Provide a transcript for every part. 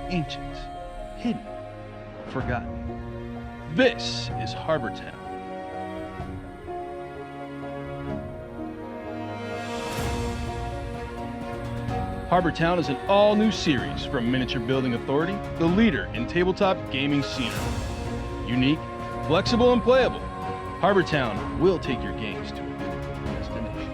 ancient, hidden, forgotten. This is Harbor Town. Harbor Town is an all-new series from Miniature Building Authority, the leader in tabletop gaming scenery. Unique, flexible, and playable, Harbor Town will take your games to a new destination.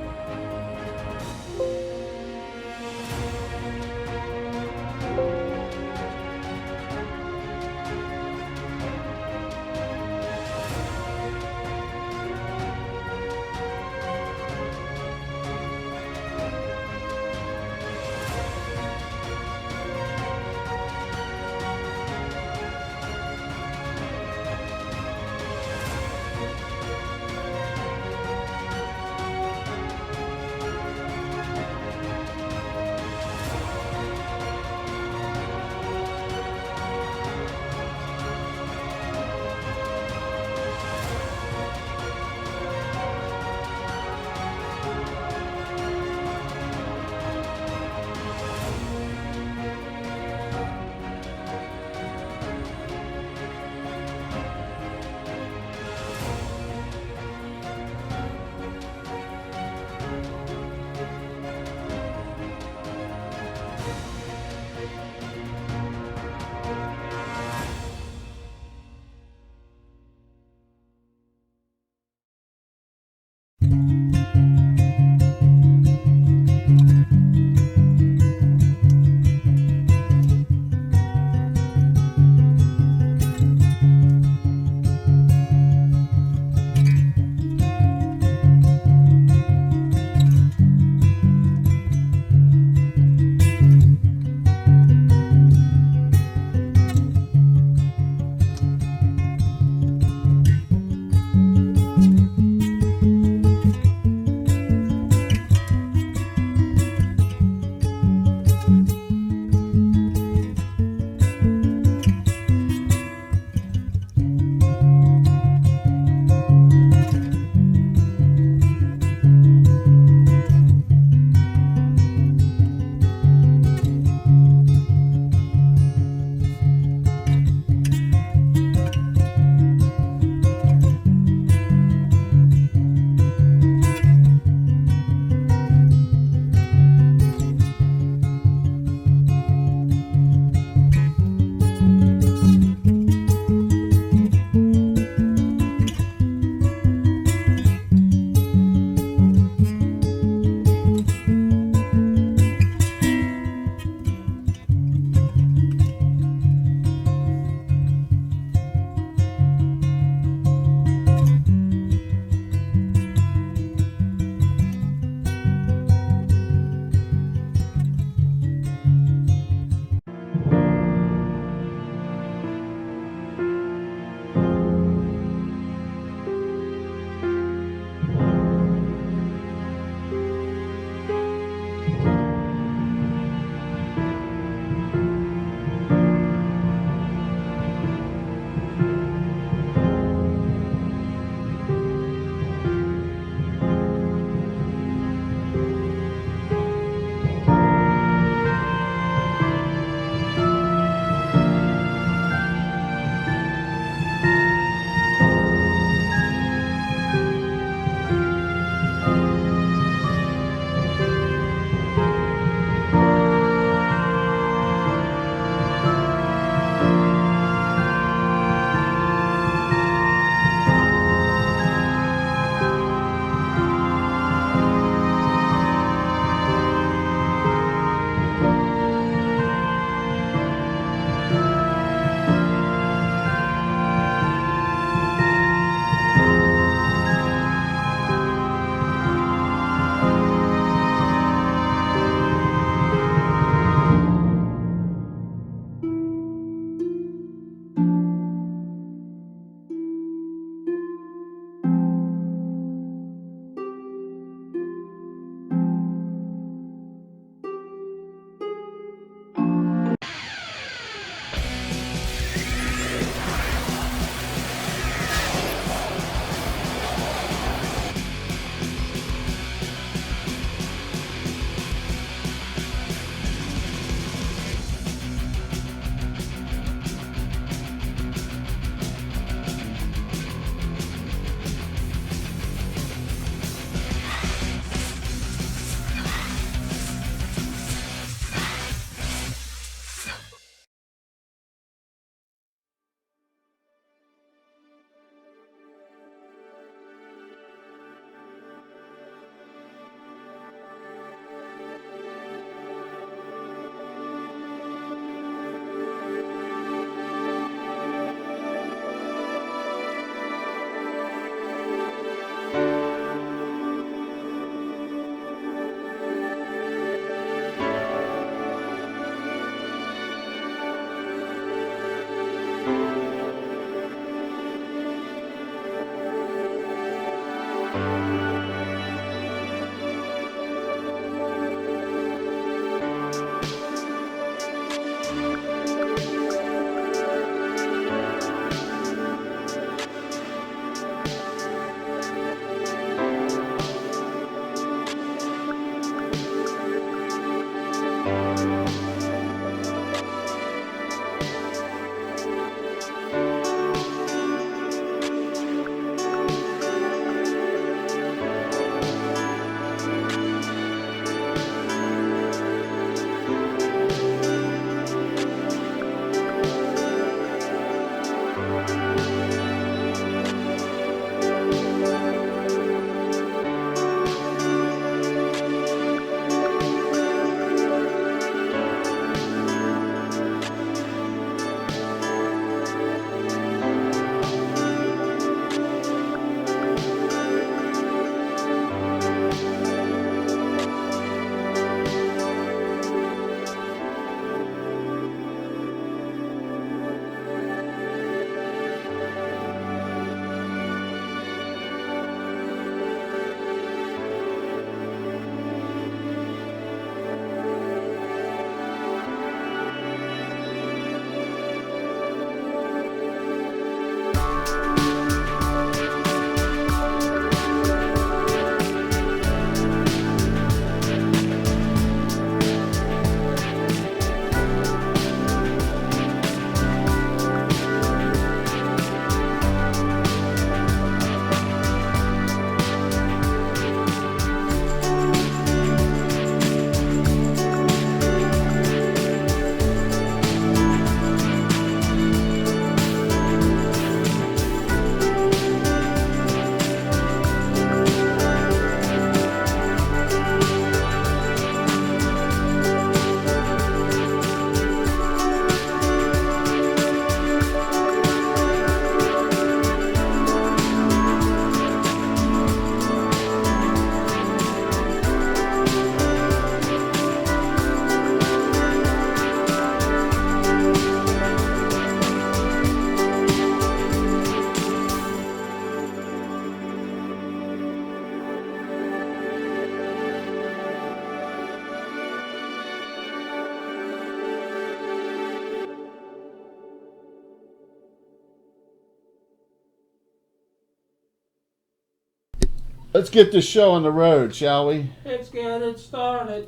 Let's get this show on the road, shall we? Let's get it started.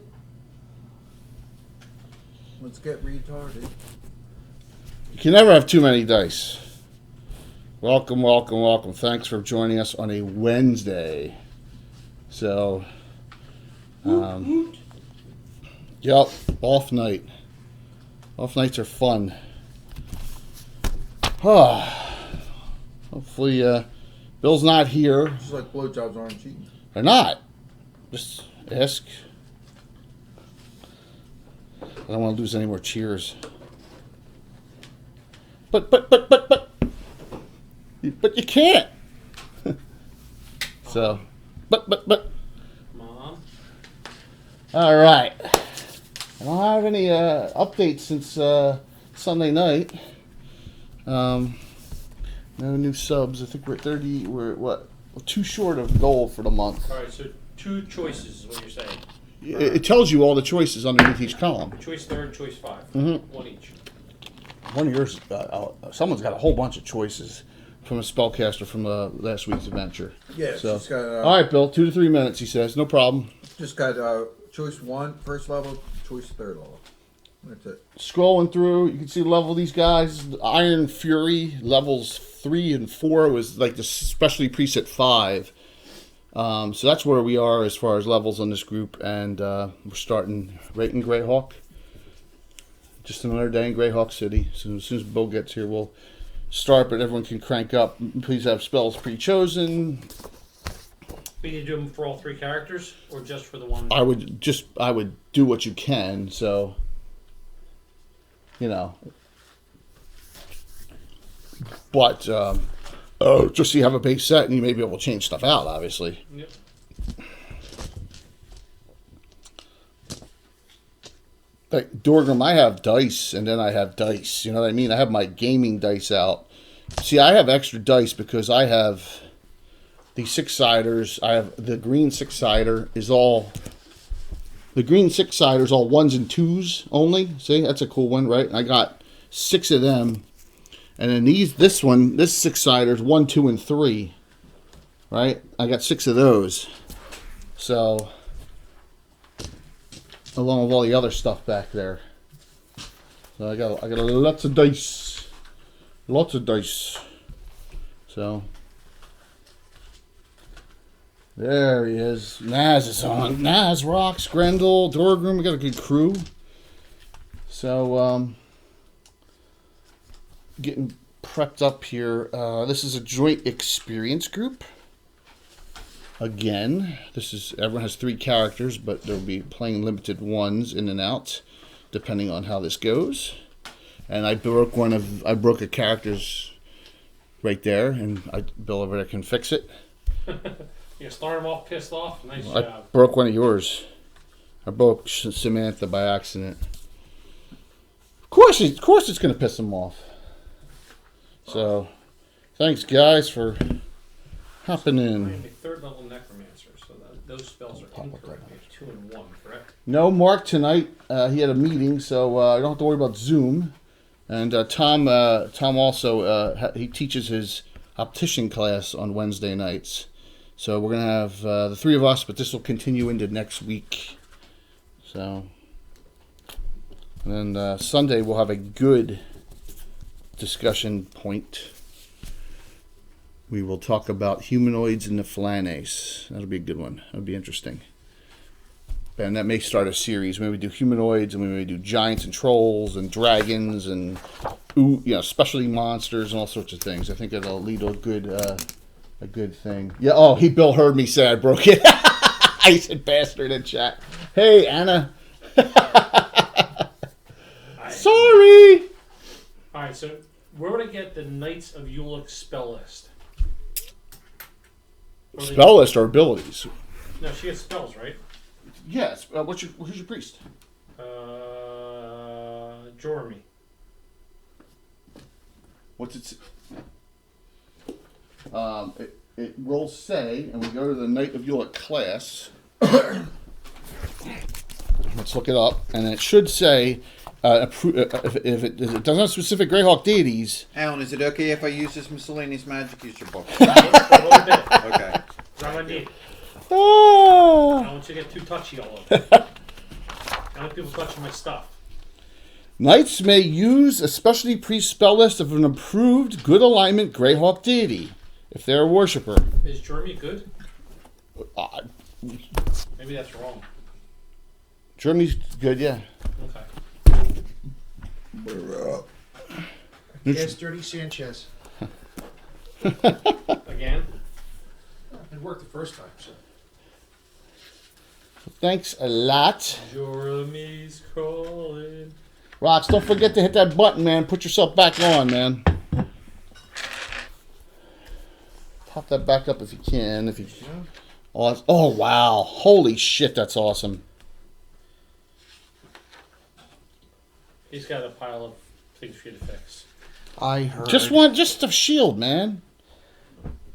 Let's get retarded. You can never have too many dice. Welcome, welcome, welcome. Thanks for joining us on a Wednesday. So, yep, off night. Off nights are fun. Hopefully, Bill's not here. Just like blowjobs aren't cheating. They're not. Just ask. I don't want to lose any more cheers. But you can't. So, but. Mom. All right. I don't have any updates since Sunday night. No new subs. I think we're 30. We're what? We're too short of goal for the month. All right, so 2 choices is what you're saying. It tells you all the choices underneath each column. Choice 3rd, choice 5. Mm-hmm. One each. One of yours, someone's got a whole bunch of choices from a spellcaster from last week's adventure. Yeah, So, she's got. all right, Bill, 2 to 3 minutes, he says. No problem. Just got choice 1, first level, choice 3rd level. That's it. Scrolling through, you can see the level of these guys. Iron Fury, levels 3 and 4 was like the specialty preset 5. So that's where we are as far as levels on this group, and we're starting right in Greyhawk. Just another day in Greyhawk City. So as soon as Bill gets here, we'll start, but everyone can crank up. Please have spells pre-chosen. We need to do them for all 3 characters, or just for the one? I would do what you can, so, you know. But, just so you have a base set, and you may be able to change stuff out, obviously. Yep. Like Dorgrim, I have dice, and then I have dice. You know what I mean? I have my gaming dice out. See, I have extra dice because I have the 6-siders. I have the green 6-sider is all... The green 6-sider is all 1s and 2s only. See, that's a cool one, right? I got 6 of them. And then this 6-sider is 1, 2, and 3. Right? I got 6 of those. So... along with all the other stuff back there. So I got lots of dice. So there he is. Naz is on. Naz rocks. Grendel, Dorgrim. We got a good crew. So getting prepped up here. This is a joint experience group. Again, everyone has 3 characters, but there'll be playing limited ones in and out, depending on how this goes. And I broke a character's right there, and Bill over there can fix it. You start them off pissed off. Nice I job. broke one of yours. I broke Samantha by accident. Of course it's going to piss him off. So, thanks guys for hopping in. I'm a 3rd level necromancer, so those spells are incorrect. We have 2 and 1, correct? No Mark tonight. He had a meeting, so I don't have to worry about Zoom. And Tom also he teaches his optician class on Wednesday nights. So we're gonna have the 3 of us, but this will continue into next week. So, and then Sunday we'll have a good discussion point. We will talk about humanoids and the Flanes. That'll be a good one. That'll be interesting. And that may start a series. Maybe we do humanoids, and we may do giants and trolls and dragons and specialty monsters and all sorts of things. I think that'll lead to a good thing. Yeah. Oh, Bill heard me say I broke it. I said bastard in chat. Hey, Anna. Sorry. All right. So where would I get the Knights of Ulick spell list? Spell list or abilities? No, she has spells, right? Yes. Who's your priest? Jormy. What's it? It will say, and we go to the Knight of Ulick class. Let's look it up, and it should say if it doesn't have specific Greyhawk deities. Alan, is it okay if I use this miscellaneous magic? Use your book. A little bit. Okay. I'm gonna need. I Ah. don't want you to get too touchy all over. I don't want people touching my stuff. Knights may use a specialty priest spell list of an approved good alignment Greyhawk deity if they're a worshiper. Is Jeremy good? Uh, Maybe that's wrong. Germany's good, yeah. Okay. Yes, Dirty Sanchez. Again? It worked the first time, so. Thanks a lot. Jeremy's crawling. Rox, don't forget to hit that button, man. Put yourself back on, man. Pop that back up if you can. If you. Oh wow! Holy shit, that's awesome. He's got a pile of things for you to fix. I heard. Just a shield, man.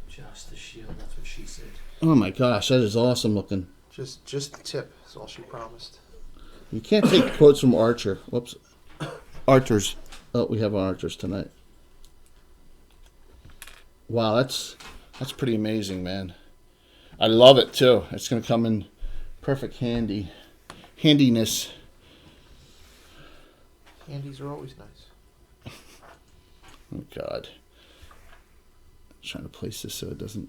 Just the shield, that's what she said. Oh my gosh, that is awesome looking. Just the tip is all she promised. You can't take quotes from Archer. Whoops. Archers. Oh, we have Archers tonight. Wow, that's pretty amazing, man. I love it too. It's gonna come in perfect handiness. Handies are always nice. Oh God. Trying to place this so it doesn't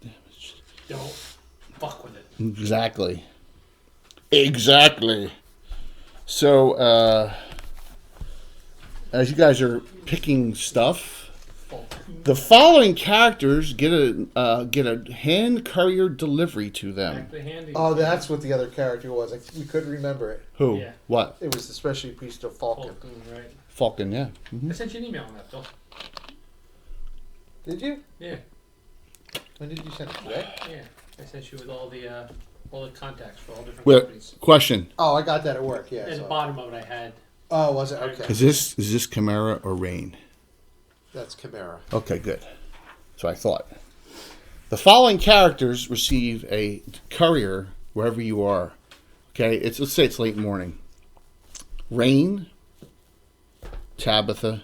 damage. Don't fuck with it. Exactly. So, as you guys are picking stuff, the following characters get a hand courier delivery to them. Back the handy. Oh, that's what the other character was. We couldn't remember it. Who? Yeah. What? It was the specialty priest of Falcon. Falcon, right. Falcon, yeah. Mhm. I sent you an email on that, Bill. Did you? Yeah, When did you send it today? yeah. I sent you with all the contacts for all different Wait, companies. question. Oh, I got that at work. Yeah. At the So. bottom of it, I had. Oh, was it? Okay. Is this Chimera or Rain? That's Chimera. Okay, good. So I thought. The following characters receive a courier wherever you are. Okay, let's say it's late morning. Rain, Tabitha,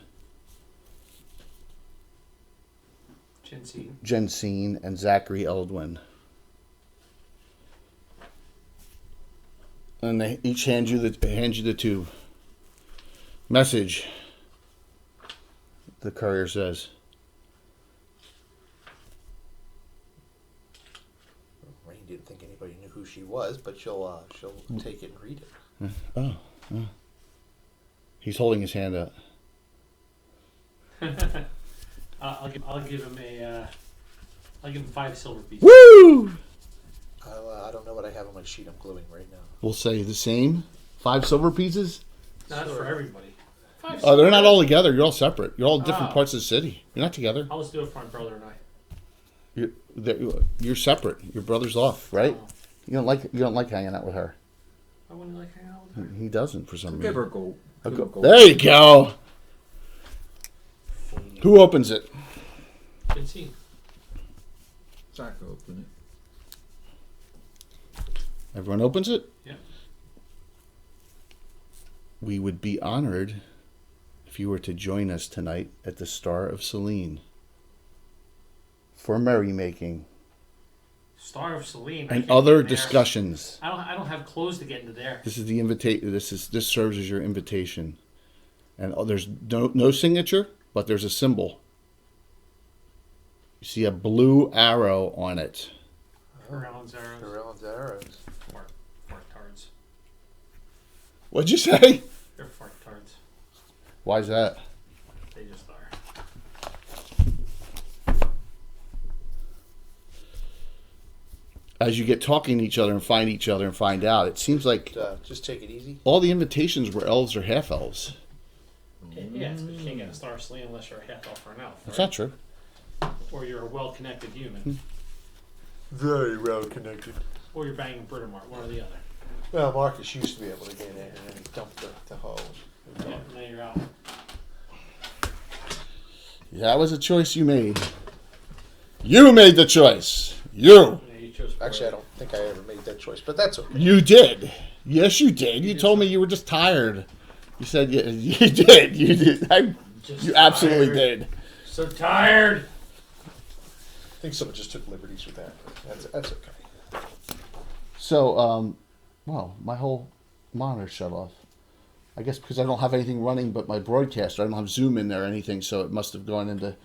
Jensine, and Zachary Eldwin. And they each hand you the tube. Message. The courier says. Rain didn't think anybody knew who she was, but she'll take it and read it. Oh. He's holding his hand up. I'll give him 5 silver pieces. Woo! I don't know what I have on my sheet. I'm gluing right now. We'll say the same. 5 silver pieces. Not for everybody. 5 Oh, they're silver. not all together. You're all separate. You're all different Oh. parts of the city. You're not together. I'll just do it for my brother and I. You're separate. Your brother's off, right? Oh. You don't like hanging out with her. I wouldn't like hanging out with her. He doesn't for some Give reason. her a gold. A Give her go- a gold. There you go. Who opens it? Can see. Zach will open Everyone opens it? Yeah. We would be honored if you were to join us tonight at the Star of Selene for merrymaking Star of Selene. I and can't other get in there. discussions. I don't have clothes to get into there. This is the invitation. This serves as your invitation, and there's no signature, but there's a symbol. You see a blue arrow on it. Around arrows. Around arrows. Fart tards. What'd you say? They're fart tards. Why's that? They just are. As you get talking to each other and find out, it seems like Just take it easy. all the invitations were elves or half elves. Yeah, it's 'cause you can't get a Star of Selene unless you're a half elf or an elf. That's right? not true. Or you're a well-connected human. Very well connected. Or you're banging Britomart, one or the other. Well, Marcus used to be able to get in, and then he dumped the hoe. Yeah, now you're out. That was a choice you made. You made the choice. You. Yeah, you chose Actually, I don't think I ever made that choice, but that's okay. You did. Yes, you did. You told me you were just tired. You said you did. You did. Just You absolutely tired. did. So tired. think someone just took liberties with that. That's okay. So, well, my whole monitor shut off. I guess because I don't have anything running but my broadcaster. I don't have Zoom in there or anything, so it must have gone into...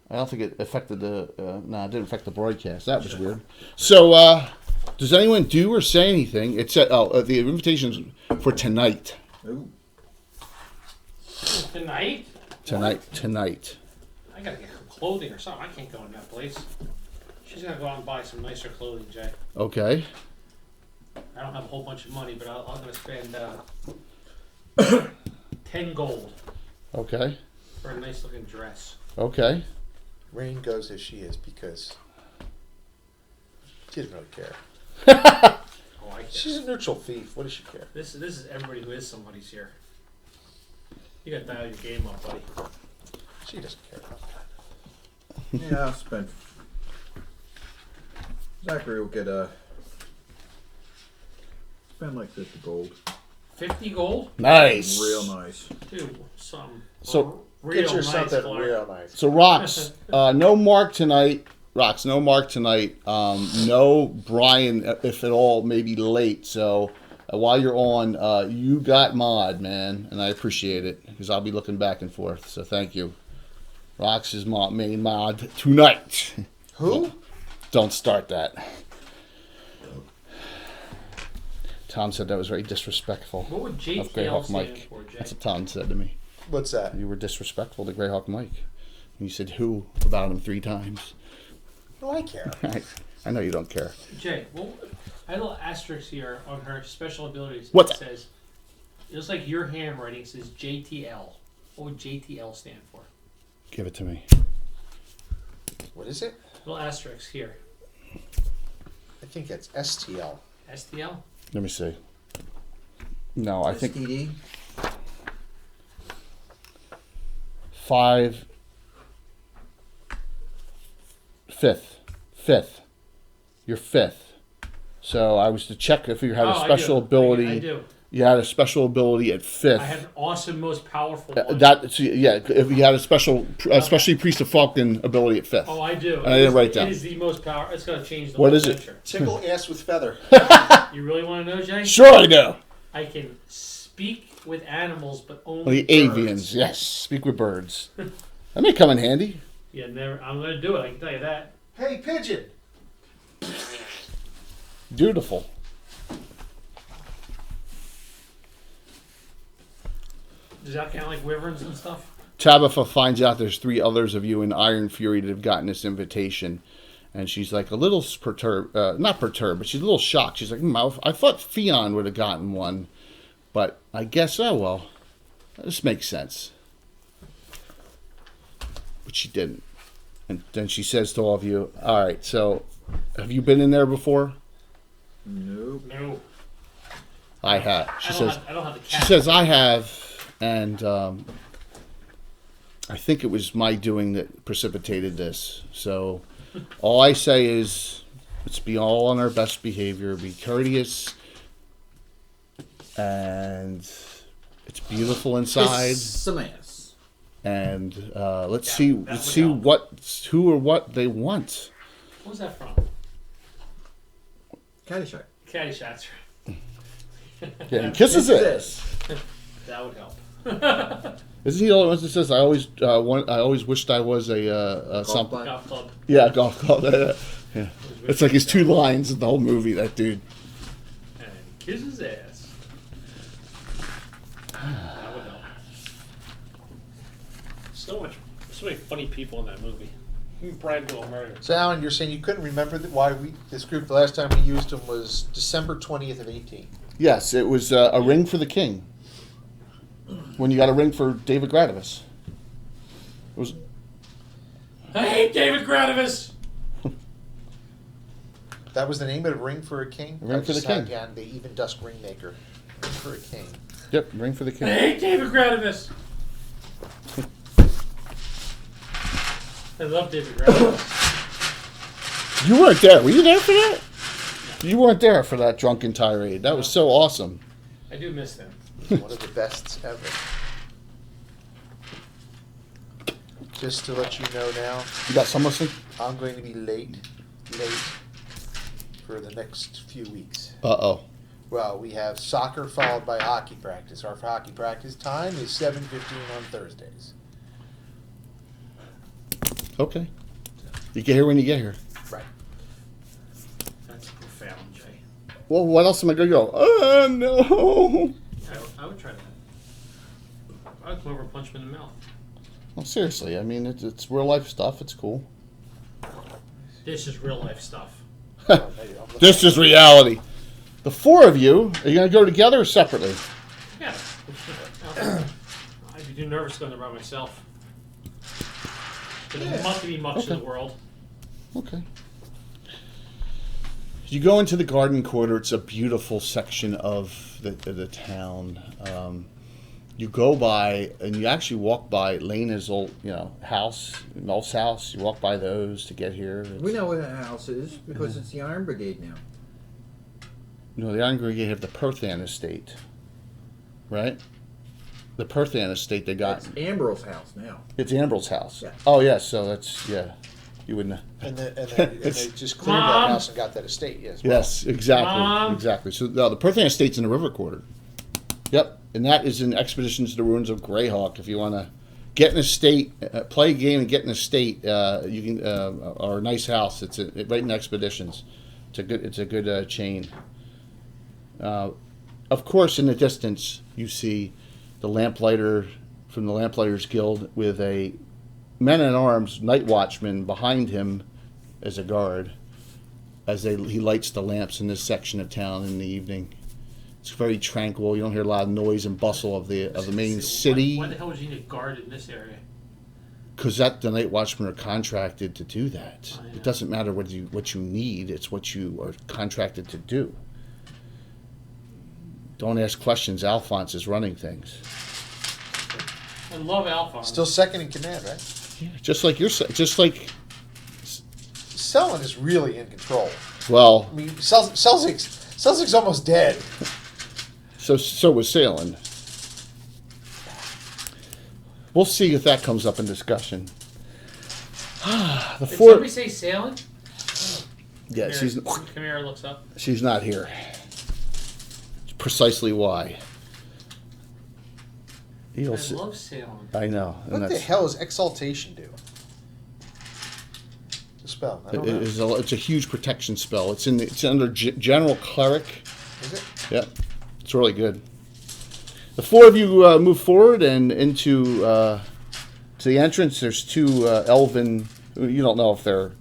I don't think it affected the... no, it didn't affect the broadcast. That was weird. So, does anyone do or say anything? It's the invitation's for tonight. Ooh. Tonight? Tonight. I gotta get her clothing or something. I can't go in that place. She's gonna go out and buy some nicer clothing, Jay. Okay. I don't have a whole bunch of money, but I'm gonna spend 10 gold Okay. for a nice looking dress. Okay. Rain goes as she is because she doesn't really care. Oh, I She's guess. a neutral thief. What does she care? This is everybody who is somebody's here. You gotta dial your game up, buddy. She doesn't care about that. Yeah, I'll spend. Zachary will get spend like 50 gold. 50 gold? Nice. Real nice. Dude, something. So- real Get you nice, something Clark. real nice. So Rocks, no Mark tonight. Rocks, no Mark tonight. No Brian, if at all, maybe late. So while you're on, you got mod, man, and I appreciate it because I'll be looking back and forth. So thank you. Rocks is main mod tonight. Who? Don't start that. Tom said that was very disrespectful What would of JTL Greyhawk stand Mike. for, Jay? That's what Tom said to me. What's that? You were disrespectful to Greyhawk Mike. You said who about him 3 times. Oh, I care. I know you don't care. Jay, well, I had a little asterisk here on her special abilities. What's It says, it looks like your handwriting says JTL. What would JTL stand for? Give it to me. What is it? Little asterisk here. I think that's STL. STL? Let me see. No, I think STD. 5. 5th. You're 5th. So I was to check if you had a special ability. I do. You had a special ability at 5th. I have an awesome, most powerful one. If you had a special, especially Priest of Falcon ability at 5th. Oh, I do. I didn't write down. It is the most power. It's going to change the What whole is it? adventure. Tickle ass with feather. You really want to know, Jay? Sure, I do. I can speak with animals, but only The birds. avians, yes. Speak with birds. That may come in handy. Yeah, never. I'm going to do it. I can tell you that. Hey, pigeon. Beautiful. Does that count like wyverns and stuff? Tabitha finds out there's 3 others of you in Iron Fury that have gotten this invitation. And she's like a little perturbed, not perturbed, but she's a little shocked. She's like, I thought Theon would have gotten one. But I guess, oh well, this makes sense. But she didn't. And then she says to all of you, all right, so have you been in there before? Nope. No. I have. She says, I don't have the she cat. says, I have. And I think it was my doing that precipitated this. So all I say is let's be all on our best behavior, be courteous, and it's beautiful inside. Kiss some ass. And let's Yeah, see that let's would see help. who or what they want. What was that from? Caddyshack. Caddyshack's. Yeah, kisses it. That would help. Isn't he the only one that says I always wished I was a something? Golf club. Yeah, golf club. Yeah. It's like his 2 lines in the whole movie, that dude. And kiss his ass. That would help. So many funny people in that movie. Even Brad Bill Murray. So, Alan, you're saying you couldn't remember why this group, the last time we used them was December 20th of 18. Yes, it was a ring for the king. When you got a ring for David Gradavis. It was I hate David Gradavis! That was the name of the ring for a king? Ring for the king. Down the Even Dusk Ringmaker. Ring for a king. Yep, ring for the I king. hate David Gradavis! I love David Gradavis. You weren't there. Were you there for that? You weren't there for that drunken tirade. That was so awesome. I do miss them. One of the best ever. Just to let you know now, You got some listening? I'm going to be late for the next few weeks. Uh-oh. Well, we have soccer followed by hockey practice. Our hockey practice time is 7:15 on Thursdays. Okay. You get here when you get here. Right. That's profound, Jay. Well, what else am I going to go? Oh, no. I would try that. I would come over and punch him in the mouth. Well, seriously, I mean, it's real life stuff. It's cool. This is real life stuff. This is reality. The four of you, are you going to go together or separately? Yeah. I'd be too nervous going there by myself. There's must be much in the world. Okay. You go into the garden quarter. It's a beautiful section of the town. You go by, and you actually walk by Lena's old, house, Mel's house. You walk by those to get here. We know where that house is because it's the Iron Brigade now. The Iron Brigade have the Perthan estate, right? The Perthan estate they got. It's Ambrose's house now. It's Ambrose's house. Yeah. Oh, yes. So that's, you wouldn't. And they just cleared that Mom. house and got that estate. Yes. Well, Yes, exactly. Mom. Exactly. So the Perthan estate's in the river quarter. Yep. And that is in Expeditions to the Ruins of Greyhawk. If you want to get an estate, play a game and get an estate, you can, or a nice house. It's right in Expeditions. It's a good chain. Of course, in the distance, you see the lamplighter from the Lamplighters Guild with a men-at-arms night watchman behind him as a guard as he lights the lamps in this section of town in the evening. It's very tranquil. You don't hear a lot of noise and bustle of the main city. Why the hell would you need a guard in this area? Because the night watchmen are contracted to do that. Oh, yeah. It doesn't matter what you need. It's what you are contracted to do. Don't ask questions. Alphonse is running things. I love Alphonse. still second in command, right? Yeah, just like Selin is really in control. well. I mean, Selzig's almost dead. So was Sailing. We'll see if that comes up in discussion. The Did four. somebody say sailing? Yeah, Chimera looks up. she's not here. Precisely why. I love sailing. I know. And What the hell does exaltation do? The spell. I don't know. it's a huge protection spell. It's under General Cleric. Is it? Yep, it's really good. The four of you move forward and into to the entrance. There's two elven. You don't know if they're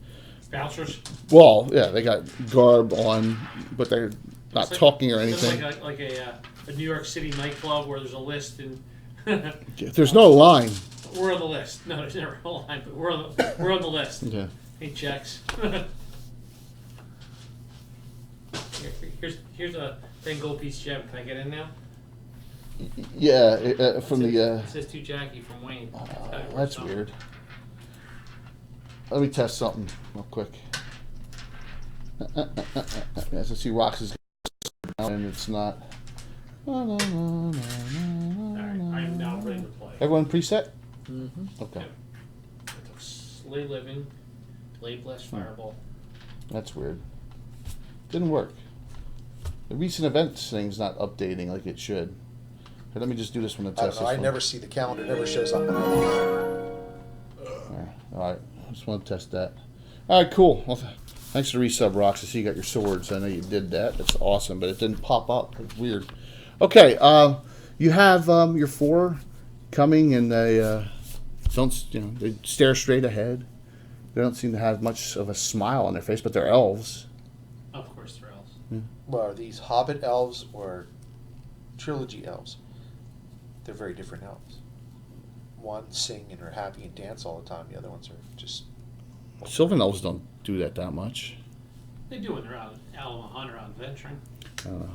Bouncers. well. Yeah, they got garb on, but they're not talking or It's anything. like a New York City nightclub where there's a list and There's no line. we're on the list. No, there's never a line, but we're on the list. Yeah. Hey, checks. Here's a 10 gold piece gem. Can I get in now? Yeah, from it the. says to Jackie from Wayne. That's weird. Let me test something real quick. As I see rocks is and it's not. Alright, I'm now ready to play. Everyone preset? Mm-hmm. Okay, I took Slay Living, Blade Blast Fireball. that's weird. Didn't work. The recent events thing's not updating like it should. Here, let me just do this one to I test don't know. this I one. never see the calendar. It never shows up when I look at it. All right, I just want to test that. All right, cool. Well, thanks for the resub, Rocks. I see you got your swords. I know you did that. That's awesome, but it didn't pop up. It's weird. Okay, you have your four coming, and they they stare straight ahead. They don't seem to have much of a smile on their face, but they're elves. Of course, they're elves. Well, are these Hobbit elves or trilogy elves? They're very different elves. One sing and are happy and dance all the time. The other ones are just. Sylvan elves don't do that much. They do when they're out on a hunt or out adventuring. I don't know.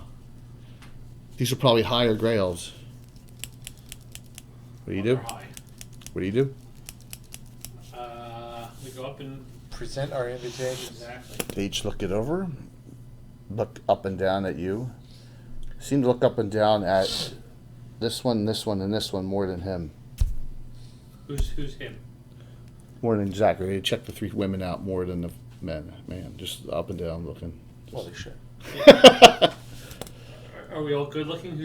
These are probably higher gray elves. What do you do? They're high. What do you do? We go up and Present our invitations. exactly. They each look it over, look up and down at you. Seem to look up and down at this one, and this one more than him. Who's him? More than Zachary. They check the 3 women out more than the men. Man, just up and down looking. Well, they should. Are we all good looking?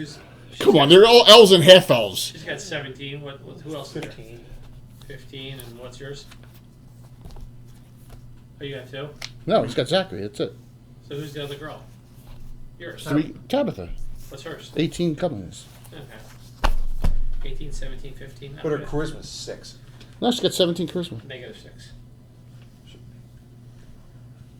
Come on, they're all elves and half elves. She's got 17. Who else? is there? 15. 15, and what's yours? Oh, you got 2? No, he's got Zachary. That's it. So who's the other girl? Yours. 3. Tabitha. What's hers? 18 Cummings. Okay. 18, 17, 15. But her Okay. charisma's 6. No, she's got 17 charisma. -6.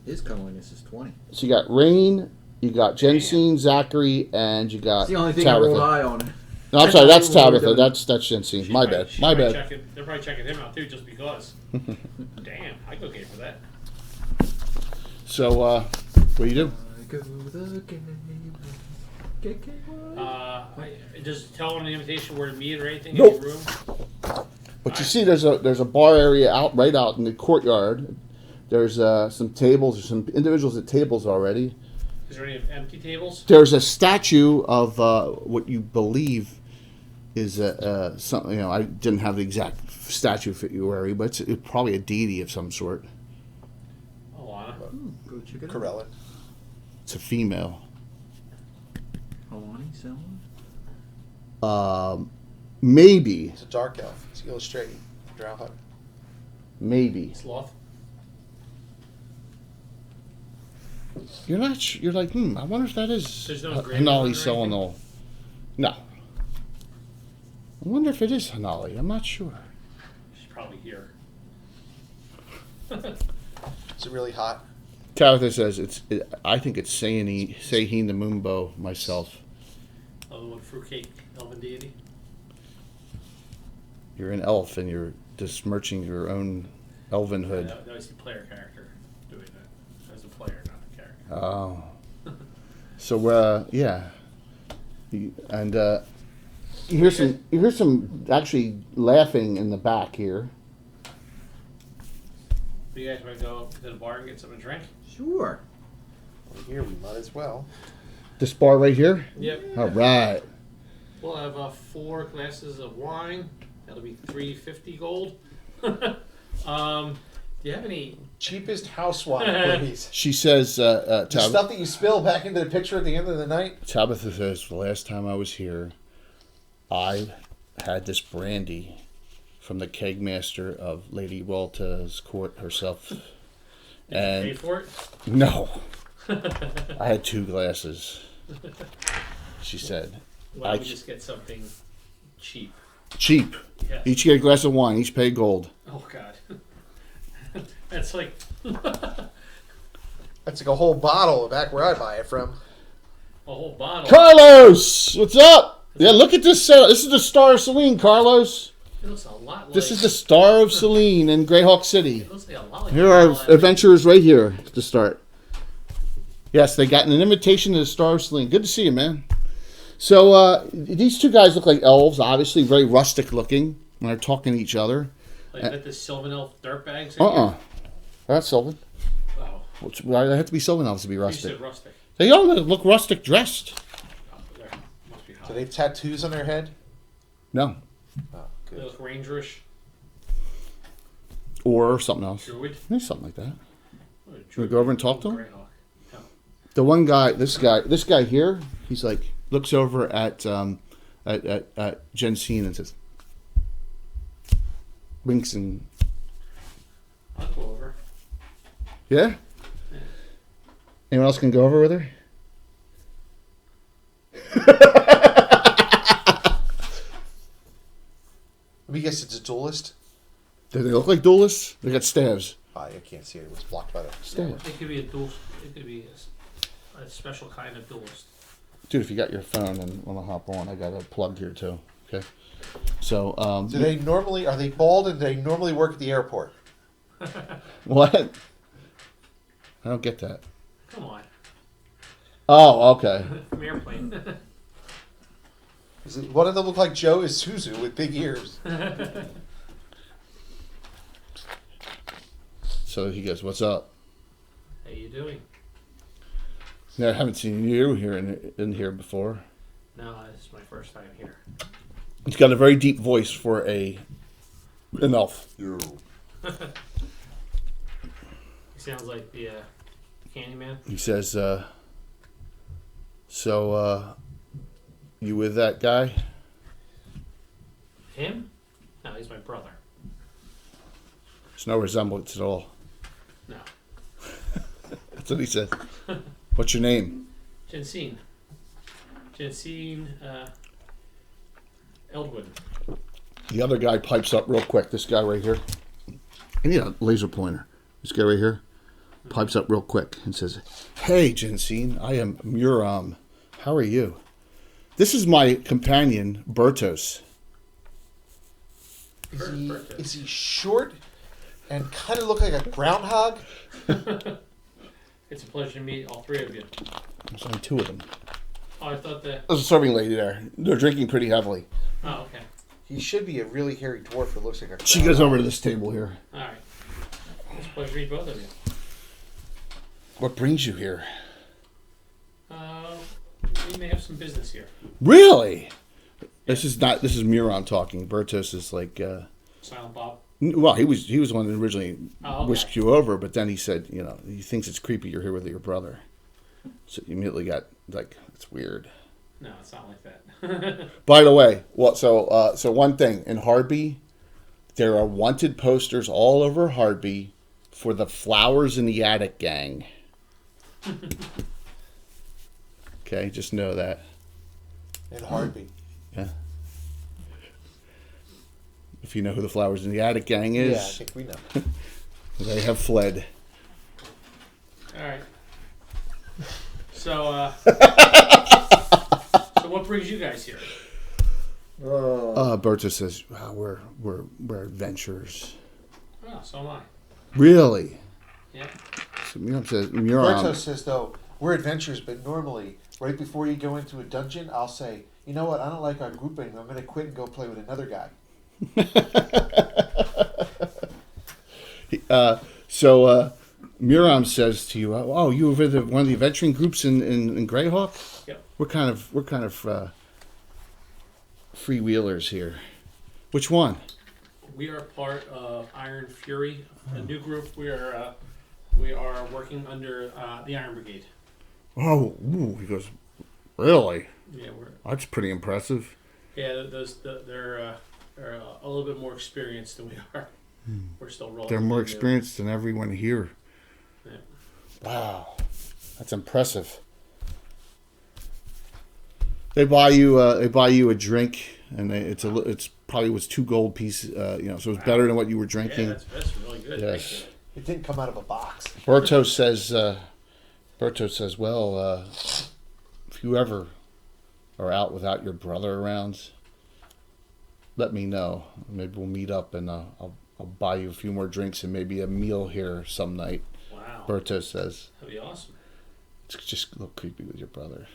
His comeliness is 20. So you got Rain, you got Jensine, Zachary, and you got It's the only thing I rolled Tabitha. high on. No, I'm sorry, that's I don't know what Tabitha. we're That's Jensine. She's My probably- bad. she's My probably bad. They're probably checking him out too, just because. Damn, I go game for that. So, what do you do? I go the game. Just tell them the invitation where to meet or anything Nope. in your room. But you see, there's a bar area right out in the courtyard. There's some tables. There's some individuals at tables already. Is there any empty tables? There's a statue of what you believe is something. You know, I didn't have the exact statue figurary, but it's probably a deity of some sort. Alana. Go check it out. Corella. It's a female. Alani selling? Maybe, It's a dark elf. It's illustrated. Drow Hunter. maybe. Sloth. You're not. You're like, I wonder if that is There's no grave Hanali or Selenol. No. I wonder if it is Hanali. I'm not sure. She's probably here. Is it really hot? Tabitha says I think it's Sehine the Moonbow myself. Oh, the one fruitcake elven deity. You're an elf and you're besmirching your own elvenhood. That was the player character doing that. As a player, not a character. Oh. So yeah. And you hear some actually laughing in the back here. Do you guys want to go to the bar and get something to drink? Sure. Well, here we might as well. This bar right here? Yep. All right. We'll have 4 glasses of wine. That'll be $3.50 gold. Do you have any? Cheapest house wine, please. She says, The stuff that you spill back into the picture at the end of the night. Tabitha says, the last time I was here, I had this brandy from the keg master of Lady Walta's court herself. Did you And pay for it? no, I had 2 glasses. She said, Why don't we just get something cheap? cheap. Yes. Each get a glass of wine. Each pay gold. Oh God. That's like That's like a whole bottle back where I buy it from. a whole bottle. Carlos, what's up? Yeah, look at this setup. This is the Star of Selene, Carlos. It looks a lot like. This is the Star of Selene in Greyhawk City. It looks like a lot like. Here are adventurers right here to start. Yes, they got an invitation to the Star of Selene. Good to see you, man. So these 2 guys look like elves, obviously very rustic looking when they're talking to each other. Like that the Sylvan Elf dirtbags. That's Sylvan. Oh, Why do they have to be Sylvan elves to be you rustic? said rustic. They all look rustic dressed. Oh, there must be hot. Do they have tattoos on their head? No. Oh, They good. look rangerish. Or something else. Druid. Maybe something like that. Oh, Should we druid. go over and talk to him? Greyhawk. No. The one guy, this guy here, he's like, looks over at Jensine and says, winks and, I'll go over. yeah? Anyone else can go over with her? Let me guess, it's a duelist? Do they look like duelists? They got staves. I can't see it. It was blocked by the... Staves. It could be a dual. It could be a special kind of duelist. Dude, if you got your phone and want to hop on, I got a plug here too. Okay. So, Do they normally... Are they bald and do they normally work at the airport? what? I don't get that. Come on, Oh, okay. from airplane. Is it, one of them look like Joe Isuzu with big ears. So he goes, "What's up?" How you doing? No, I haven't seen you here in here before. No, this is my first time here. He's got a very deep voice for an elf. Yo. He sounds like the Candyman. He says, so, you with that guy? Him? No, he's my brother. There's no resemblance at all. No. That's what he says. What's your name? Jensine. Jensine Eldwood. The other guy pipes up real quick. This guy right here. I need a laser pointer. This guy right here pipes up real quick and says, "Hey, Jensine, I am Muram. How are you? This is my companion, Bertos." Is he short and kind of look like a groundhog? It's a pleasure to meet all three of you. There's only two of them. Oh, I thought that. There's a serving lady there. They're drinking pretty heavily. Oh, okay. He should be a really hairy dwarf who looks like a groundhog. She goes over to this table here. All right. It's a pleasure to meet both of you. What brings you here? We may have some business here. Really? This is Muram talking. Bertos is like, Silent Bob. well, he was the one that originally Oh, okay. whisked you over, but then he said, he thinks it's creepy you're here with your brother. So you immediately got like, it's weird. No, it's not like that. By the way, so one thing in Hardby, there are wanted posters all over Hardby for the Flowers in the Attic gang. Okay, just know that. In Hardby. Yeah. If you know who the Flowers in the Attic gang Yeah, I is, think we know. they have fled. All right. So, so what brings you guys here? Berta says, wow, we're adventurers. Oh, so am I. Really? Yeah. So Muram says, Muram. Berto says, though, we're adventurers, but normally, right before you go into a dungeon, I'll say, you know what, I don't like our grouping. I'm going to quit and go play with another guy. So Muram says to you, "Oh, you were with one of the adventuring groups in Greyhawk? Yep. We're kind of freewheelers here. Which one? We are part of Iron Fury, a new group. We are working under the Iron Brigade. Oh, ooh, he goes, really? Yeah, That's pretty impressive. they're a little bit more experienced than we are. We're still rolling. They're more experienced than everyone here. Yeah. Wow, that's impressive. They buy you a drink, and it's probably was 2 gold pieces. So it's better than what you were drinking. Yeah, that's really good. Yes. Thank you. It didn't come out of a box. Berto says, well, if you ever are out without your brother around, let me know. Maybe we'll meet up and I'll buy you a few more drinks and maybe a meal here some night. Wow. Berto says, That'd be awesome. it's just a little creepy with your brother.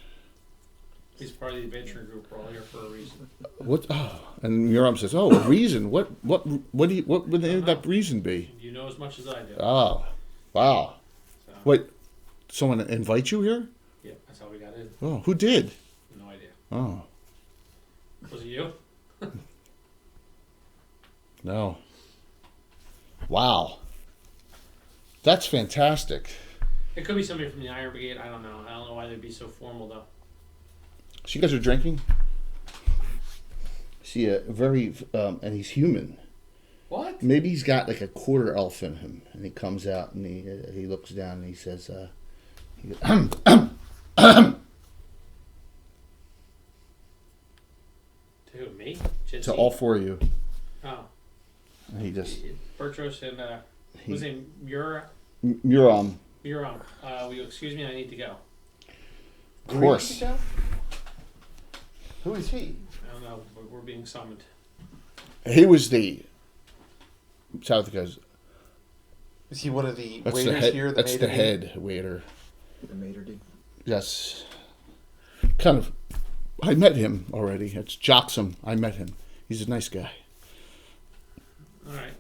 He's part of the adventure group. We're all here for a reason. What? Oh, and Muram says, "Oh, a reason? What would that reason be?" You know as much as I do. Oh, wow. So, Wait, someone invite you here? yeah, that's how we got in. Oh, who did? No idea. Oh, Was it you? no. Wow. That's fantastic. It could be somebody from the Iron Brigade. I don't know. I don't know why they'd be so formal though. So you guys are drinking? See, and he's human. What? Maybe he's got like a quarter elf in him, and he comes out and he looks down and he says, he goes, To who, me? Jensine? to all 4 of you. Oh. And he just Bertros and who's his name? Muram. Muram. Will you excuse me? I need to go. Of course. Who is he? I don't know, but we're being summoned. He was the South goes. Is he one of the That's waiters the head. here? That's the maitre d'? head waiter. The maitre d'. Yes. Kind of. I met him already. It's Joxum. I met him. He's a nice guy. All right.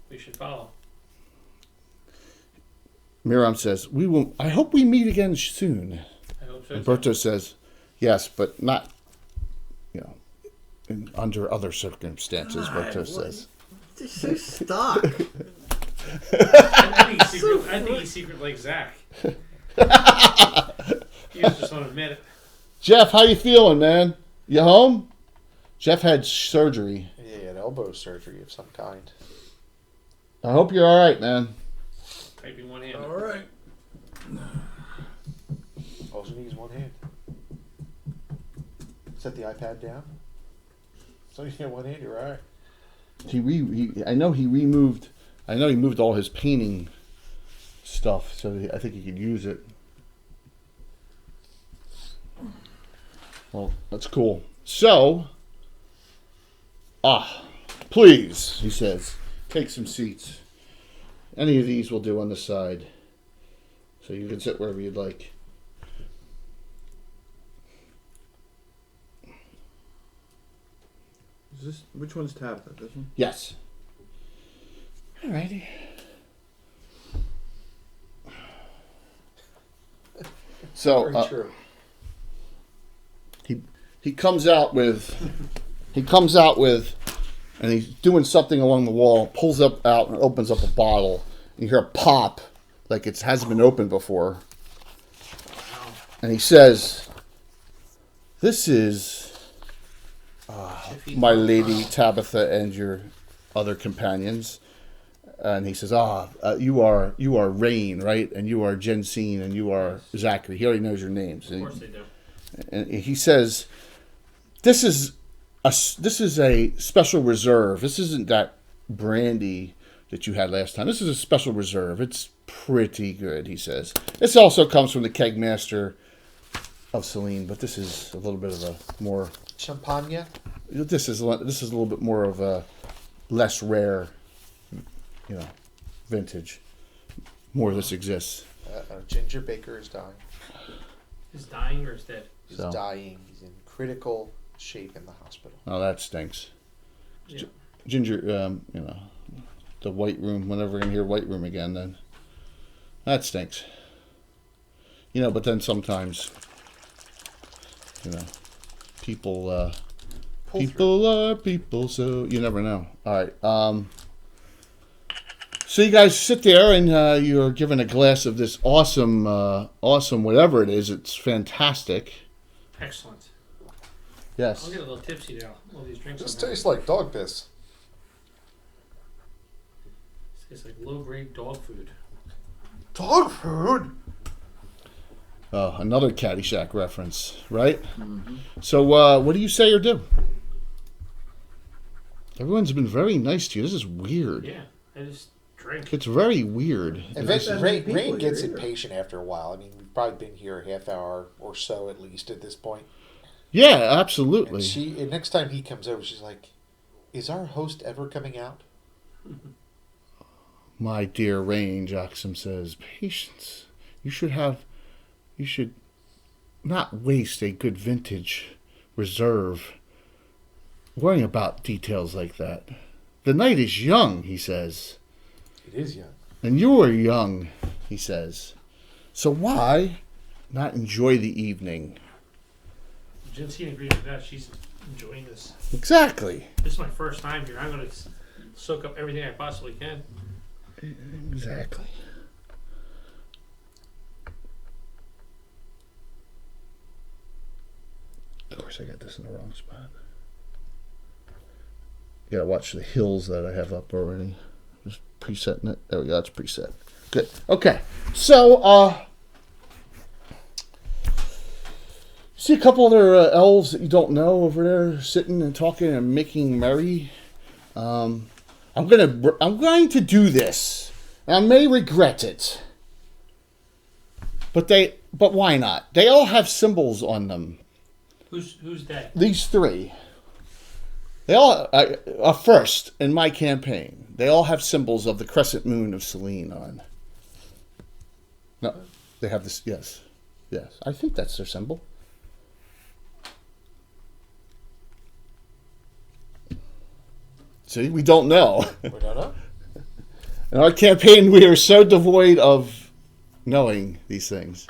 We should follow. Miram says, "We will. I hope we meet again soon." I hope so. Alberto says, "Yes, but not, under other circumstances." Berto says. Just so stuck. I think he's secret like Zach. He just want to admit it. Jeff, how you feeling, man? You home? Jeff had surgery. Yeah, an elbow surgery of some kind. I hope you're all right, man. Typing one hand. All right. All you need is one hand. Set the iPad down. So you get one hand, you're all right. I know he moved all his painting stuff, so I think he could use it. Well, that's cool. So, please, he says, take some seats. Any of these will do on the side. So you can sit wherever you'd like. Which one's Tabitha? This one? Yes. Alrighty. So, Very true. he comes out with, and he's doing something along the wall, pulls up out and opens up a bottle. You hear a pop, like it hasn't been opened before. And he says, "This is my lady Tabitha and your other companions." And he says, you are Rain, right? And you are Jensine, and you are Zachary. He already knows your names. Of course they do. And he says, This is a special reserve. This isn't that brandy that you had last time. This is a special reserve. It's pretty good," he says. This also comes from the keg master of Celine, but this is a little bit of a more Champagne? This is a little bit more of a less rare, vintage. More of this exists. Ginger Baker is dying. Is dying or is dead? He's So. dying. He's in critical shape in the hospital. Oh, that stinks. Yeah. Ginger, the White Room. Whenever we're gonna hear White Room again, then that stinks. But then sometimes, people. People are people, so you never know. All right. So you guys sit there and you're given a glass of this awesome whatever it is. It's fantastic. Excellent. Yes. I'll get a little tipsy now. All these drinks. This I'm having. tastes like dog piss. It's like low-grade dog food. Dog food? Oh, another Caddyshack reference, right? Mm-hmm. So what do you say or do? Everyone's been very nice to you. This is weird. Yeah, I just drink. It's very weird. Eventually, that many Rain people gets here either. impatient after a while. I mean, we've probably been here a half hour or so at least at this point. Yeah, absolutely. And next time he comes over, she's like, "Is our host ever coming out?" My dear Rain, Jackson says, patience. You should not waste a good vintage reserve worrying about details like that. The night is young, he says. It is young. And you are young, he says. So why not enjoy the evening? Jensine agrees with that. She's enjoying this. Exactly. This is my first time here. I'm going to soak up everything I possibly can. Exactly. Of course, I got this in the wrong spot. You gotta watch the hills that I have up already. Just presetting it. There we go. That's preset. Good. Okay. So, see a couple other elves that you don't know over there sitting and talking and making merry. I'm going to do this. I may regret it. But why not? They all have symbols on them. Who's that? These three. They all are first in my campaign. They all have symbols of the crescent moon of Selene on. No, they have this. Yes. I think that's their symbol. See, we don't know. We don't know. In our campaign, we are so devoid of knowing these things.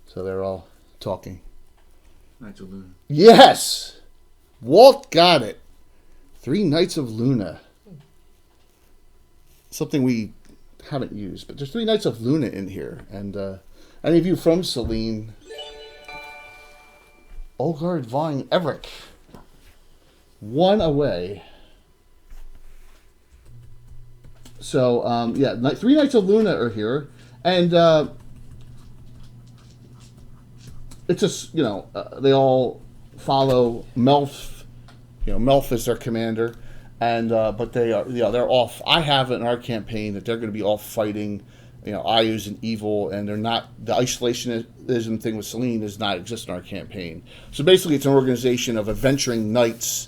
So they're all talking. Knights of Luna. Yes! Walt got it. 3 Nights of Luna. Something we haven't used, but there's 3 Knights of Luna in here. And any of you from Selene? Olgard Vine Eric. 1 away. So, yeah, 3 Knights of Luna are here. And it's just, they all follow Melf. Melf is their commander. And but they are, they're off. I have it in our campaign that they're going to be off fighting, Ayus and evil, and they're not. The isolationism thing with Selene does not exist in our campaign. So basically, it's an organization of adventuring knights,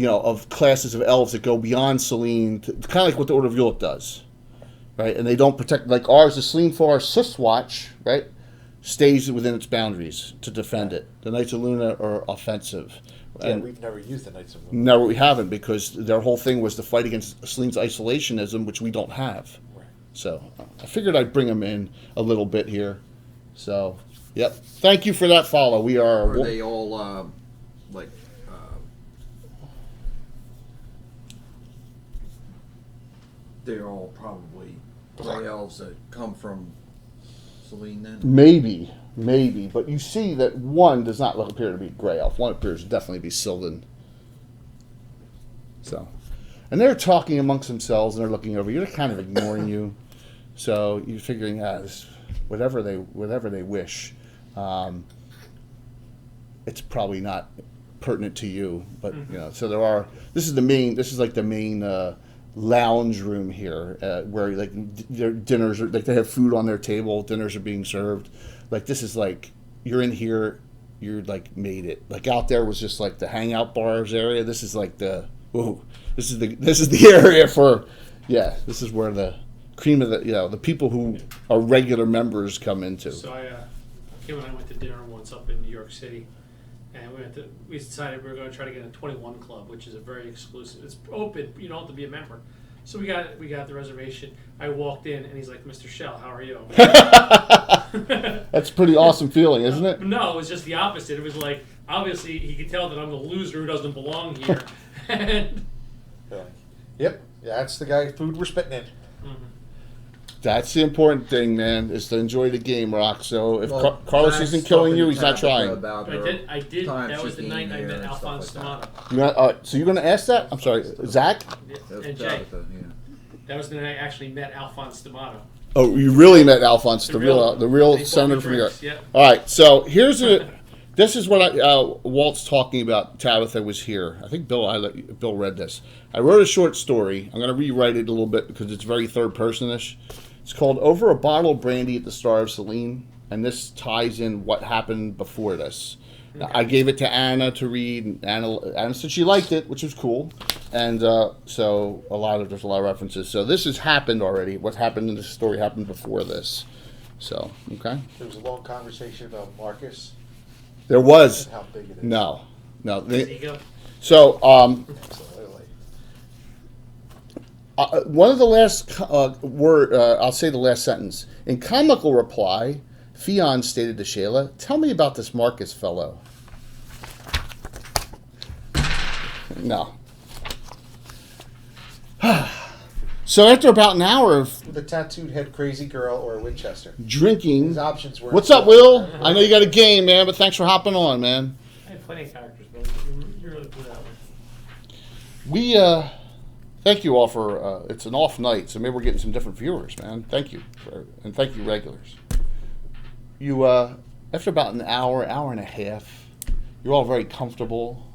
of classes of elves that go beyond Selene, kind of like what the Order of Yulip does, right? And they don't protect like ours. The Selene Forest Swiftwatch, right, stays within its boundaries to defend it. The Knights of Luna are offensive. Yeah, And we've never used the Knights of Luna. no, we haven't, because their whole thing was to fight against Selene's isolationism, which we don't have. Right. So I figured I'd bring them in a little bit here. So, yep. Thank you for that follow. We are. Are they all like? They're all probably gray elves that come from Selene then. Maybe, but you see that one does not appear to be Grey Elf. One appears to definitely be Sylvan. So, and they're talking amongst themselves, and they're looking over you. They're kind of ignoring you. So you're figuring, whatever they wish. It's probably not pertinent to you, but so there are. This is like the main lounge room here, where like their dinners are, like they have food on their table. Dinners are being served. Like this is like you're in here, you're like made it. Like out there was just like the hangout bars area. This is like this is the area for, this is where the cream of the people who are regular members come into. So Kim and I went to dinner once up in New York City, and we decided we were going to try to get a 21 club, which is a very exclusive. It's open. You don't have to be a member. So we got the reservation. I walked in, and he's like, "Mr. Shell, how are you?" That's a pretty awesome feeling, isn't it? No, it was just the opposite. It was like, obviously, he could tell that I'm the loser who doesn't belong here. And Yep, that's the guy food we're spitting in. That's the important thing, man, is to enjoy the game, Rock. So if Well, Carlos Zach's isn't killing talking you, to he's not Tabitha trying. about I did. time That was she the night came I here met and stuff Alphonse like D'Amato. So you're going to ask that? I'm sorry, Zach? That's And Jay. Tabitha, yeah. That was the night I actually met Alphonse D'Amato. Oh, you really met Alphonse, the real they bought senator me from New York. drinks, yeah. All right, so this is what Walt's talking about. Tabitha was here. I think Bill read this. I wrote a short story. I'm going to rewrite it a little bit because it's very third personish. It's called Over a Bottle of Brandy at the Star of Selene, and this ties in what happened before this. Okay. I gave it to Anna to read, and Anna said she liked it, which was cool. And so there's a lot of references. So this has happened already. What happened in this story happened before this. So, okay. There was a long conversation about Marcus There was. and how big it is. No. His ego. So, Absolutely. one of the last I'll say the last sentence. In comical reply, Fionn stated to Shayla, "Tell me about this Marcus fellow." No. So after about an hour of With a tattooed head crazy girl or a Winchester. drinking, His options were... what's up, Will? I know you got a game, man, but thanks for hopping on, man. I have plenty of characters, but you really put it out there. We thank you all for it's an off night, so maybe we're getting some different viewers, man. Thank you, and thank you regulars. You after about an hour and a half, you're all very comfortable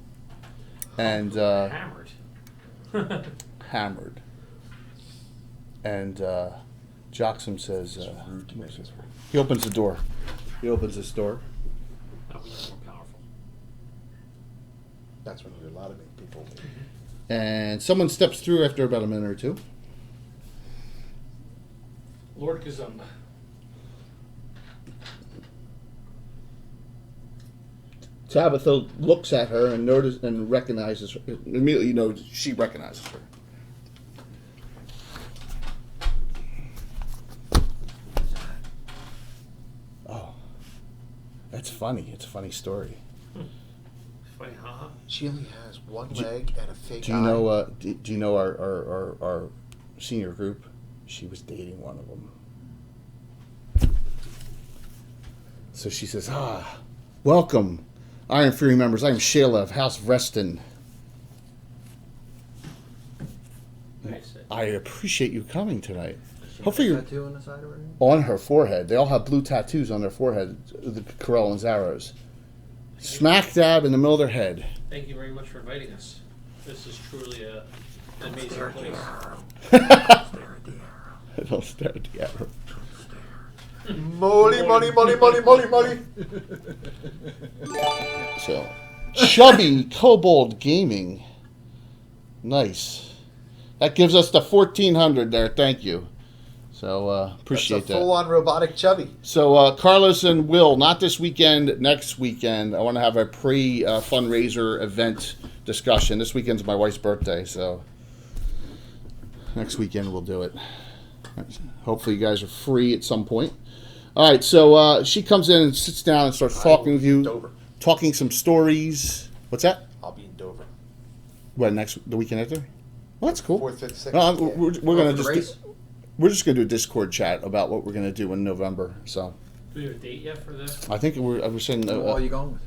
and Hammered. hammered. And Joxum says he opens the door. He opens this door. That was more powerful. That's when there were a lot of big people. And someone steps through after about a minute or two. Lord Kazumba. Tabitha looks at her and recognizes her. Immediately, she recognizes her. Oh, that's funny. It's a funny story. Funny, huh? She only has one leg and a fake Do you eye. know? Do you know our senior group? she was dating one of them. So she says, welcome, Iron Fury members. I am Shayla of House Reston. Nice. I appreciate you coming tonight. She has Hopefully a you're tattoo on the side of her head? on her forehead. They all have blue tattoos on their forehead, the Corell and Zaros. Smack dab in the middle of their head. Thank you very much for inviting us. This is truly an amazing place. Don't stare at the arrow. Money, money, money, money, money, money. So, Chubby Kobold Gaming. Nice. That gives us the 1400 there. Thank you. So, appreciate That's a that. full-on robotic chubby. So, Carlos and Will, not this weekend, next weekend. I want to have a pre-fundraiser event discussion. This weekend's my wife's birthday, so next weekend we'll do it. Hopefully you guys are free at some point. All right, so she comes in and sits down and starts talking with you, Dover. talking some stories. What's that? I'll be in Dover. What, the weekend after? Well, that's cool. 4th, 5th, 6th. No, yeah. we're gonna For the race? we're just gonna do a Discord chat about what we're gonna do in November. So Do we have a date yet for this? I think we're saying Who all you going with?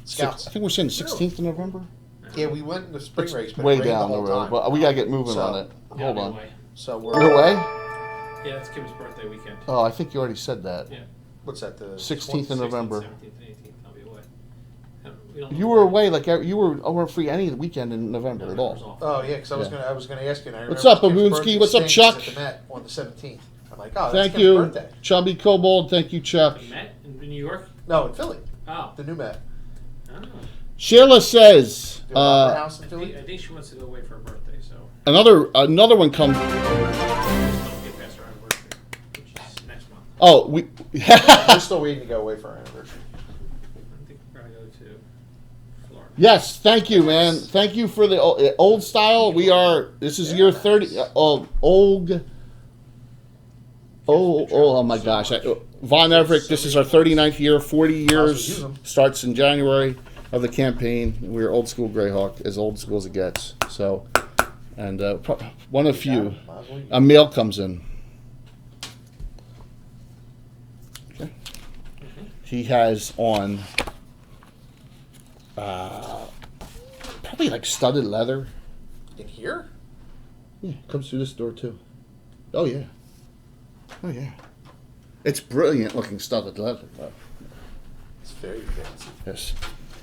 Scouts. I think we're saying the 16th of November. Yeah, we went in the spring It's race, but way it rained down the the whole road, time. but we gotta get moving So- on it. Yeah, Hold no on. way. So we're You're away? Yeah, it's Kim's birthday weekend. Oh, I think you already said that. Yeah. What's that? The 16th of November. 17th, 18th, I'll be away. We don't You know were when. away like you weren't free any weekend in November at November's all. off. Oh yeah, because Yeah. I was gonna ask you. And I What's remember up, Kim's Baboonski? birthday What's up, thing is Chuck? At the Met on the 17th. I'm like, oh, that's Thank Kim's you, birthday. Chubby Kobold. Thank you, Chuck. The Met in New York? No, in Philly, Oh. the new Met. Oh. Sheila says The Opera House in I Philly. think she wants to go away for her birthday, so another one comes. just don't get past her anniversary, which is next month. Oh, we. We're still waiting to go away for our anniversary. I think we're gonna go to Florida. Yes, thank you, man. Thank you for the old style. We are. This is year 30. Oh my gosh. Von Everett, this is our 39th year, 40 years. Starts in January of the campaign. We're old school Greyhawk, as old school as it gets. So, and one of few. A mail comes in. Okay. He has on probably like studded leather. In here? Yeah, comes through this door too. Oh yeah. Oh yeah. It's brilliant looking studded leather. Though. It's very fancy. Yes.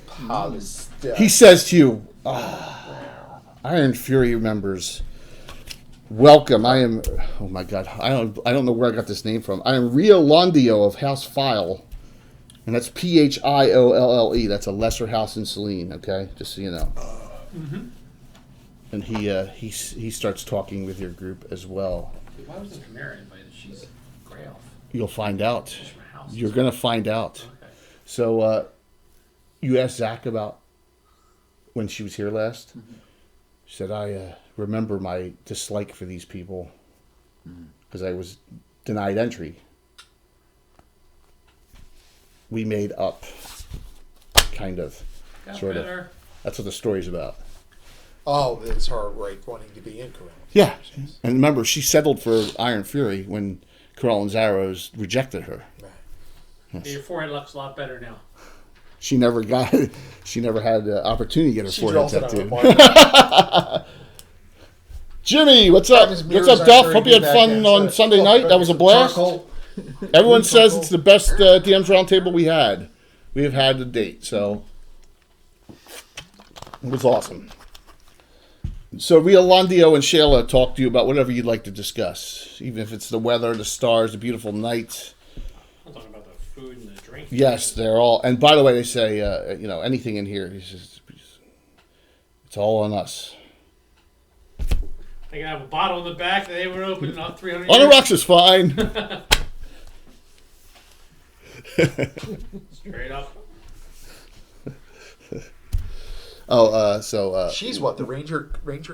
Polished. He says to you, Iron Fury members, welcome. I am. Oh my God. I don't know where I got this name from. I am Rio Londio of House File, and that's Phiolle. That's a lesser house in Celine. Okay, just so you know. Mm-hmm. And he starts talking with your group as well. Why wasn't Kamara invited? She's Grey Elf. You'll find out. She's from her house. You're gonna find out. Okay. So, you asked Zach about when she was here last. Mm-hmm. She said, I remember my dislike for these people because I was denied entry. We made up, kind of, Got sort of. better. That's what the story's about. Oh, it's her right wanting to be in Corral. Yeah, and remember, she settled for Iron Fury when Corral and Zaros rejected her. Right. Your forehead looks a lot better now. She never had the opportunity to get her She forehead draws it on tattooed. a mark. Jimmy, what's up? His What's mirrors up, aren't Duff? very Hope you had good back fun then, on so- Sunday night. That was a blast. Charcoal. Everyone says it's the best DM's roundtable we have had to date. So it was awesome. So Ria Londio and Shayla talk to you about whatever you'd like to discuss, even if it's the weather, the stars, the beautiful night. I'm talking about the food and the drink. Yes, they're all. And by the way, they say anything in here. It's all on us. They can have a bottle in the back that they were open in 300 On the years. rocks is fine. Straight up. She's what, the ranger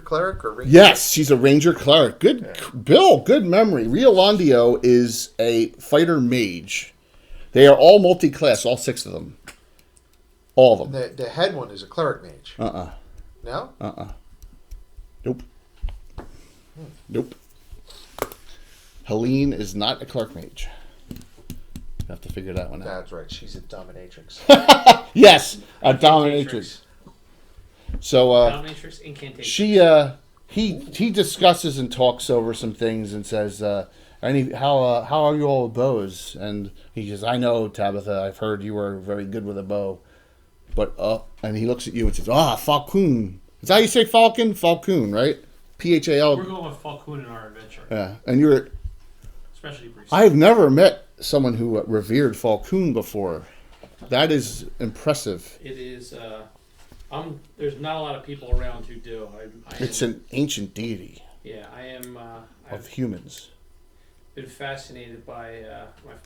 cleric or ranger? Yes, she's a ranger cleric. Good, Bill. Good memory. Ria Londio is a fighter mage. They are all multi-class, all 6 of them. All of them. The head one is a cleric mage. No. Nope. Helene is not a Clark mage. You have to figure that one out. That's right. She's a dominatrix. Yes, a dominatrix. So Dominatrix incantation. he discusses and talks over some things and says, how are you all with bows? And he says, I know, Tabitha, I've heard you were very good with a bow. But and he looks at you and says, Falcon. Is that how you say Falcon? Falcon, right? Phal. We're going with Falcon in our adventure. Yeah, and you're. Especially priest. I've never met someone who revered Falcon before. That is impressive. It is. There's not a lot of people around who do. It's an ancient deity Yeah, I am. of I've humans. been fascinated by.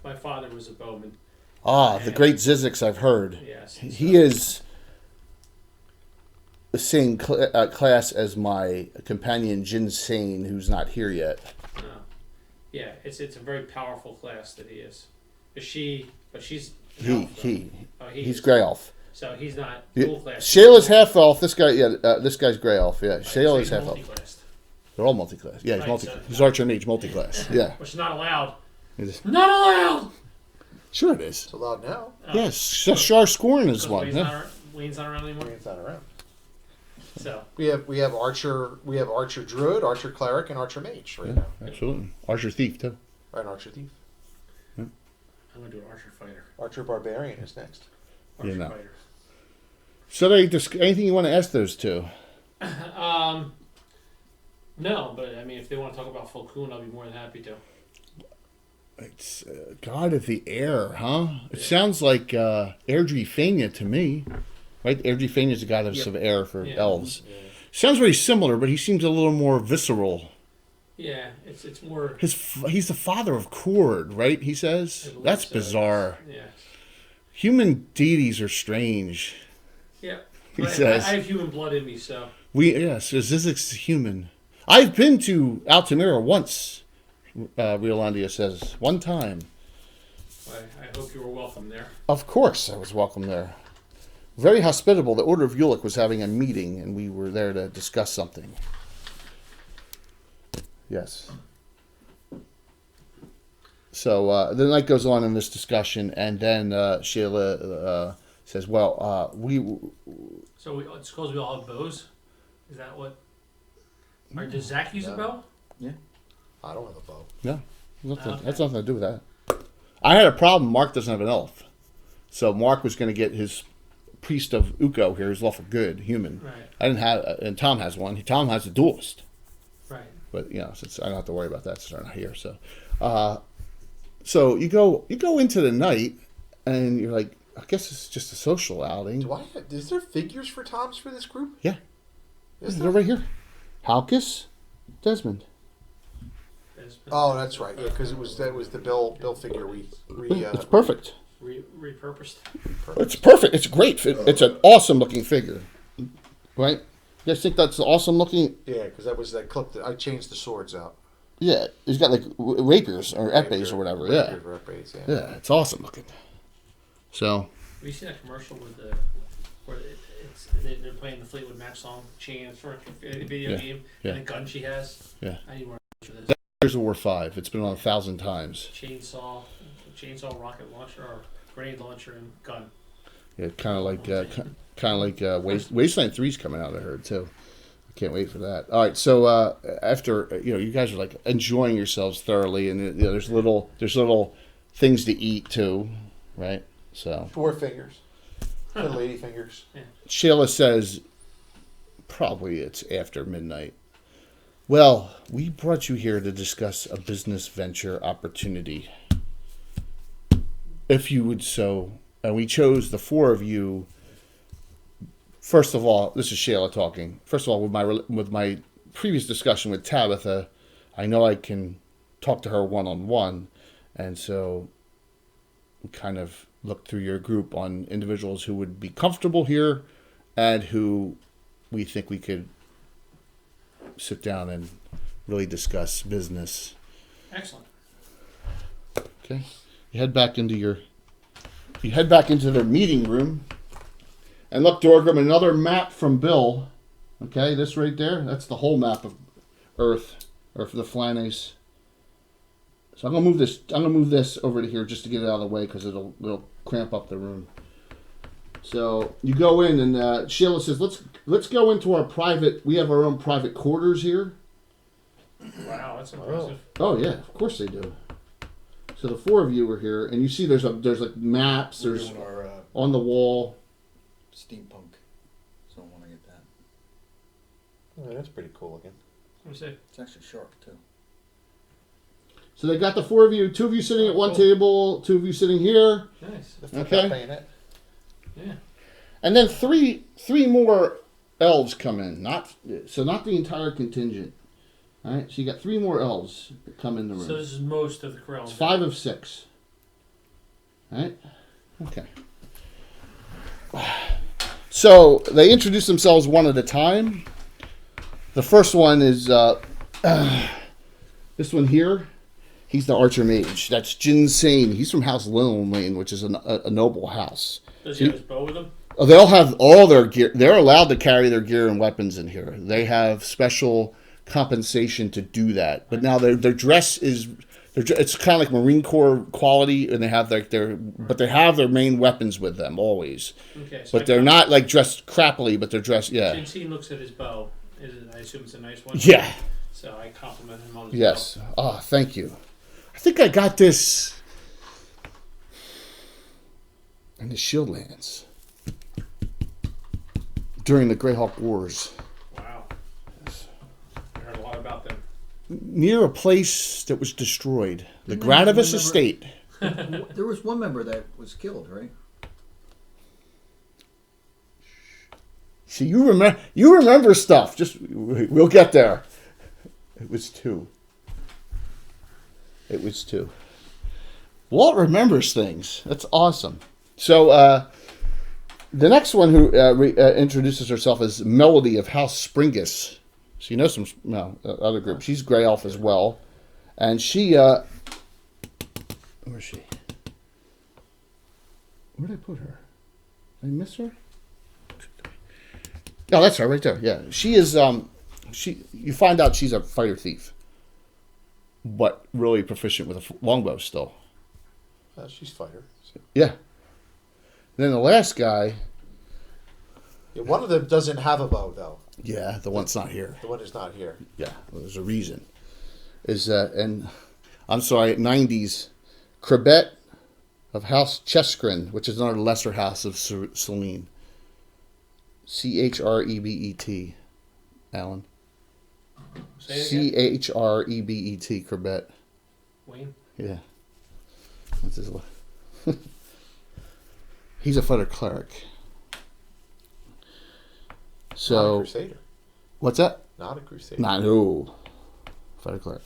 My father was a bowman. The great Zizix, I've heard. Yes. He is the same class as my companion Jin Sane, who's not here yet. Yeah, it's a very powerful class that he is. But she's. He's Grey Elf. So he's not dual class. Shayla's half elf. This guy's Grey Elf. Yeah, Shayla's half elf. Multi-classed. They're all multi-class. Yeah, he's Right, he's Archer Mage multi-class. Yeah. Which is not allowed. It is. Not allowed! Sure it is. It's allowed now. Yes, Shar Scorn is one. Yeah. Wayne's not around anymore. It's not around. So We have Archer Druid, Archer Cleric, and Archer Mage right now. Absolutely. Archer Thief too. Right, Archer Thief. I'm gonna do an Archer Fighter. Archer Barbarian is next. Archer no. Fighter. So anything you want to ask those two? No, but I mean, if they want to talk about Falcon, I'll be more than happy to. It's God of the Air, huh? It sounds like Airdrie Fania to me. Right? Airdrie Fania is the goddess of air for elves. Yeah. Sounds very similar, but he seems a little more visceral. Yeah, it's more. He's the father of Cord, right? He says that's so. bizarre. Yeah. Human deities are strange. Yeah. He But says. I have human blood in me, so. So Zizix is human. I've been to Altamira once. Riolandia says one time. I hope you were welcome there. Of course, I was welcome there. Very hospitable. The Order of Ulick was having a meeting, and we were there to discuss something. Yes. So the night goes on in this discussion, and then Sheila says, "Well, So it's supposed we all have bows? Is that what? Or does Zach use a bow? I don't have a bow. no, Okay. that's nothing to do with that. I had a problem. Mark doesn't have an elf, so Mark was going to get his priest of Uko here, his lawful good human. Right. I didn't have, and Tom has one. Tom has a duelist. Right. But since I don't have to worry about that since they're not here, so you go into the night, and you're like, I guess it's just a social outing. Is there figures for Toms for this group? Yeah, Is they're there? right here. Halkus, Desmond. Oh, that's right. Yeah, because that was the Bill figure It's perfect. Repurposed. It's perfect. It's great. It's an awesome looking figure, right? You guys think that's awesome looking? Yeah, because that was that clip that I changed the swords out. Yeah, he's got like rapiers or epes or whatever. Yeah, Rapier or epes, yeah, it's awesome looking. So. Have you seen that commercial with where they're playing the Fleetwood Mac song "Chains" for a video game, and the gun she has? Yeah. I need more for this. Gears of War 5. It's been on 1,000 times. Chainsaw, rocket launcher, or grenade launcher, and gun. Yeah, kind of like Wasteland 3's coming out. I heard too. I can't wait for that. All right, so after you guys are like enjoying yourselves thoroughly, and there's little things to eat too, right? So 4 fingers. The lady fingers. Yeah. Sheila says, probably it's after midnight. Well, we brought you here to discuss a business venture opportunity. If you would so, and we chose the 4 of you. First of all, this is Shayla talking. First of all, with my previous discussion with Tabitha, I know I can talk to her one-on-one, and so we kind of looked through your group on individuals who would be comfortable here and who we think we could sit down and really discuss business. Excellent. Okay. You head back into their meeting room. And look, Dorgrim, another map from Bill. Okay, this right there, that's the whole map of Earth, or for the Flanace. So I'm gonna move this. I'm gonna move this over to here just to get it out of the way because it'll cramp up the room. So you go in and Sheila says, "Let's go into our private. We have our own private quarters here." Wow, that's impressive. Oh yeah, of course they do. So the four of you are here, and you see there's like maps. We're There's doing our on the wall. steampunk, so I want to get that. Oh, that's pretty cool looking. Let me see. It's actually sharp too. So they got the four of you. Two of you sitting at one table. Two of you sitting here. Nice. The flip Okay. bayonet. Yeah. And then three more elves come in. Not the entire contingent. All right. So you got three more elves that come in the room. So this is most of the Krell. It's 5 of 6. All right. Okay. So they introduce themselves one at a time. The first one is this one here. He's the Archer Mage. That's Jin Sane. He's from House Lillian, which is a noble house. Does he have his bow with him? They all have all their gear. They're allowed to carry their gear and weapons in here. They have special compensation to do that. But now their dress is, it's kind of like Marine Corps quality, and they have but they have their main weapons with them always. Okay. So But they're not like dressed crappily, but they're dressed, yeah. Jin looks at his bow. I assume it's a nice one. Yeah. So I compliment him on his Yes. Oh, thank you. I think I got this in the Shieldlands during the Greyhawk Wars. bow. Wow. I heard a lot about them. Near a place that was destroyed. The Didn't I Gradivus remember- Estate. There was one member that was killed, right? See, you remember stuff. Just we'll get there. It was 2. Walt remembers things. That's awesome. So the next one who introduces herself is Melody of House Springus. So you know some other group. She's Grey Elf as well, and she where is she? Where did I put her? Did I miss her? Oh, that's her right there. Yeah, she is. You find out she's a fighter thief, but really proficient with a longbow still. She's fighter. Yeah. Then the last guy. Yeah, one of them doesn't have a bow though. Yeah, the one's not here. The one is not here. Yeah, well, there's a reason. And I'm sorry, 90s, Crebet of House Cheskrin, which is another lesser house of Selene. Chrebet, Alan. Say it again. Chrebet, Crebet. Wayne. Yeah. That's his. He's a fighter cleric. Not a So crusader. what's that? Not a crusader. No. Fighter cleric.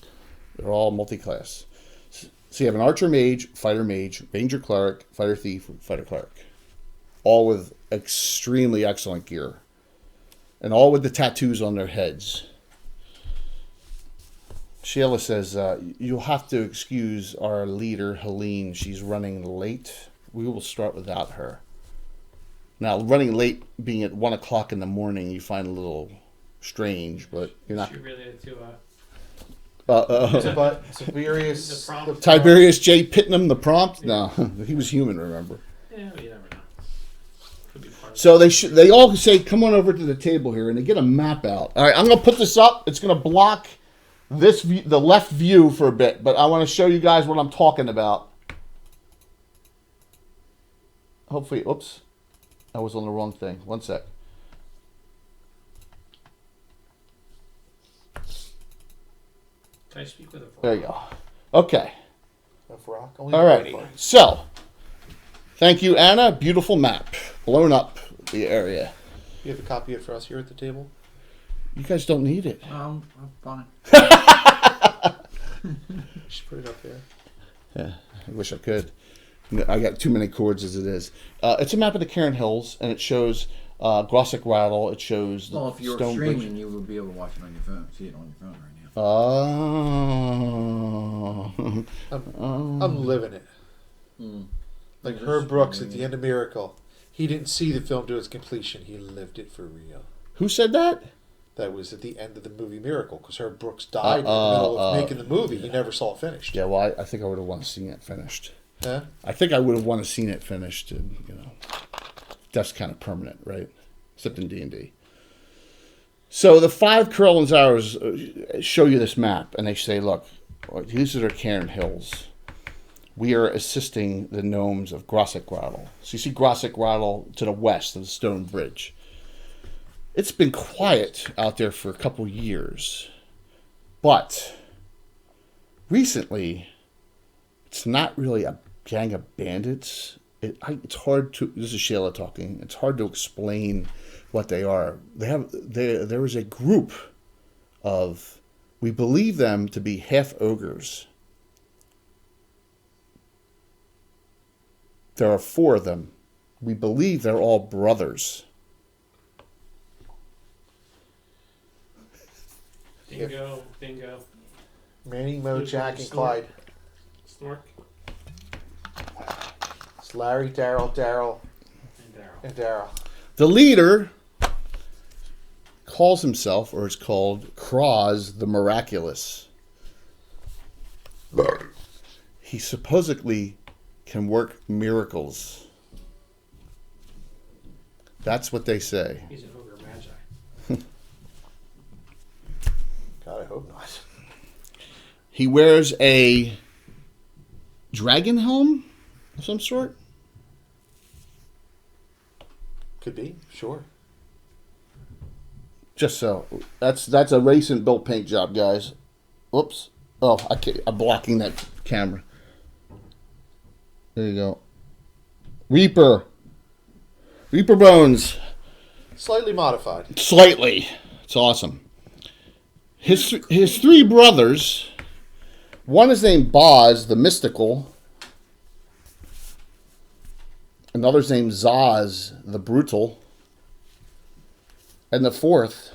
They're all multi-class. So you have an archer mage, fighter mage, ranger cleric, fighter thief, fighter cleric. All with extremely excellent gear. And all with the tattoos on their heads. Sheila says, you'll have to excuse our leader, Helene. She's running late. We will start without her. Now, running late, being at 1 o'clock in the morning, you find a little strange, but you're not. She really had to. But Tiberius. The prompt. Tiberius J. Pitnam, the prompt? No, he was human, remember? Yeah, well, you never know. Could be part of So they all say, come on over to the table here, and they get a map out. All right, I'm going to put this up. It's going to block this view, the left view for a bit, but I want to show you guys what I'm talking about. Hopefully, oops, I was on the wrong thing. One sec. Can I speak with her? There you go. Okay. Of rock. Only All right. 20. So, thank you, Anna. Beautiful map. Blown up the area. You have a copy of it for us here at the table? You guys don't need it. I'm fine. Just put it up there. Yeah, I wish I could. I got too many chords as it is. It's a map of the Cairn Hills, and it shows Grossick Rattle. It shows the Well, if you're Stone Bridge. streaming, you would be able to watch it on your phone. See it on your phone right now. Oh. I'm living it. Mm. Like Just Herb Brooks at living the it. end of Miracle. He didn't see the film to its completion. He lived it for real. Who said that? that was at the end of the movie Miracle, because Herb Brooks died in the middle of making the movie. He never saw it finished. Yeah, well, I think I would have wanted to see it finished. Huh? I think I would have wanted to seen it finished. And, that's kind of permanent, right? Except in D&D. So the 5 Cairn arrows show you this map, and they say, look, these are the Cairn Hills. We are assisting the gnomes of Grossekrattle. So you see Grossekrattle to the west of the stone bridge. It's been quiet out there for a couple years. But recently, it's not really a gang of bandits. It's hard to, this is Shayla talking, it's hard to explain what they are. There is a group of, we believe them to be half ogres. There are 4 of them. We believe they're all brothers. Bingo. Manny, Mo, Jack, and Snork. Clyde. Snork It's Larry, Daryl, and Daryl. and Daryl. The leader calls himself, or is called, Kraz the Miraculous. He supposedly can work miracles. That's what they say. He's an ogre magi. God, I hope not. He wears a dragon helm of some sort. Could be, sure. Just so. That's a recent built paint job, guys. Whoops. Oh, I'm blocking that camera. There you go. Reaper bones. Slightly modified. Slightly. It's awesome. His 3 brothers. One is named Boz, the Mystical. Another's named Zaz, the Brutal. And the 4th,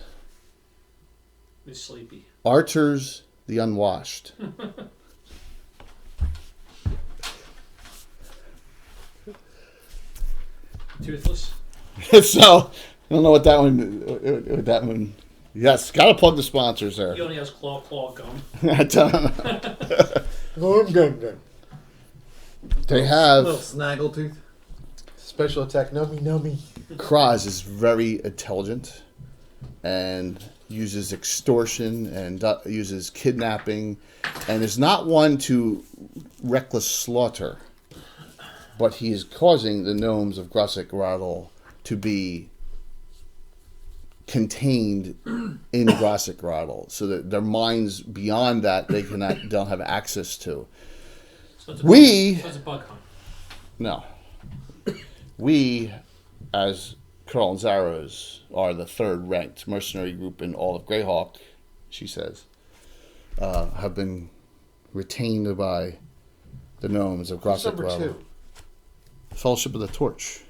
He's sleepy. Archers, the Unwashed. Toothless. So, I don't know what that one. Yes, gotta plug the sponsors there. He only has claw gum. I don't know. Gum. They Little have, snaggletooth. Special attack, nummy. Kraz is very intelligent and uses extortion and uses kidnapping and is not one to reckless slaughter, but he is causing the gnomes of Grossekrattle to be contained in Grossekrattle so that their minds beyond that don't have access to. So it's a bug hunt. No. We, as Cairn Arrows, are the 3rd ranked mercenary group in all of Greyhawk, she says, have been retained by the gnomes of Who's number Grossekrattle. 2? Fellowship of the Torch.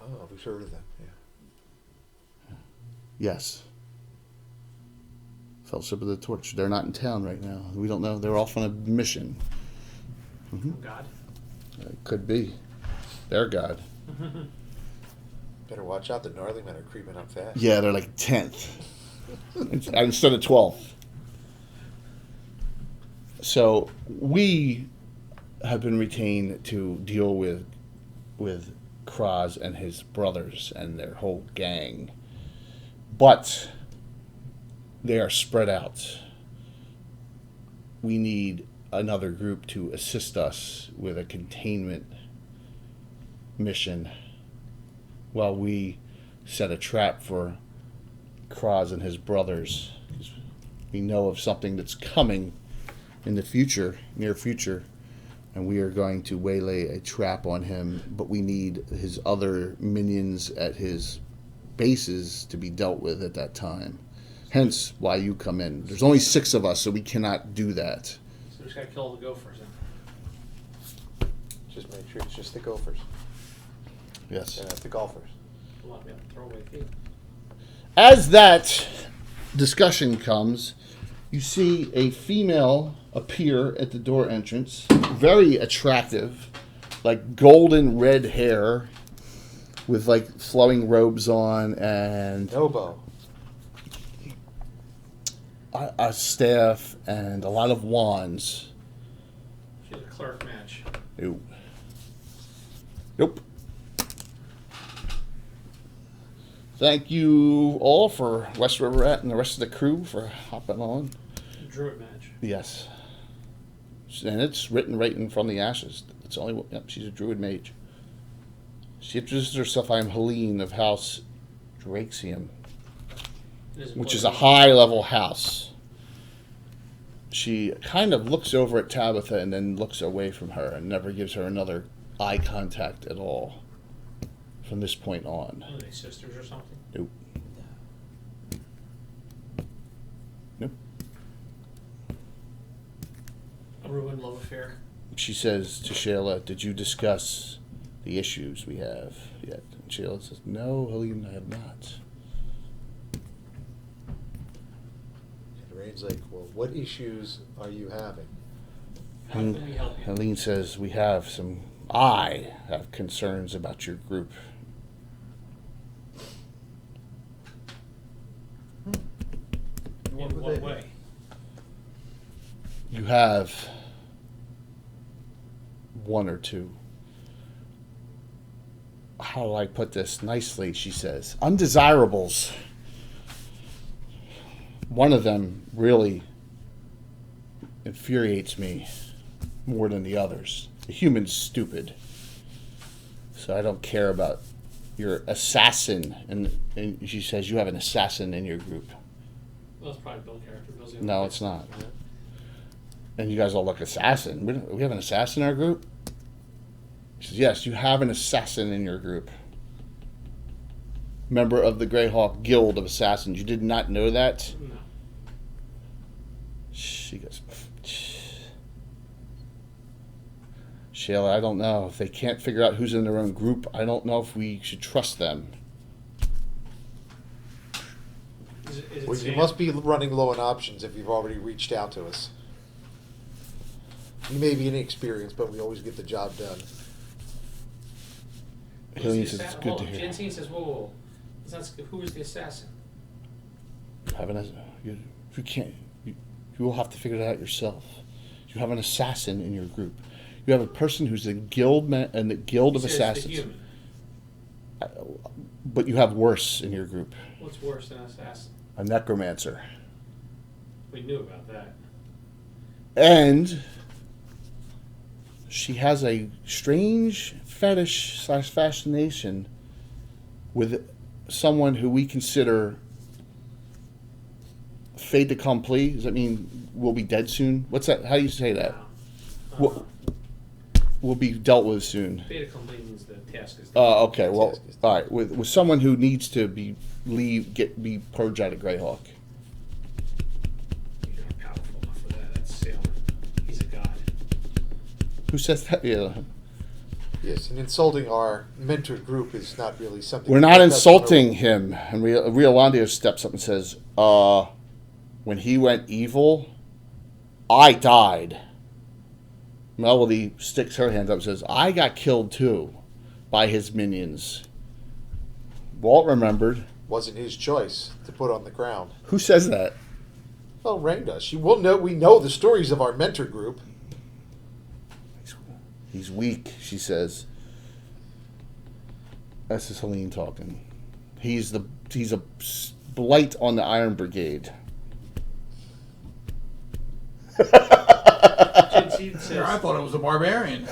Oh, we've heard of them, yeah. Yes. Fellowship of the Torch. They're not in town right now. We don't know. They're off on a mission. From God. It could be. Their god. Better watch out, the gnarly men are creeping up fast. Yeah, they're like 10th. Instead of 12th. So we have been retained to deal with Kraz and his brothers and their whole gang. But they are spread out. We need another group to assist us with a containment mission while we set a trap for Kraz and his brothers. We know of something that's coming in the future, near future, and we are going to waylay a trap on him, but we need his other minions at his bases to be dealt with at that time. Hence why you come in. There's only 6 of us, so we cannot do that. So we just gotta kill all the gophers then. Just make sure it's just the gophers. Yes. And not the golfers. A lot of them throw away feet. As that discussion comes, you see a female appear at the door entrance, very attractive, like golden red hair, with like flowing robes on and Nobo. a staff and a lot of wands. She's a clerk match. Nope. Nope. Thank you all for West River Rat and the rest of the crew for hopping on. Druid match. Yes. And it's written right in From the Ashes. It's only, yep, she's a druid mage. She introduces herself, I am Helene of House Draxium, which is a high level house. She kind of looks over at Tabitha and then looks away from her and never gives her another eye contact at all from this point on. Are they sisters or something? Nope. Nope. A ruined love affair. She says to Shayla, did you discuss the issues we have yet? And Shayla says, no, Helene, I have not. And Rain's like, well, what issues are you having? How can we help you? Helene says, I have concerns about your group. In what way? You have one or two. How do I put this nicely? She says, undesirables. One of them really infuriates me more than the others. The human's stupid. So I don't care about your assassin. And she says, you have an assassin in your group. Well, it's probably Bill's character. Bill's the No, only it's person. not. And you guys all look assassin. We have an assassin in our group? She says, yes, you have an assassin in your group. Member of the Greyhawk Guild of Assassins. You did not know that? No. She goes, Shayla, I don't know. If they can't figure out who's in their own group, I don't know if we should trust them. Is it Well, you Sam? must be running low on options if you've already reached out to us. You may be inexperienced, but we always get the job done. Who's Helene the says, it's assa- good well, to hear. Jensine says, whoa. Who is the assassin? You can't. You will have to figure it out yourself. You have an assassin in your group. You have a person who's a guild in the Guild of He says Assassins. the human. But you have worse in your group. What's worse than an assassin? A necromancer. We knew about that. And she has a strange fetish / fascination with someone who we consider fait accompli. Does that mean we'll be dead soon? What's that? How do you say that? No. We'll be dealt with soon. Beta complete means the task is done. Okay, well, all right. With someone who needs to be purged out of Greyhawk. You're not powerful enough for that. That's Salem. He's a god. Who says that? Yeah. Yes, and insulting our mentor group is not really something. We're that not doesn't insulting him. And Riolandio steps up and says, when he went evil, I died. Melody sticks her hand up and says, I got killed too by his minions. Walt remembered. Wasn't his choice to put on the ground. Who says that? Well, Rain does. We know the stories of our mentor group. He's weak, she says. This is Helene talking. He's a blight on the Iron Brigade. Jensine I says, thought it was a barbarian.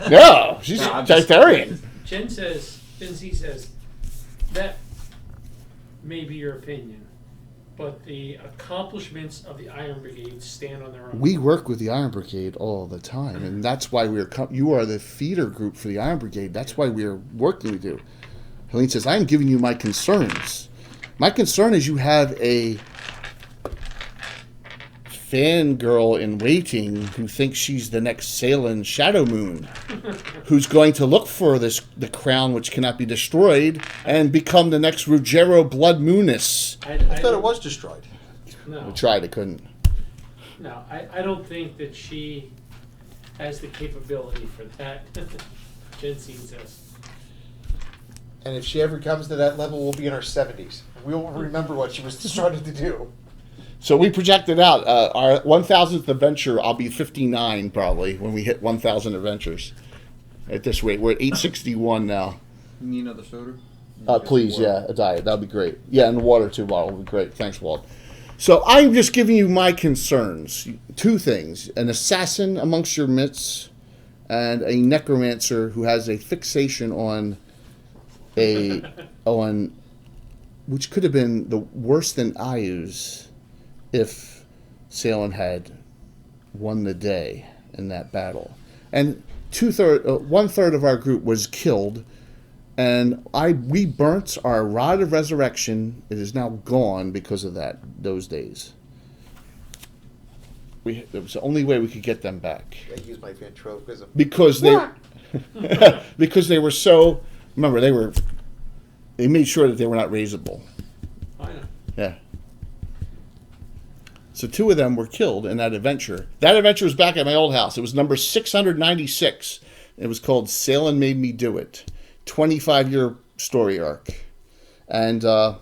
No, she's No, I'm just- Targaryen. Jensine says, that may be your opinion, but the accomplishments of the Iron Brigade stand on their own. We work with the Iron Brigade all the time, and that's why you are the feeder group for the Iron Brigade. That's why we're working with you. Helene says, I'm giving you my concerns. My concern is you have a fangirl in waiting who thinks she's the next Salem Shadow Moon, who's going to look for the crown which cannot be destroyed and become the next Ruggiero Blood Moonis. I thought it was destroyed. We No, tried, it couldn't. no, I don't think that she has the capability for that. Jensine says. And if she ever comes to that level, we'll be in our 70s. We won't remember what she was starting to do. So we projected out our 1,000th adventure. I'll be 59 probably when we hit 1,000 adventures. At this rate, we're at 861 now. You need another soda? Please, yeah, a diet. That'd be great. Yeah, and water too, bottle would be great. Thanks, Walt. So I'm just giving you my concerns. Two things: an assassin amongst your midst, and a necromancer who has a fixation on which could have been the worse than Ayu's if Salem had won the day in that battle. And 1/3 of our group was killed, and we burnt our rod of resurrection. It is now gone because of those days. It was the only way we could get them back. I use my ventriloquism. Because they were so. Remember, they made sure that they were not raisable. I know. Yeah. So 2 of them were killed in that adventure. That adventure was back at my old house. It was number 696. It was called Salem Made Me Do It. 25-year story arc. And that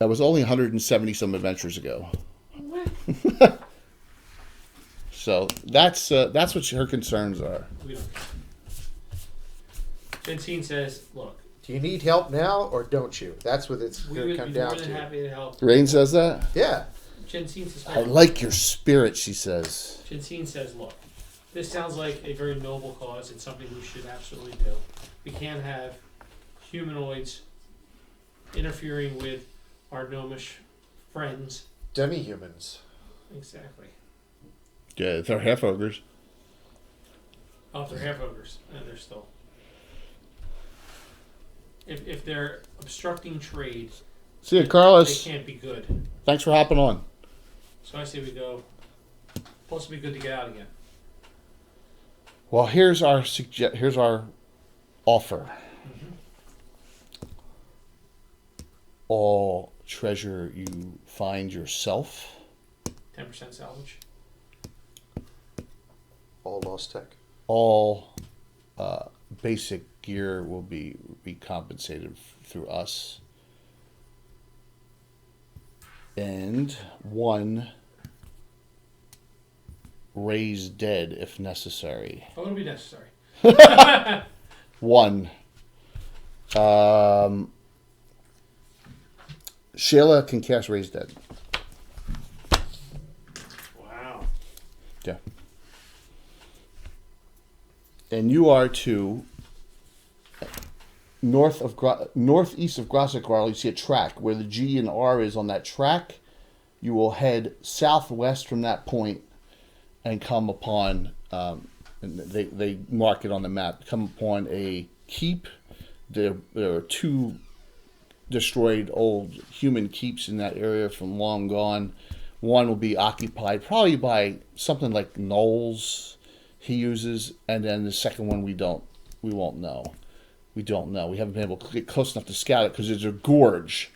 was only 170 some adventures ago. What? So that's what her concerns are. We don't care. Jensine says, look, Do you need help now or don't you? That's what it's we going to would come be more down than to. happy to help. Rain says that? Yeah. Jensine says, I like your spirit, she says. Jensine says, look, this sounds like a very noble cause. It's something we should absolutely do. We can't have humanoids interfering with our gnomish friends. Demi-humans. Exactly. Yeah, they're half ogres. Oh, if they're half ogres, and they're still. If they're obstructing trade, See you, they Carlos. can't be good. Thanks for hopping on. So I say we go. Plus, it'd be good to get out again. Well, here's our offer. All treasure you find yourself, 10% salvage. All lost tech. all basic gear will be compensated through us, and 1 raised dead if necessary. Oh, it'll be necessary. 1. Shayla can cast raised dead. Wow. Yeah. And you are to northeast of Grossekvarl. You see a track where the G and R is on that track. You will head southwest from that point and come upon. And they mark it on the map. Come upon a keep. There are 2 destroyed old human keeps in that area from long gone. One will be occupied probably by something like gnolls he uses, and then the second one we don't know. We don't know. We haven't been able to get close enough to scout it because there's a gorge,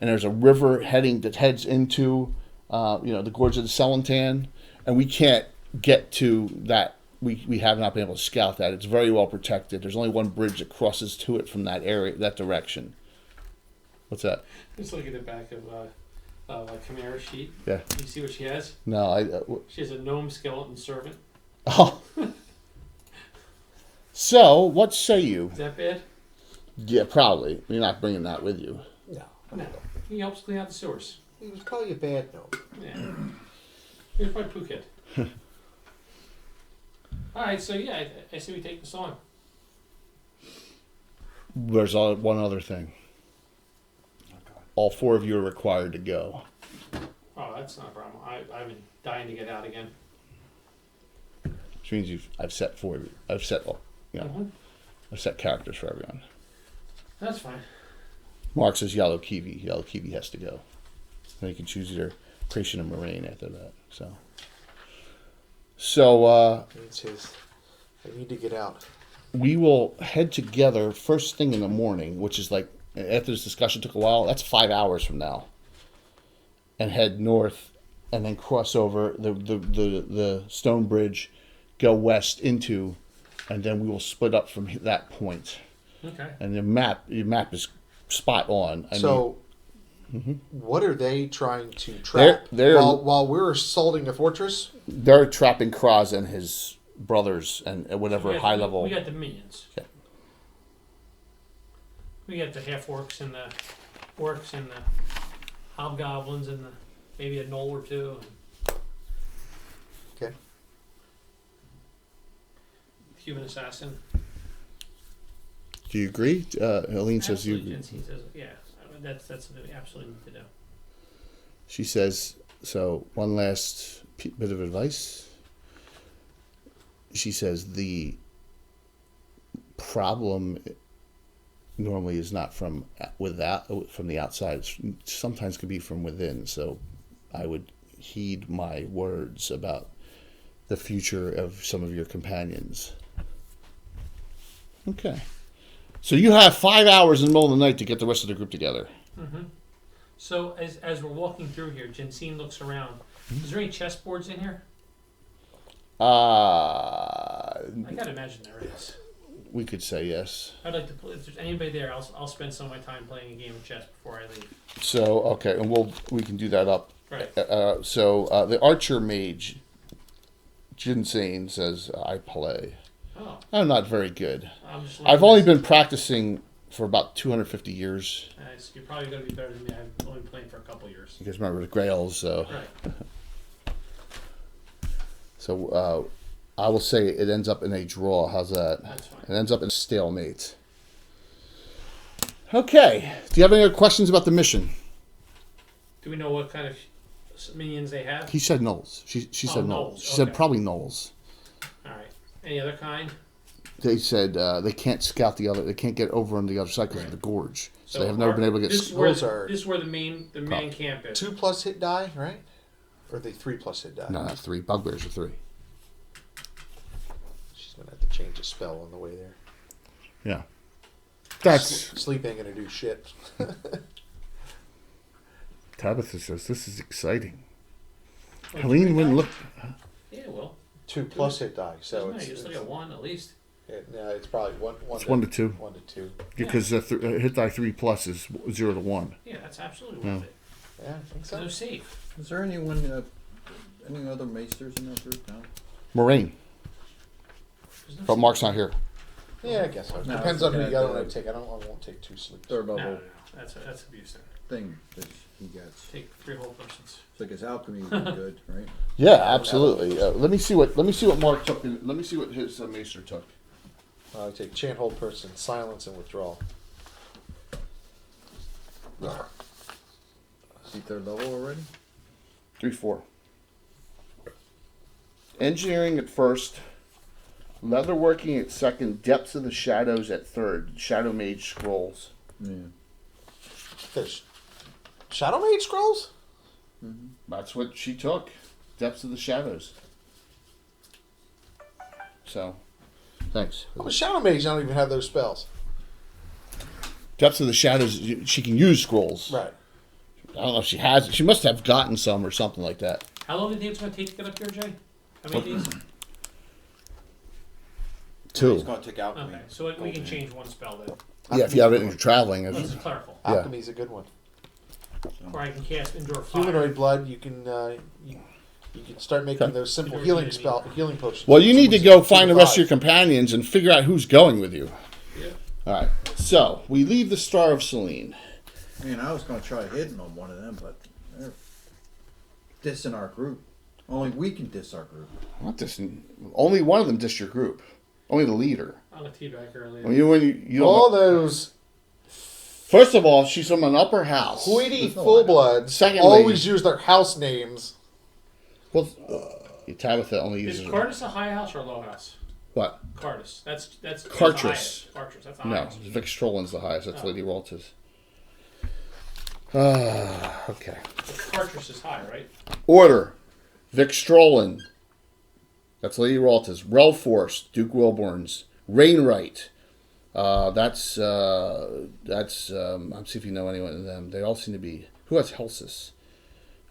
and there's a river that heads into the gorge of the Celantan, and we can't get to that. We have not been able to scout that. It's very well protected. There's only one bridge that crosses to it from that area, that direction. What's that? Just look at the back of a Chimera sheet. Yeah. You see what she has? No, She has a gnome skeleton servant. Oh. So, what say you? Is that bad? Yeah, probably. You're not bringing that with you. No. No. He helps clean out the sewers. He was probably a bad gnome. Yeah. Here's my poo kid. Alright, so yeah, I say we take this on. There's one other thing. All 4 of you are required to go. Oh, that's not a problem. I've been dying to get out again. Which means I've set 4 of you. I've set I've set characters for everyone. That's fine. Mark says Yellow Kiwi. Yellow Kiwi has to go. Then you can choose either Creation or Moraine after that. So It says, I need to get out. we will head together first thing in the morning, which is like after this discussion took a while. That's 5 hours from now, and head north, and then cross over the stone bridge, go west into, and then we will split up from that point. Okay. And your map is spot on. I So, What are they trying to trap? They're- while we're assaulting the fortress? They're trapping Kraz and his brothers and whatever We got- high level. We got the minions. Yeah. We got the half orcs and the hobgoblins and maybe a gnoll or two. Okay. Human assassin. Do you agree? Helene says you Absolutely, agree. Jensine says, yeah, that's something we absolutely need to do. She says, so one last bit of advice. She says the problem normally is not from the outside. It sometimes can be from within. So I would heed my words about the future of some of your companions. Okay. So you have 5 hours in the middle of the night to get the rest of the group together. Mm-hmm. So as we're walking through here, Jensine looks around. Is there any chessboards in here? I gotta imagine there is. We could say yes. I'd like to play. If there's anybody there, I'll spend some of my time playing a game of chess before I leave. So okay, and we can do that up. Right. So the archer mage, Jinsane says, I play. Oh, I'm not very good. I'm just. I've only been practicing for about 250 years. You're probably gonna be better than me. I've only been playing for a couple years. You guys remember the Grails, so Right. so I will say it ends up in a draw. How's that? That's fine. It ends up in a stalemate. Okay. Do you have any other questions about the mission? Do we know what kind of minions they have? He said gnolls. She said gnolls. gnolls, She said okay. probably gnolls. All right. Any other kind? They said they can't scout the other. They can't get over on the other side because of the gorge. So they have never been able to get. This is where, Those are- this is where the main camp is. 2+ hit die, right? Or are they 3+ hit die? No, not 3. Bugbears are 3. She's gonna have to change a spell on the way there. Yeah. That's Sleep ain't gonna do shit. Tabitha says this is exciting. What, Helene three wouldn't dice? look. Yeah, well, 2+ hit die, so doesn't matter. it's You still got one at least. it's probably one. It's 1 to 2 1 to 2. because hit die 3 plus is 0 to 1. Yeah, that's absolutely Yeah. worth it. Yeah, I think So so. they're safe. Is there anyone, any other maesters in that group now? Moraine, There's no but Mark's not here. Yeah, I guess so. No, Depends on who you yeah, got on the- to take. I won't take 2 sleeps. Third No, level no, no. That's abuse then. thing that he gets. Take 3 whole persons. It's like his alchemy would be good, right? Yeah, absolutely. Let me see what Mark took. Let me see what his maester took. I take chant, hold person, silence, and withdrawal. Is he third level already? 3-4. Engineering at first, leatherworking at second, depths of the shadows at third. Shadow Mage scrolls. Yeah. There's Shadow Mage scrolls? That's what she took. Depths of the shadows. So, thanks. Oh, but Shadow Mage don't even have those spells. Depths of the shadows. She can use scrolls. Right. I don't know if she has. She must have gotten some or something like that. How long do you think it's going to take to get up here, Jay? How many days? 2. He's gonna take alchemy. Okay, so we can change one spell then. Yeah, if you have it and you're traveling. Let's clarify. Yeah. Alchemy's a good one. Or I can cast Endure Fire. Humanoid blood, you can start making Okay. those simple Endure healing potions. Well, you need to go find the rest of your 5. companions and figure out who's going with you. Yeah. All right. So we leave the Star of Selene. I mean, I was gonna try hitting on one of them, but they're dissing our group. Only we can diss our group. Not this. Only one of them dissed your group. Only the leader. I'm going to teabag earlier. When you don't All know- those First of all, she's from an upper house. hoity There's no full-bloods Secondly- always use their house names. Well, Tabitha only Is uses Cardus a high house or a low house? what? Cardus. That's Cartress. the highest. Cartress. That's the No, highest. Vic Strollin's the highest. That's Oh. Lady Walters. Okay. Cartress is high, right? Order. Vic Strollin. That's Lady Walters. Relforce. Duke Wilborn's. Rainwright. That's I'm see if you know anyone of them. They all seem to be. Who has Helsis?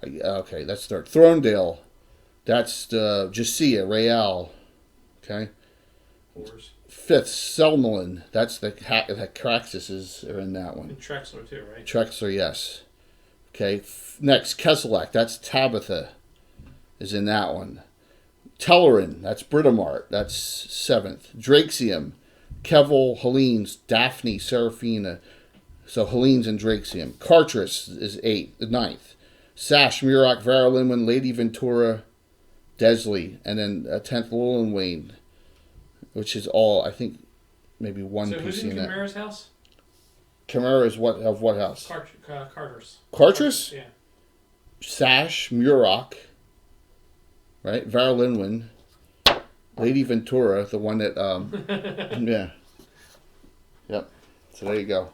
Okay, that's third. Thorndale. That's Jacia Real. Okay. Fours. Fifth, Selmelin. That's the Craxuses are in that one. And Trexler too, right? Trexler, yes. Okay, next, Keselak, that's Tabitha, is in that one. Tellerin, that's Britomart, that's 7th. Draxium, Kevel, Helene's, Daphne, Seraphina. So Helene's and Draxium. Cartris is 9th. Sash, Murok, Varalinwin, Lady Ventura, Desley, and then 10th, Lillian, which is all, I think, maybe one So who's PC in in that. Chimera's house? Chimera is what of what house? Carter's. Cartris? Yeah. Sash, Murok, right? Varalinwin, Lady Ventura, the one that, yeah. Yep. So there you go.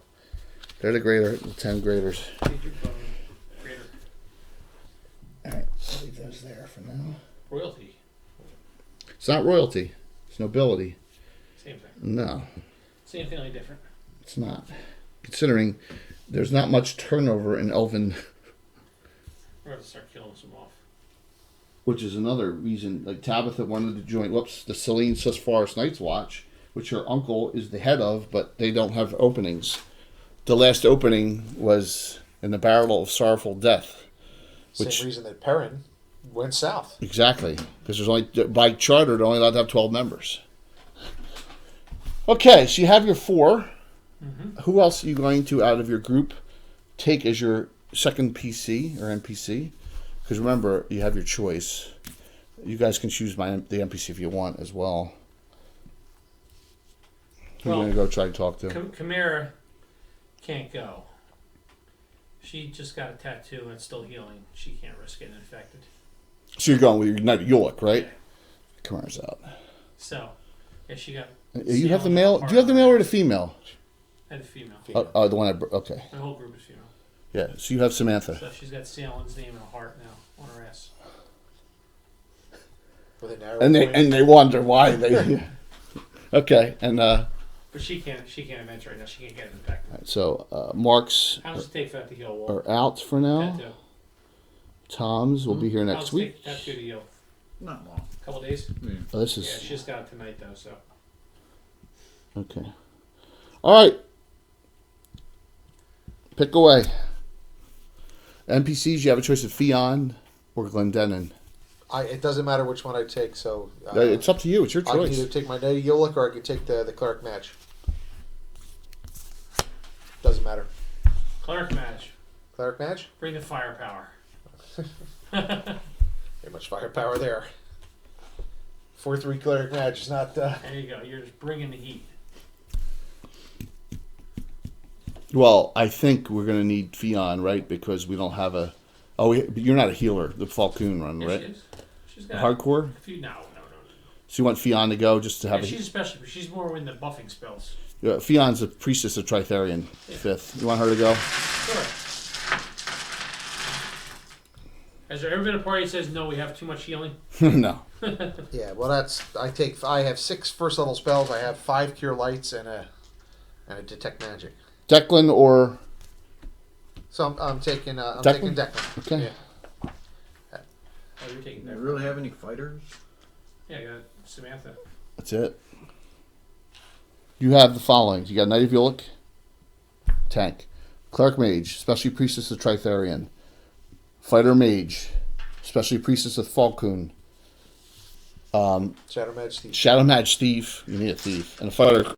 They're the 10 graders. Grader. All right, I'll leave those there for now. Royalty. It's not royalty. It's nobility. Same thing. No, Same thing, only different. it's not. Considering there's not much turnover in Elven, We're going to start killing some off. which is another reason. Like Tabitha wanted to join, the Celine Susforest Night's Watch, which her uncle is the head of, but they don't have openings. The last opening was in the Barrel of Sorrowful Death. Which- Same reason that Perrin went south. Exactly, because there's only by charter they're only allowed to have 12 members. Okay, so you have your 4. Mm-hmm. Who else are you going to, out of your group, take as your second PC or NPC? Because remember, you have your choice. You guys can choose the NPC if you want as well. Who are you Well, going to go try to talk to? Chimera can't go. She just got a tattoo and it's still healing. She can't risk getting infected. So you're going with your Knight of Yolik, right? Yeah. Kamara's out. So, yeah, she got. You have the male. Do you have the male or the female? I had the female. Oh, the one. Okay. My whole group is female. Yeah. So you have Samantha. So she's got Salen's name in a heart now on her ass. With an arrow And point. they wonder why they. Okay, and But she can't adventure right now. She can't get infected. so Mark's How does it take for that to heal? Wall? are out for now. Tattoo. Tom's will be here How next does it week. take tattoo to heal? Not long. A couple days. Yeah. Oh, this Yeah, is she just got it tonight though. So okay. All right, pick away. NPCs, you have a choice of Fionn or Glendennin. It doesn't matter which one I take, so It's up to you. It's your I can choice. either take my Knight of Yolik or I can take the cleric match. Doesn't matter. cleric match. Cleric match? Bring the firepower. Ain't much firepower there. 4-3 cleric match is not. There you go. You're just bringing the heat. Well, I think we're going to need Fionn, right? Because we don't have a. Oh, but you're not a healer. The Falcoon run, Yeah, right? she is. She's got Hardcore. a few. No. So you want Fionn to go just to have Yeah, she's special. She's more in the buffing spells. Fionn's a priestess of Tritharion, 5th. You want her to go? Sure. Has there ever been a party that says no? We have too much healing. No. Yeah, well, I have 6 first level spells. I have 5 cure lights and a detect magic. Declan or So I'm taking Declan? Declan. okay. Yeah. Oh, you're taking Do that. you really have any fighters? Yeah, I got Samantha. That's it. You have the following. You got Knight of Yolik, tank, cleric mage, specially priestess of Tritharion, fighter mage, specially priestess of Falcoon, Shadow Mage Thief. shadow mage thief. You need a thief and a fighter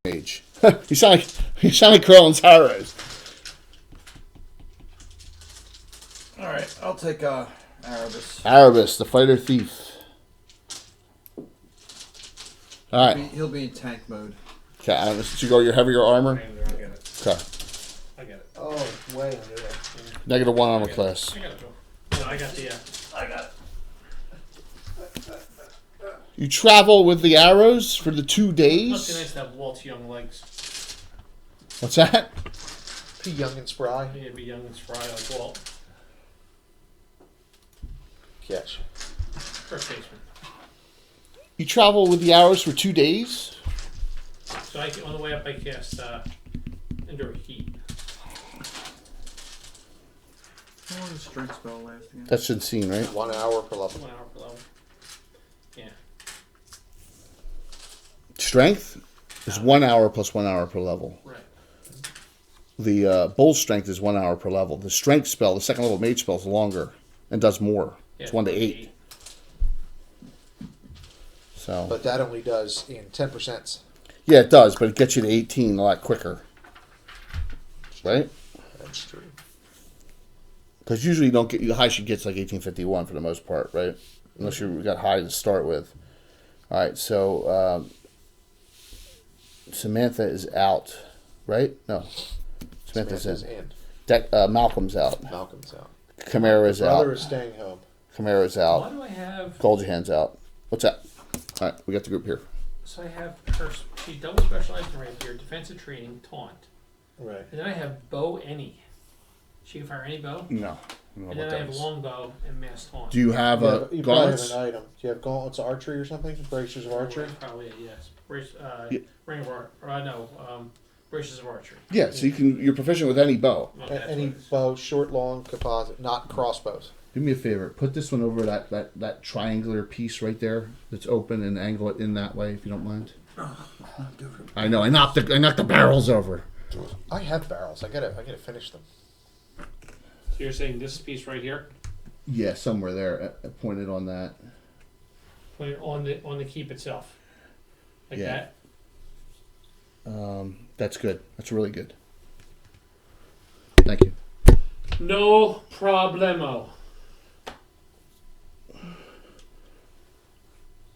mage. you sound like Crowan's Harrows. All right, I'll take Erebus. Erebus, the fighter thief. All right. He'll be in tank mode. Okay. Did you go your heavier armor? I get it. Okay. I get it. Oh, way under there. -1 armor class. I got it. No, I got the. I got it. You travel with the arrows for the 2 Must be days. nice to have Walt's young legs. What's that? Be young and spry. You need to be young and spry like Walt. Catch. First baseman. You travel with the arrows for 2 days. So on the way up, I cast Endure Heat. How long does strength spell last again? That's insane, right? 1 hour per level. 1 hour per level. Yeah. Strength is 1 hour plus 1 hour per level. Right. The bull's strength is 1 hour per level. The strength spell, the second level mage spell, is longer and does more. Yeah, It's 1 to 8. So But that only does in 10%. yeah, it does, but it gets you to 18 a lot quicker, right? That's true. Because usually you don't get the highest you get's like 1851 for the most part, right? Unless you got high to start with. All right, so Samantha is out, right? No, Samantha's in. Malcolm's out. Malcolm's out. Chimera's Brother out. is staying home. Chimera's Why out. do I have? Goldjahan's out. What's that? All right, we got the group here. So I have her. She's double specialized right here: defensive training, taunt, Right. and then I have bow any. She can fire any bow, No. I don't know and what then I that have is. long bow and mass taunt. Do you have You a have probably have gauntlets? an item. Do you have gauntlets archery or something? Bracers of archery? Probably yes. Yeah. Ring of archery. No, braces of archery. Yeah, so you're proficient with any bow. Okay, that's Any what it is. bow, short, long, composite, not crossbows. Do me a favor. Put this one over that triangular piece right there that's open and angle it in that way, if you don't mind. I know. I knocked the barrels over. I have barrels. I gotta finish them. So you're saying this piece right here? Yeah, somewhere there. I pointed on that. Put it on the keep itself, like Yeah. that. That's good. That's really good. Thank you. No problemo.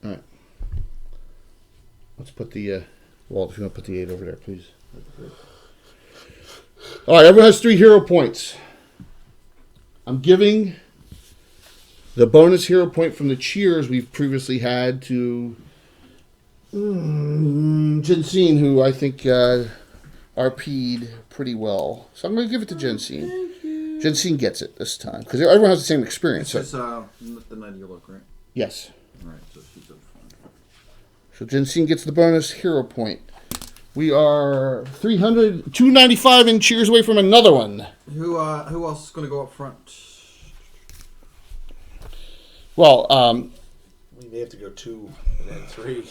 All right. Let's put the Walt, if you want to put the 8 over there, please. All right, everyone has 3 hero points. I'm giving the bonus hero point from the cheers we've previously had to Jensine, who I think RP'd pretty well. So I'm going to give it to Jensine. Jensine gets it this time because everyone has the same experience. It's So, just the night of your look, right? yes. All right, so she's up front. So Jensine gets the bonus hero point. We are 295 in cheers away from another one. Who else is going to go up front? Well, We may have to go 2 and then 3.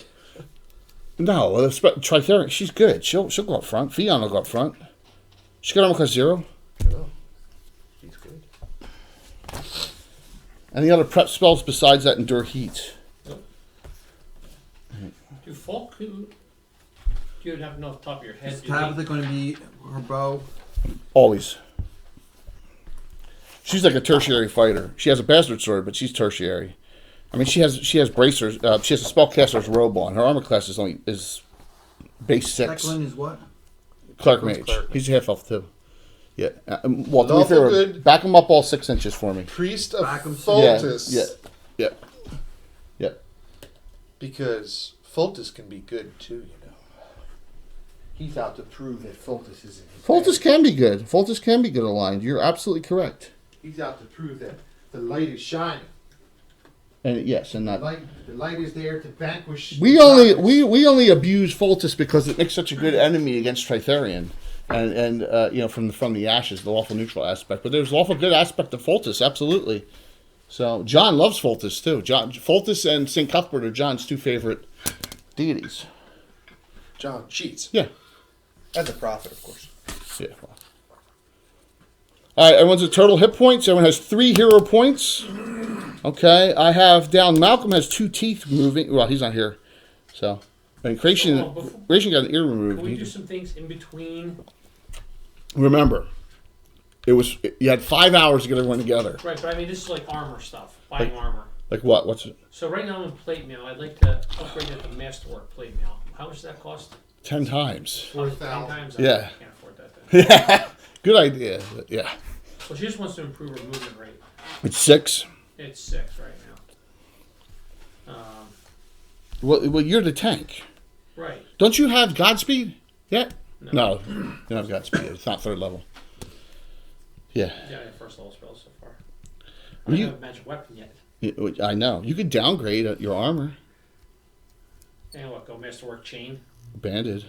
no, Tritheric, she's good. She'll go up front. Fion will go up front. She got armor class 0. Oh, he's good. Any other prep spells besides that endure heat? Do folk who you would have know off the top of your head? Is do they- Tabitha going to be her bow? Always. She's like a tertiary fighter. She has a bastard sword, but she's tertiary. I mean, she has bracers. She has a spellcaster's robe on. Her armor class is base 6. Declan is what? Clerk Declan's mage. cleric. He's a half elf too. Yeah. Well, to be Lawful fair, good. back him up all 6 inches for me. Priest of Back 'em Fultus. Yeah. Because Fultus can be good too, you know. He's out to prove that Fultus isn't. Fultus can be good. Fultus can be good aligned. You're absolutely correct. He's out to prove that the light is shining. And yes, and that The light is there to vanquish. we the only darkness. we only abuse Fultus because it makes such a good enemy against Tritherian, and you know from the ashes, the lawful neutral aspect. But there's lawful good aspect of Fultus, absolutely. So John loves Fultus too. Fultus and St. Cuthbert are John's 2 favorite deities. John cheats. Yeah. And the prophet, of course. Yeah. All right, everyone's at total hit points. Everyone has 3 hero points. Okay, I have down. Malcolm has 2 teeth moving. Well, he's not here, so. And Creation got an ear removed. Can we do some things in between? Remember, you had 5 hours to get everyone together. Right, but I mean, this is like armor stuff. Buying armor. Like what? What's it? So right now I'm in plate mail. I'd like to upgrade it to masterwork plate mail. How much does that cost? 10 times. 4,000. 10 times. Yeah. I can't afford that then. Yeah, good idea. But yeah, Well, she just wants to improve her movement rate. it's 6. It's 6 right now. Well, you're the tank. Right. Don't you have Godspeed yet? No. No, you don't have Godspeed yet. It's not 3rd level. Yeah. Yeah, I have first level spells so far. I Well, don't you- have a magic weapon yet. I know. You could downgrade your armor. And what? Go masterwork chain. Banded.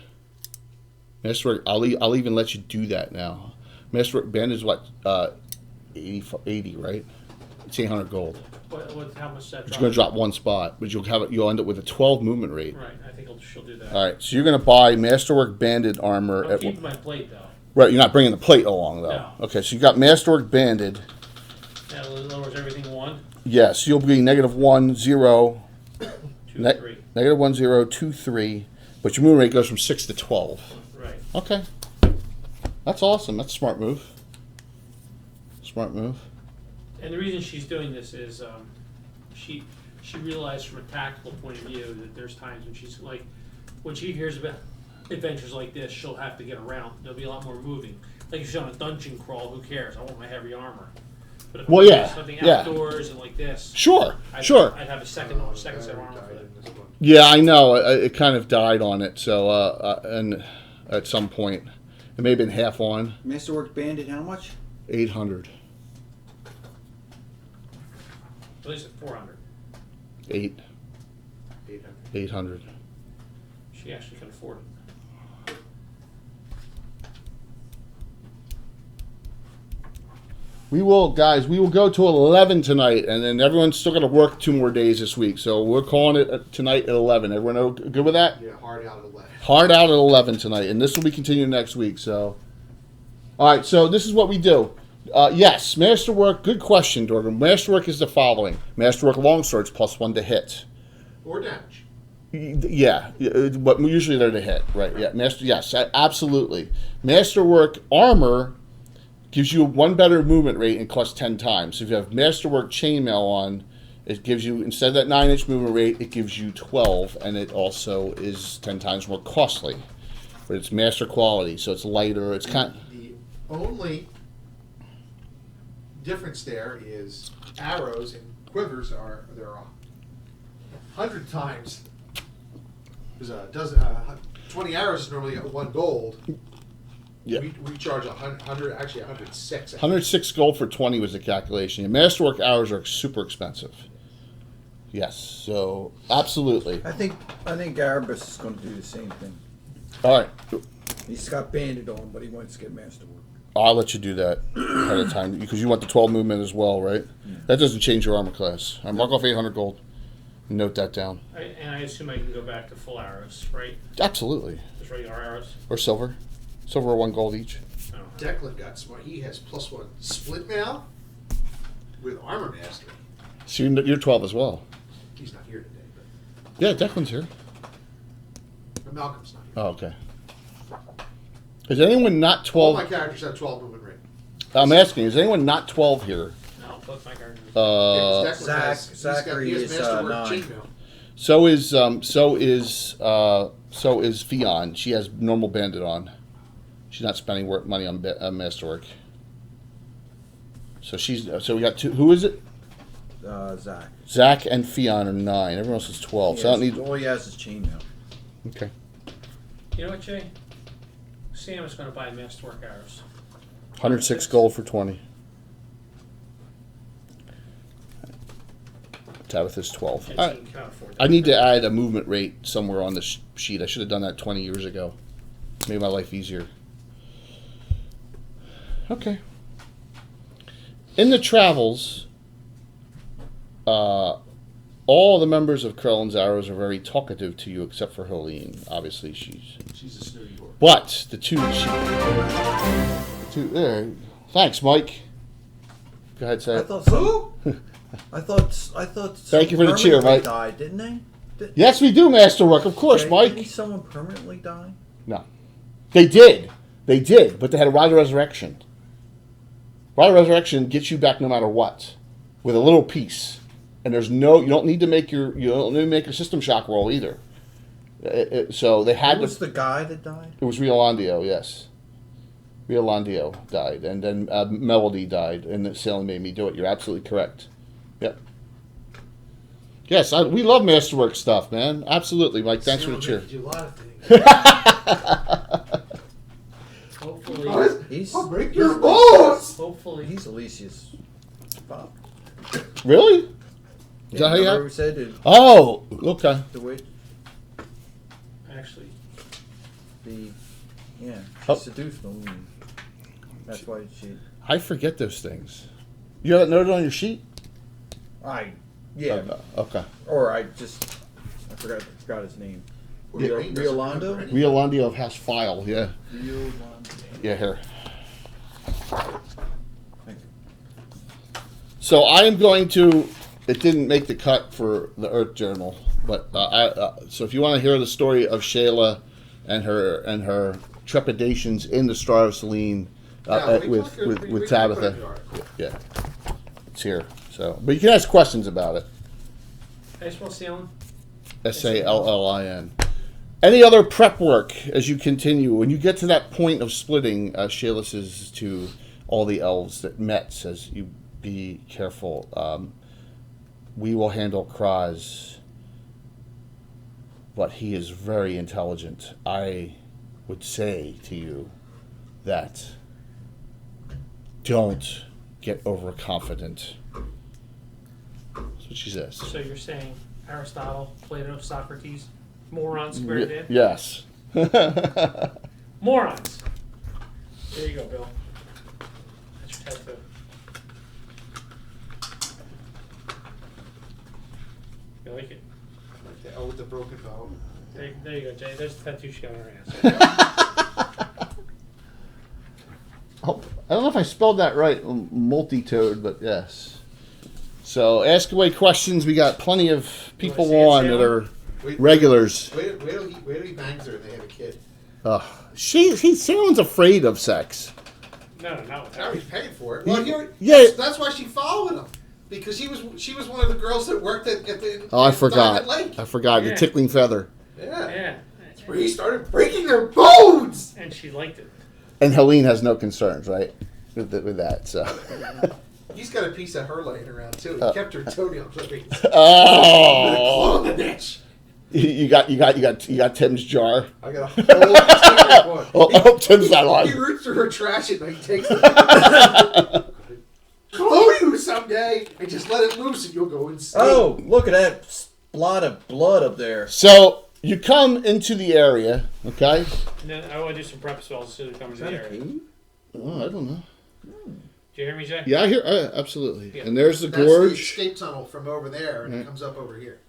Masterwork, I'll even let you do that now. Masterwork Banded is what, 80, right? It's 800 gold. How much does that But drop? you're going to drop 1 spot, but you'll end up with a 12 movement rate. Right. I think she'll do that. All right, so you're going to buy Masterwork Banded armor I'm at keeping my plate though. Right, you're not bringing the plate along, though. No. Okay, so you got Masterwork banded. Yeah, in other words, everything 1, Yes, you'll be -1, 0, 2, Ne- 3. -1, 0, 2, 3. But your movement rate goes from 6 to 12. Right. Okay. That's awesome. That's a smart move. Smart move. And the reason she's doing this is she realized from a tactical point of view that there's times when she's like, when she hears about adventures like this, she'll have to get around. There'll be a lot more moving. Like if she's on a dungeon crawl, who cares? I want my heavy armor. But if Well, I'm doing yeah, something yeah. outdoors and like this, Sure, I'd have a second set of armor for that. Yeah, I know. It kind of died on it. So, and at some point, it may have been half on. Masterwork banded how much? 800. At least at 400. 800. She actually can afford it. We will go to 11 tonight, and then everyone's still going to work 2 more days this week. So we're calling it tonight at 11. Everyone good with that? Yeah, hard out at 11. Hard out at 11 tonight, and this will be continuing next week. So, all right. So this is what we do. Yes, Masterwork. Good question, Dorgan. Masterwork is the following: Masterwork longswords +1 to hit. Or damage. Yeah, but usually they're to hit, right? Yeah, yes, absolutely. Masterwork armor gives you 1 better movement rate and costs 10 times. So if you have Masterwork chainmail on, it gives you, instead of that 9-inch movement rate, it gives you 12, and it also is 10 times more costly. But it's master quality, so it's lighter. It's kind. The only difference there is arrows and quivers are 100 times. There's a dozen. 20 arrows is normally 1 gold. Yeah. We charge 100, actually 106. 106 gold for 20 was the calculation. And Masterwork arrows are super expensive. Yes, so absolutely. I think Garibus is going to do the same thing. All right. He's got banded on, but he wants to get Masterwork. I'll let you do that ahead of time because you want the 12 movement as well, right? Yeah. That doesn't change your armor class. I mark off 800 gold. Note that down. And I assume I can go back to full arrows, right? Absolutely. Just regular arrows. Or silver. Silver or 1 gold each. I don't know. Declan got smart. He has +1 split mail with armor mastery. So you're 12 as well. He's not here today, Yeah, Declan's here. but Malcolm's not here. Oh, okay. Is anyone not All 12? my characters have 12 movement rate. I'm asking, is anyone not 12 here? No, both my characters. Yeah, 'cause Declan Zach- has, Zachary he has is, masterwork 9. chainmail. So is Fionn. She has normal bandit on. She's not spending money on Masterwork. So we got 2. Who is it? Zach. Zach and Fionn are 9. Everyone else is 12. So I don't need. All he has is chainmail. Okay. You know what, Jay? Sam is going to buy Masterwork arrows. 106 gold for 20. Tabitha's 12. And All she right. can afford that. I need to add a movement rate somewhere on this sheet. I should have done that 20 years ago. Made my life easier. Okay. In the travels, all the members of Krellin's Arrows are very talkative to you, except for Helene. Obviously, she's She's a snooty whore. But the two there. Thanks, Mike. Go ahead, say I it. thought some, I thought. Thank you for the cheer, permanently Mike. Died, didn't they? Yes, we do Masterwork, of course, Didn't Mike. someone permanently die? No, they did, but they had a Ride of Resurrection. Ride of Resurrection gets you back no matter what, with a little piece, and you don't need to make your system shock roll either. So they had Who was the guy that died? It was Riolandio, yes. Riolandio died, and then Melody died, and the Sailing made me do it. You're absolutely correct. Yep. Yes, we love Masterwork stuff, man. Absolutely, Mike. Thanks for the cheer. Do a lot of things. Hopefully, He's I'll break your bones. hopefully, he's Alicia's Bob. Really? Is that how you Remember have? we said it, Oh, okay. the way actually, she Oh. seduced him. And that's why she. I forget those things. You have it noted on your sheet? Yeah, Okay. or I forgot his name. Or Lorraine doesn't Riolando? remember any- Riolandio of House File, yeah. Riolando. Yeah, here. Thank you. So I am going to. It didn't make the cut for the Earth Journal, but so if you want to hear the story of Shayla and her trepidations in the Star of Selene with Tabitha, yeah, it's here. So, but you can ask questions about it. How you spell Salem? Sallin. Any other prep work as you continue? When you get to that point of splitting, Shayla says to all the elves that met, says, "You be careful. We will handle Kraz, but he is very intelligent. I would say to you that don't get overconfident." That's what she says. So you're saying Aristotle, Plato, Socrates, morons squared in? Yes. Morons. There you go, Bill. That's your tattoo. You like it? Like the L with the broken bow. There you go, Jay. There's the tattoo she got on her ass. Oh, I don't know if I spelled that right, multi-toed, but yes. So ask away questions. We got plenty of people see it, on Sam? that are Wait, regulars. Wait till he bangs her and they have a kid. Sounds afraid of sex. No, not with Now her. he's paying for it. Well, Yeah. that's why she followed him. Because she was one of the girls that worked at the Oh, I at forgot. Diamond Lake. I forgot. Yeah. The tickling feather. Yeah. Yeah. Where he started breaking their bones. And she liked it. And Helene has no concerns, right? With that, so. He's got a piece of her laying around too. He kept her toenails clippings. Oh! On the bitch. You got Tim's jar. I got a whole secret one. Oh, Tim's not He on. roots through her trash at night. He takes it. Clone you someday and just let it loose and you'll go insane. Oh, look at that splot of blood up there. So you come into the area, okay? And then I want to do some prep spells as soon as it comes in the area. Do Oh, I don't know. you hear me, Jay? Yeah, I hear absolutely. Yeah. And there's the That's the gorge. escape tunnel from over there, and it comes up over here.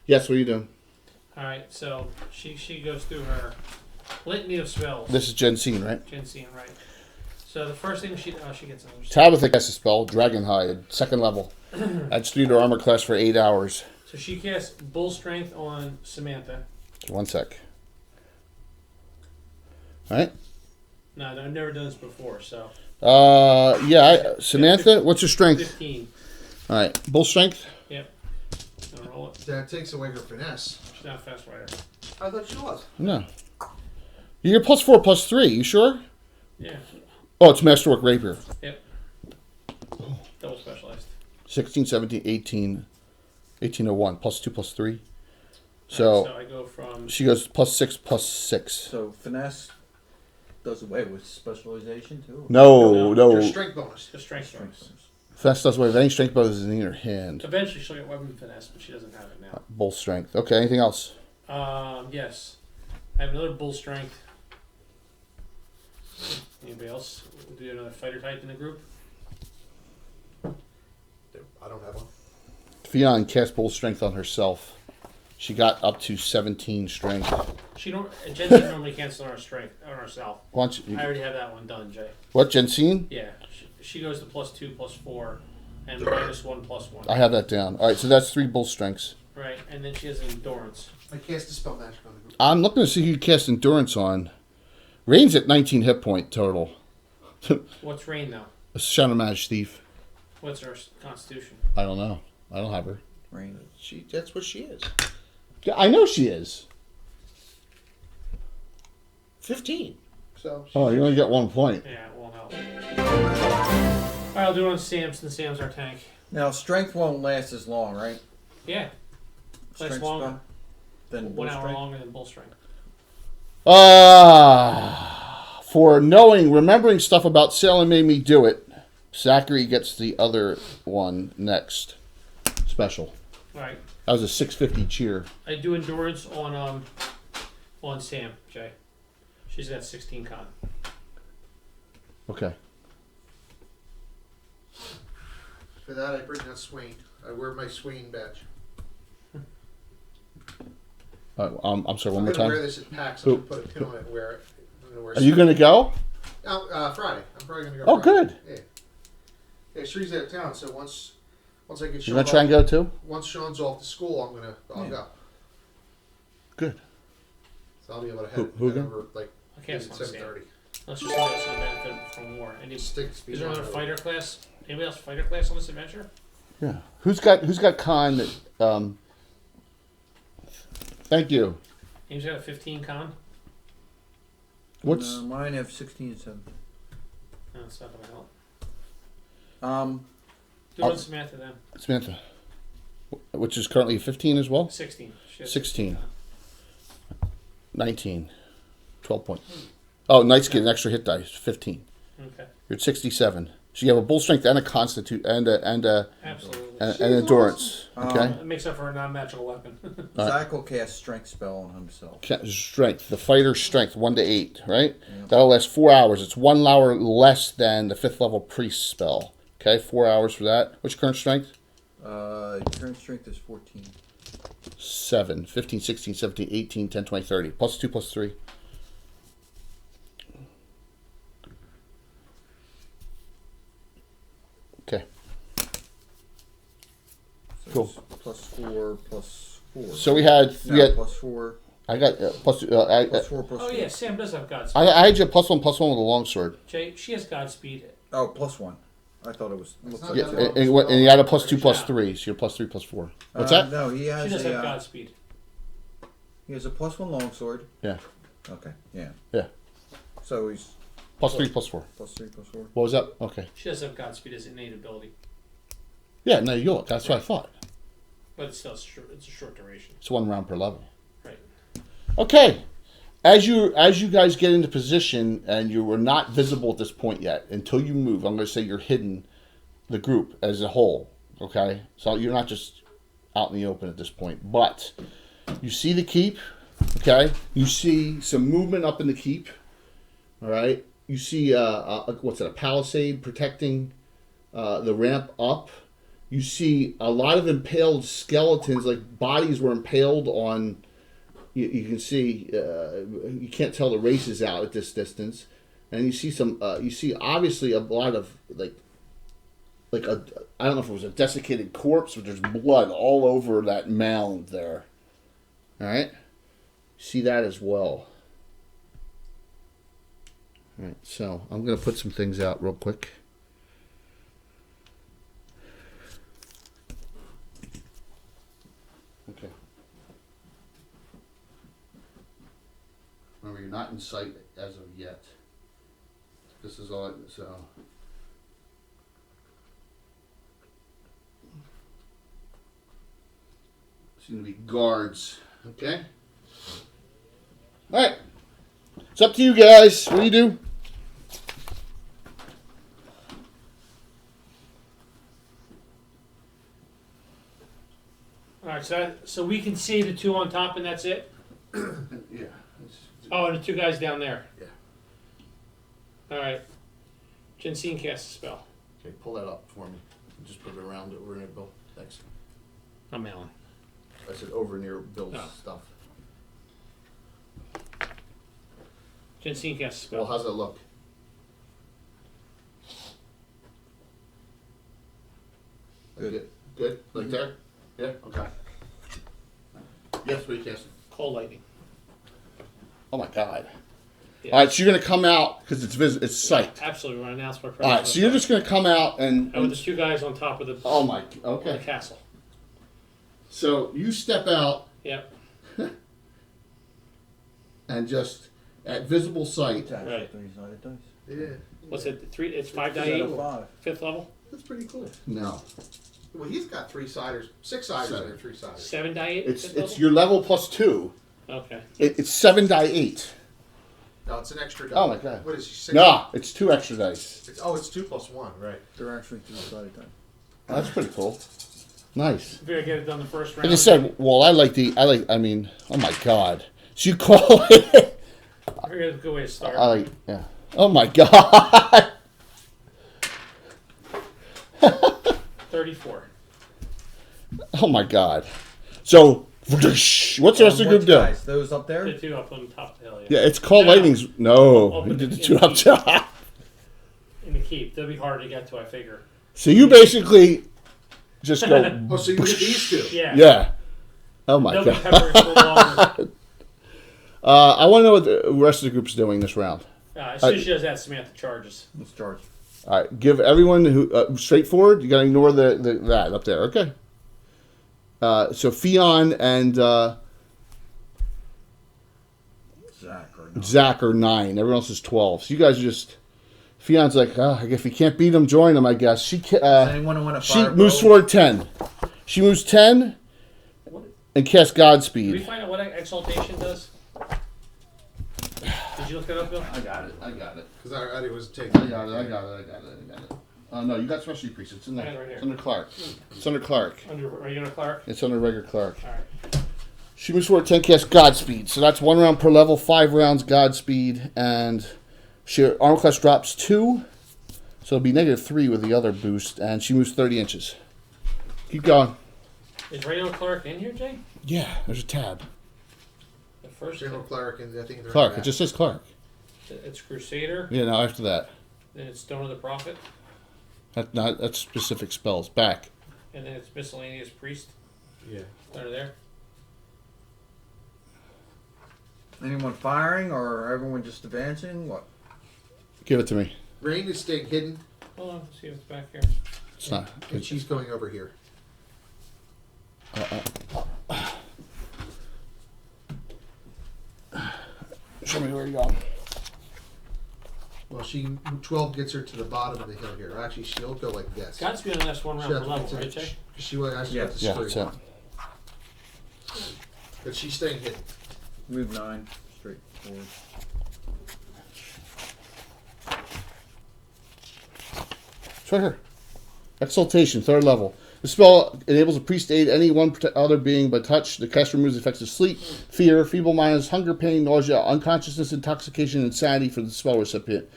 Yes, what are you doing? All right, so she goes through her litany of spells. This is Jensine, right? Jensine, right? So the first thing she gets another spell. Tabitha casts a spell, Dragon Hide, 2nd level. Adds 3 to her armor class for 8 hours. So she casts Bull Strength on Samantha. 1 sec. Alright. No, I've never done this before, so Samantha, what's her strength? 15. Alright, bull strength? Yep. Gonna roll it. That takes away her finesse. She's not a fast rider. I thought she was. No. You get +4, +3, you sure? Yeah. Oh, it's Masterwork Rapier. Yep. Double specialized. 16, 17, 18, 1801, +2, +3. So, So I go from she goes +6, +6. So finesse does away with specialization too. No. Your strength bonus. the strength bonus. Finesse does away with any strength bonuses in her hand. Eventually she'll get weapon finesse, but she doesn't have it now. Bull strength. Okay, anything else? Yes. I have another bull strength. Anybody else? Do you have another fighter type in the group? I don't have one. Fionn cast bull strength on herself. She got up to 17 strength. Jensine normally cancels on her strength on herself. Why don't you, I already have that one done, Jay. what, Jensine? Yeah. She goes to +2, +4, and -1, +1. I have that down. All right, so that's 3 bull strengths. Right, and then she has endurance. I cast a spell magic on the group. I'm looking to see who you cast endurance on. Rain's at 19 hit point total. What's Rain now? Shadow Mage Thief. What's her constitution? I don't know. I don't have her. Rain. That's what she is. Yeah, I know she is. 15. So. Oh, you only get 1 point. Yeah, it won't help. Alright, I'll do it on Sam since Sam's our tank. Now strength won't last as long, right? Yeah. Lasts longer. spell? Than 1 bull hour strength? longer than bull strength. For remembering stuff about sailing made me do it. Zachary gets the other one next. Special. Alright. That was a 650 cheer. I do endurance on Sam, Jay. She's got 16 con. Okay. For that, I bring out Swain. I wear my Swain badge. I'm sorry, one I'm more going to wear time. this at PAX. I'm Who? going to put a pin on it and wear it gonna wear. Are you going to go? Friday. I'm probably gonna go. Oh, Friday. good. Yeah. Yeah, Shree's out of town, so once I get You Sean going to try and go too? once Sean's off to school, I'll go. Good. So I'll be able to Who head again? over like I can't at understand. 7:30. Unless there's somebody else going to benefit from more. Stick speed. Is there another on fighter class? Anybody else fighter class on this adventure? Yeah. Who's got con that? Thank you. Ames got a 15 con. What's Mine have 16 and 17. No, it's not going to help. Do Oh. it on Samantha then. Samantha? Which is currently 15 as well. 16. She has 16. 19. 12 points. Oh, Knight's get an extra hit dice. 15. Okay. You're at 67. So you have a bull strength and a constitute and Absolutely. an endurance. Okay. It makes up for a non-magical weapon. Zach will cast strength spell on himself. Strength. The fighter's strength 1 to 8. Right. That'll last 4 hours. It's 1 hour less than the 5th level priest spell. Okay. 4 hours for that. What's your current strength? Current strength is 14. 7, 15, 16, 17, 18, 10, 20, 30. Plus 2, plus 3. Okay. So Cool. it's plus 4, plus 4. So we had plus 4, I got plus plus 4, plus Oh 4. yeah, Sam does have Godspeed. I had you +1 +1 with a longsword. Jay, she has Godspeed. Oh, plus 1. I thought it was. Looks not like Yeah, that it's- long. and you had a +2 plus Yeah. 3, so you're +3 plus 4. What's that? No, he She has does have a. Godspeed. He has a plus 1 longsword. Yeah. Okay. Yeah. Yeah. So he's +3 plus 4. plus 3, plus 4. What was that? Okay. She does have Godspeed as innate ability, Yeah, no, you look. That's what I thought. but it's still it's a short duration. It's 1 round per level. Right. Okay. As you guys get into position, and you were not visible at this point yet until you move, I'm going to say you're hidden, the group as a whole. Okay, so you're not just out in the open at this point, but you see the keep. Okay, you see some movement up in the keep. All right, you see what's it? A palisade protecting the ramp up. You see a lot of impaled skeletons, like bodies were impaled on. You can see you can't tell the races out at this distance, and you see some. You see obviously a lot of like a, I don't know if it was a desiccated corpse, but there's blood all over that mound there. All right, see that as well. All right, so I'm gonna put some things out real quick. Okay. Remember, you're not in sight as of yet. This is all, so. Seem to be guards, okay? Alright. It's up to you guys. What do you do? All right, so we can see the two on top, and that's it. Yeah. Oh, and the two guys down there. Yeah. All right. Jensine casts a spell. Okay, pull that up for me. Just put it around it. We're near Bill. Thanks. I'm Alan. I said over near Bill's Oh. stuff. Jensine casts a spell. Well, how's that look? Good. Good? Like there? Yeah? Okay. Yes, what are you casting? Cold lightning. Oh my god. Yeah. Alright, so you're gonna come out, because it's sight. Absolutely, we're gonna announce my presence. Alright, so you're just gonna come out and And with the two guys on top of the, oh my, the okay. castle. So you step out Yep. and just at visible sight. It's actually Right. 3-sided dice. Yeah, What's it? It's 5 Instead die of 8, 5. 5th level. that's pretty cool. No. Well, he's got 3-siders, 6-siders, Seven. and 3-siders. 7 die 8. It's 5th it's level? your level plus 2. Okay. It's 7 die 8. No, it's an extra die. Oh my god. What is he? 6? Nah, it's 2 extra dice. It's 2 plus 1, right? They're actually 3-sided dice. Oh, that's pretty cool. Nice. If you get it done the first round. Like I said, well, I mean, oh my god. So you call it. I figured it's a good way to start. Yeah. Oh my god. 34. Oh my god. So What's the rest of the What group do? guys? Those up there? The two up on top of the hill, Yeah, it's called No. lightnings. No, Up you in did the the- two in the up top. in the keep. They'll be hard to get to, I figure. So you basically just go. Oh, so you hit these two? Yeah. Yeah. Oh my They'll be god. peppering a little longer. I want to know what the rest of the group's doing this round. As soon as she does that, Samantha charges. Let's charge. All right, give everyone who straightforward. You got to ignore the that up there. Okay. So Fionn and Zach are 9. Everyone else is 12. So you guys are just. Fionn's like, if you can't beat him, join him. I guess she. Does anyone want to She fire moves bow? forward 10. She moves 10 What, and casts did we Godspeed. find out what exaltation does? Did you look that up, Bill? I got it. Because I already was taking. I got it. No, you got specialty priest. It's in I there. got it right here. It's under Clark. It's under Clark. Under regular Clark? It's under regular Clark. Alright. She moves forward 10, casts Godspeed. So that's 1 round per level, 5 rounds Godspeed, and she armor class drops 2. So it'll be -3 with the other boost, and she moves 30 inches. Keep going. Is regular Clark in here, Jay? Yeah, there's a tab. The first General Cleric, and I think they're Clark. It just says Clark. it's Crusader, Yeah, now after that. then it's Stone of the Prophet, That's specific spells. Back. and then it's Miscellaneous Priest Yeah. under there. Anyone firing or everyone just advancing? What? Give it to me. Rain is staying hidden, Hold on, let's see what's back here. It's not. and she's going over here. Show me where you go. Well, 12 gets her to the bottom of the hill here. Actually, she'll go like this. Got to be on the last one round She per has level, to- right, Jay? She will actually have to Yeah, scream. that's it. But she's staying hidden. Move 9. Straight forward. It's right here. Exaltation, 3rd level. The spell enables a priest to aid any one other being by touch. The cast removes the effects of sleep, fear, feeble-mindedness, hunger, pain, nausea, unconsciousness, intoxication, and insanity for the spell recipient.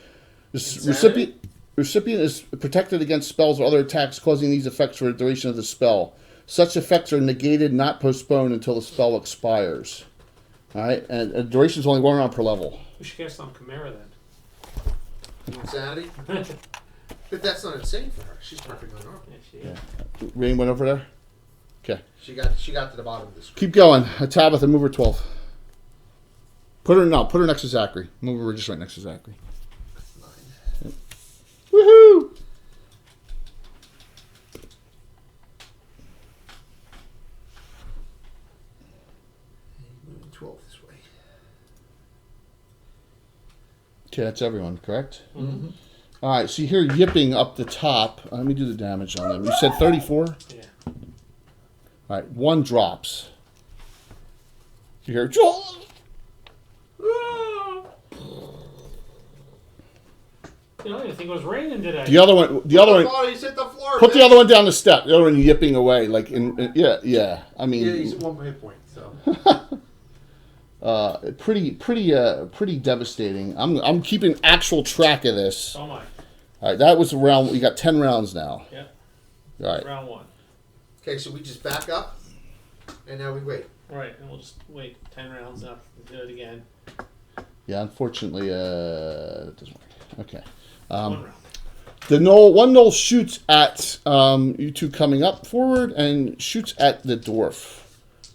The recipient is protected against spells or other attacks causing these effects for the duration of the spell. Such effects are negated, not postponed, until the spell expires. All right, and the duration is only 1 round per level. We should cast on Chimera then. Insanity. But that's not insane for her. She's perfectly normal. Yeah, she is. Rain went over there. Okay. She got to the bottom of the screen. Keep going. Tabitha, move her 12. Put her next to Zachary. Move her just right next to Zachary. 9. Woohoo! Moving 12 this way. Okay, that's everyone, correct? Mm-hmm. All right, so you hear yipping up the top. Let me do the damage on them. You said 34? Yeah. All right, 1 drops. You hear, You know, I didn't think it was raining today. the other one, Oh, he's hit the floor. put the bitch. other one down the step. The other one yipping away, like, yeah. I mean, Yeah, he's at 1 hit point, so. pretty devastating. I'm keeping actual track of this. Oh my. All right, that was a round. We got 10 rounds now. Yeah. All right. Round 1. Okay, so we just back up, and now we wait. Right, and we'll just wait 10 rounds up and do it again. Yeah, unfortunately, it doesn't work. Okay. 1 round. The one knoll shoots at you two coming up forward and shoots at the dwarf.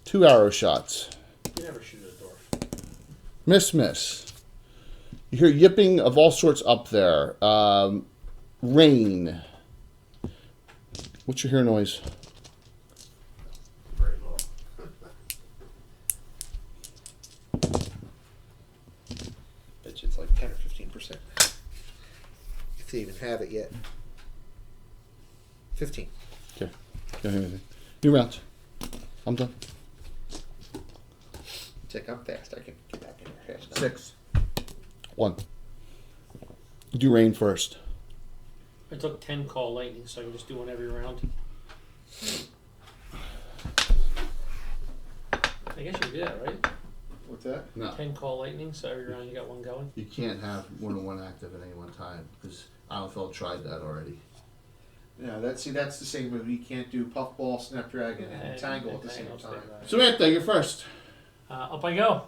2 arrow shots. You never shoot at a dwarf. Miss. You hear yipping of all sorts up there. Rain. What's your hear noise? Very low. Bet you it's like 10 or 15%. If they even have it yet. 15. Okay. Don't hear anything. New round. I'm done. Check, I'm fast. I can get back in there fast. 6. 1. You do rain first. I took 10 call lightning, so I can just do one every round. I guess you can do that, right? What's that? No. 10 call lightning, so every round you got one going. You can't have more than one active at any one time because Alfeld tried that already. Yeah, that's the same movie. You can't do Puffball, Snapdragon, and Tangle at the same time. Samantha, you're first. Up I go.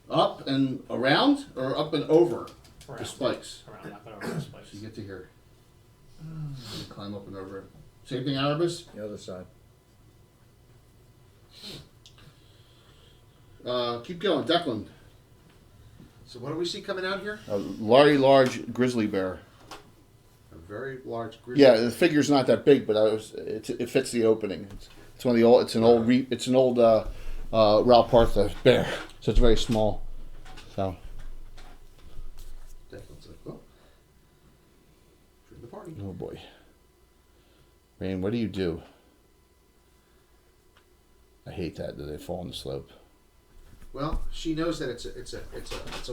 Up and around, or up and over the Around. spikes? Around, up and over the spikes. So you get to here. You climb up and over it. Same thing, Arbus? The other side. Keep going, Declan. So what do we see coming out here? A very large grizzly bear. A very large grizzly. Yeah, the figure's not that big, but it fits the opening. It's one of the old. It's an old Ralph Partha bear, so it's very small. So Declan's like, well, join the party. oh boy, Rain, what do you do? I hate that they fall on the slope. Well, she knows that it's a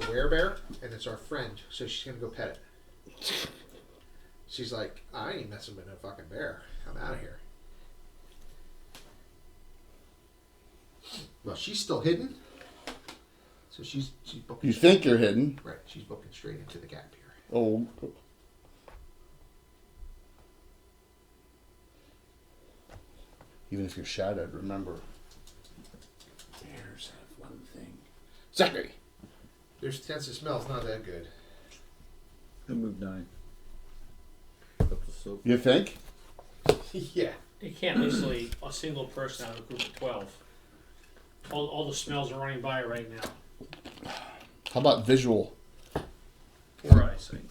werebear and it's our friend, so she's gonna go pet it. She's like, I ain't messing with no fucking bear. I'm out of here. Well, she's still hidden, so she's booking. You think you're hidden? Right, she's booking straight into the gap here. Oh. Even if you're shadowed, remember. Bears have one thing. Zachary. Their sense of smell's not that good. Who moved 9? Up the slope. You think? Yeah. You can't isolate a single person out of a group of 12. All the smells are running by right now. How about visual? Poor eyesight.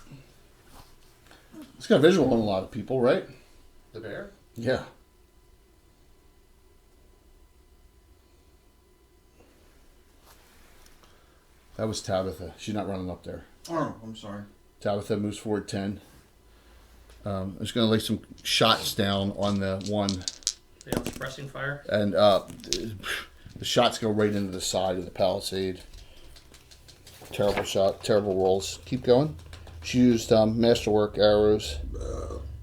It's got visual on a lot of people, right? The bear? Yeah. That was Tabitha. She's not running up there. Oh, I'm sorry. Tabitha moves forward 10. I'm just going to lay some shots down on the one. Yeah, suppressing fire. And the shots go right into the side of the palisade. Terrible shot. Terrible rolls. Keep going. She used masterwork arrows.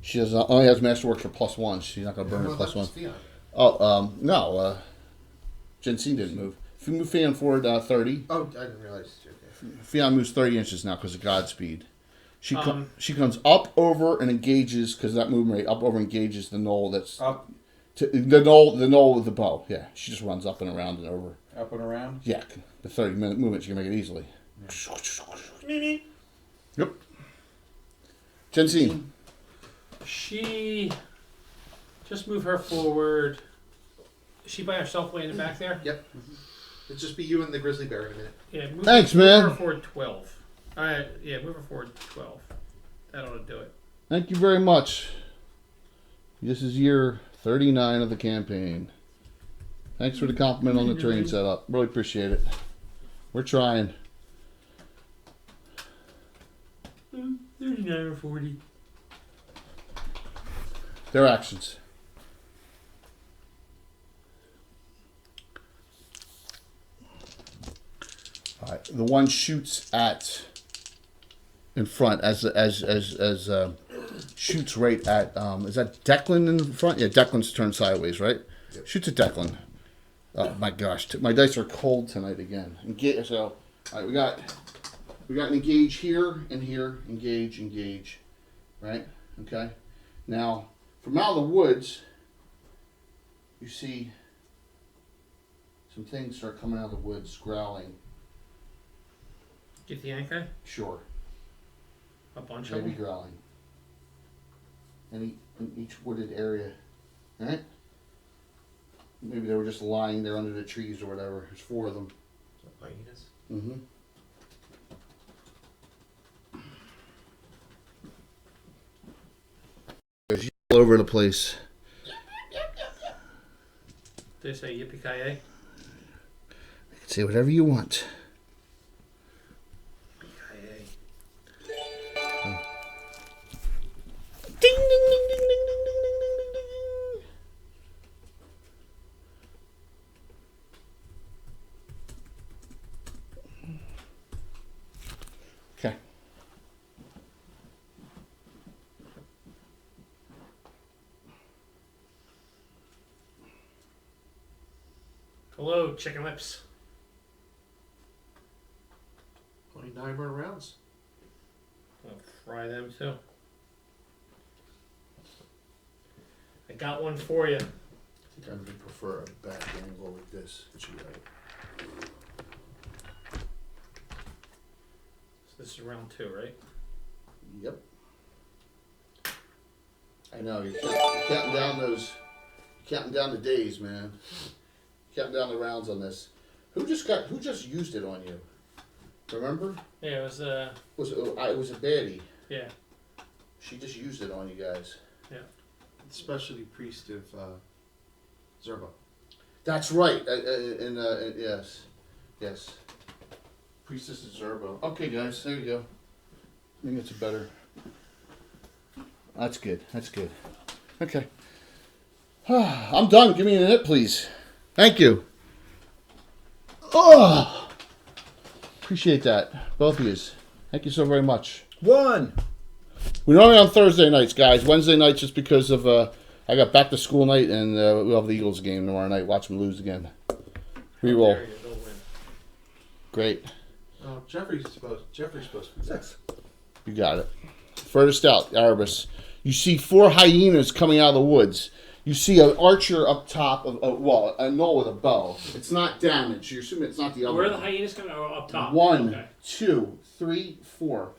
She only has masterwork for +1. She's not going to burn her +1. Fion. Oh, no. Jensine didn't move. If you move Fion forward 30, Oh, I didn't realize. Okay. Fion moves 30 inches now because of Godspeed. She comes up over and engages because that movement rate up over engages the knoll that's Up, the knoll with the bow. Yeah, she just runs up and around and over. up and around. Yeah, the 30-minute movement she can make it easily. Yep. Jensine. She just move her forward. Is she by herself way in the back there? Yep. It'll just be you and the grizzly bear in a minute. Yeah. Move, Thanks, move man. her forward 12. All right. Yeah, move her forward 12. That ought to do it. Thank you very much. This is year 39 of the campaign. Thanks for the compliment on the terrain setup. Really appreciate it. We're trying. 39 or 40. Their actions. All right. The one shoots at in front as shoots right at is that Declan in the front? Yeah, Declan's turned sideways, right? Yep. Shoots at Declan. Oh my gosh, my dice are cold tonight again. So, all right, we got an engage here and here. Engage, right? Okay. Now, from out of the woods, you see some things start coming out of the woods, growling. Get the anchor? Sure, A bunch of maybe them? growling. In each wooded area, right? Maybe they were just lying there under the trees or whatever. There's 4 of them. Hyenas. Mm-hmm. There's all over the place. They say yippee-ki-yay? You can say whatever you want. Yippee-ki-yay. Ding, ding, ding, ding, ding, ding, ding, ding, ding, ding, ding. Okay. Hello, chicken lips. Only 9 more rounds. I'll fry them too. got one for you. I think I would prefer a back angle like this. So this is round 2, right? Yep. I know you're counting down the days, man. Counting down the rounds on this. Who just used it on you? Remember? Yeah, it was It was a baddie. yeah. She just used it on you guys. Specialty priest of Zerba. That's right. Yes. Priestess of Zerbo. Okay, guys, there you go. I think it's a better. That's good. Okay. I'm done. Give me a hit, please. Thank you. Oh, appreciate that, both of you. Thank you so very much. One. We're only on Thursday nights, guys. Wednesday nights just because of I got back to school night and we'll have the Eagles game tomorrow night. Watch them lose again. Reroll. There you go, win. Great. Oh, Jeffrey's supposed to be 6. You got it. Furthest out, Erebus. You see 4 hyenas coming out of the woods. You see an archer up top of a knoll with a bow. It's not damaged. You're assuming it's not the other. Where are the one. hyenas coming? Oh, up top. 1, Okay. 2, 3, 4.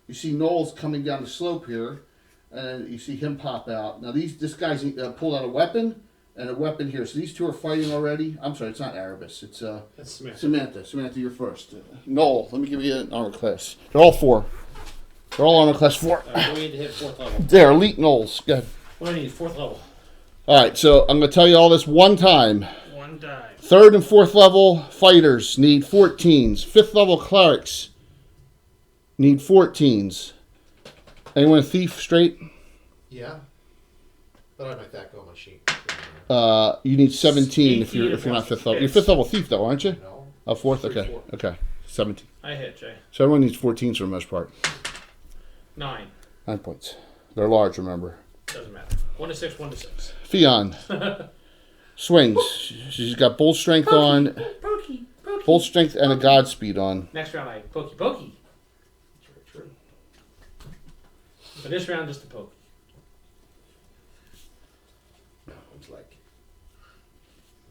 You see Knowles coming down the slope here, and you see him pop out. Now this guy's pulled out a weapon and a weapon here. So these 2 are fighting already. I'm sorry, it's not Erebus. It's That's Smith. Samantha. Samantha, you're first. Noel, let me give you an armor class. They're all 4. They're all armor class 4. We need to hit 4th level. They're elite Knowles. Go ahead. What do I need? 4th level. All right, so I'm going to tell you all this one time. 1 die. 3rd and 4th level fighters need 14s. 5th level clerics need 14s. Anyone a thief straight? Yeah. But I might that go on my sheet. You need 17 if you're 18 not 5th level. You're hits. 5th level thief though, aren't you? No. Oh, 4th. Three, Okay. 4. Okay. 17. I hit, Jay. So everyone needs 14s for the most part. 9. 9 points. They're large, remember. Doesn't matter. 1 to 6, 1 to 6. Fion swings. She's got bull strength on, Pokey. bull strength and a godspeed on. Next round, I pokey. That's very true. But this round, just a pokey. No, it's like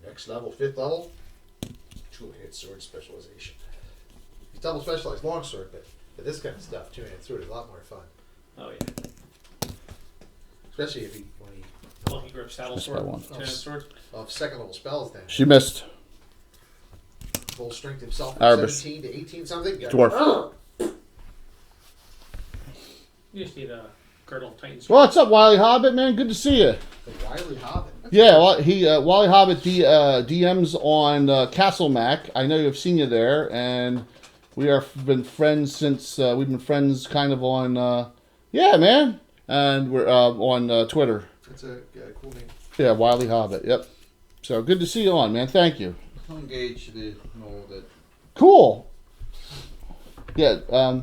next level, 5th level, 2-handed sword specialization. He's double specialized longsword, but this kind of stuff, 2-handed sword is a lot more fun. Oh yeah. Especially when he Lucky grip saddle That's sword. my one. 2-handed sword. of 2nd level spells then. She missed. Full strength himself from Erebus. 17 to 18 something. Yeah. Dwarf. You just need a girdle titan sword. Well, what's up, Wiley Hobbit, man? Good to see you. The Wily Hobbit. Yeah, well, Wally Hobbit DMs on Castle Mac. I know you've seen you there, and we are been friends since we've been friends kind of on. Yeah, man, and we're on Twitter. That's a cool name. Yeah, Wiley Hobbit. Yep. So good to see you on, man. Thank you. I'll engage the know that Cool. Yeah.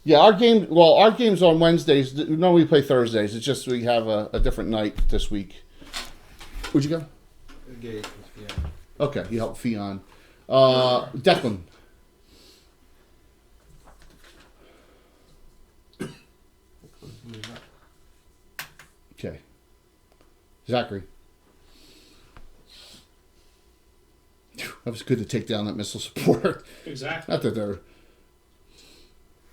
Yeah. Our game's on Wednesdays. Normally we play Thursdays. It's just we have a different night this week. Where'd you go? engage with Okay, you help Fion. Declan. Okay. Zachary. Phew, that was good to take down that missile support. Exactly. Not that they're.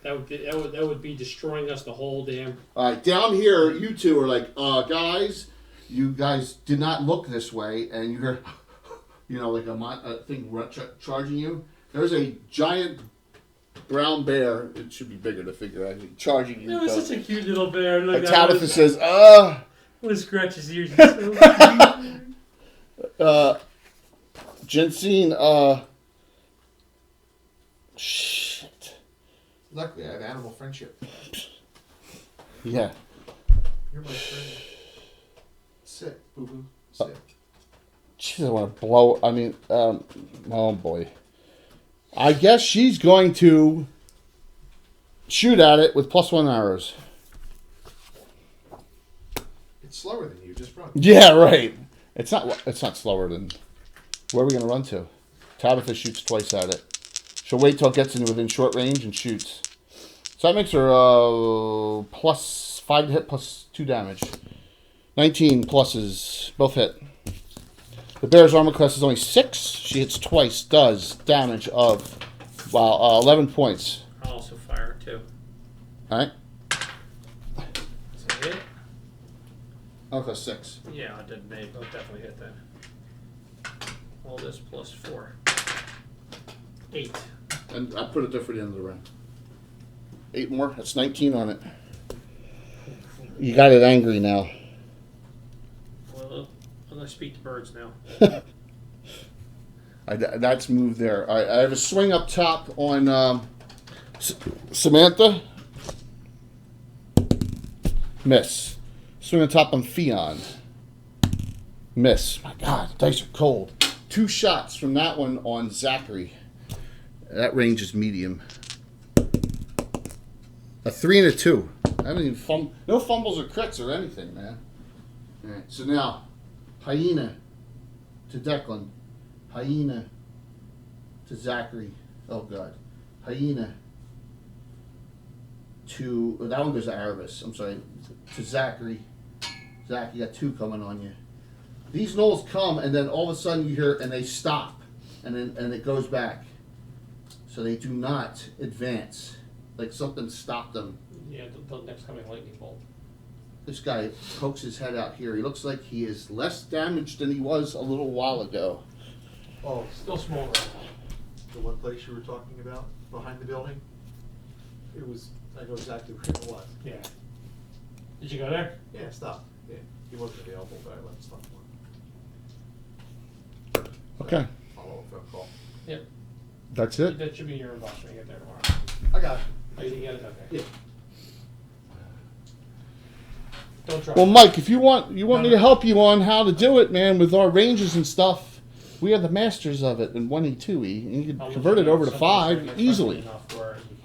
That would be destroying us the whole damn. All right, down here, you two are like, guys, you guys did not look this way, and you hear, like a thing charging you. There's a giant brown bear. It should be bigger to figure out. Charging you. It was such a cute little bear. Look Like at Tabitha that. says, What scratch his ears. He's so cute. Jensine, shit. Luckily, I have animal friendship. Yeah. You're my friend. Sit, boo boo. Sit. Jeez, I want to blow. I mean, oh boy. I guess she's going to shoot at it with +1 arrows. It's slower than you. Just run. Yeah, right. It's not slower than. Where are we going to run to? Tabitha shoots twice at it. She'll wait till it gets in within short range and shoots. So that makes her +5 to hit, +2 damage. 19 pluses, both hit. The bear's armor class is only 6. She hits twice, does damage of, 11 points. I'll also fire too. Alright? Is it hit? Okay, 6. Yeah, I did. Maybe I'll definitely hit that. All this plus 4. 8. And I put it there for the end of the round. 8 more? That's 19 on it. You got it angry now. Well, I'm gonna speak to birds now. That's moved there. All right, I have a swing up top on Samantha. Miss. Swing on top on Theon. Miss. My God, dice are cold. 2 shots from that one on Zachary. That range is medium. A 3 and a 2. I haven't even no fumbles or crits or anything, man. All right, so now, Hyena to Declan. Hyena to Zachary. Oh, God. Hyena to... that one goes to Aravis. I'm sorry. To Zachary. Zach, you got 2 coming on you. These knolls come, and then all of a sudden you hear... and they stop. And it goes back. So they do not advance. Like something stopped them. Yeah, the next coming lightning bolt. This guy pokes his head out here. He looks like he is less damaged than he was a little while ago. Oh, Still small. the one place you were talking about, behind the building? It was, I know exactly where it was. Yeah. Did you go there? Yeah, stop. Yeah, he wasn't available, but I let him stop one. Okay. Follow up phone call. Yep. That's it? That should be in your inbox when you get there tomorrow. I got it. Oh, you get it? Okay. Yeah. Don't try. Well, Mike, if you want me to help you on how to do it, man, with our ranges and stuff, we are the masters of it in 1E2E, and you can convert it over to 5 easily.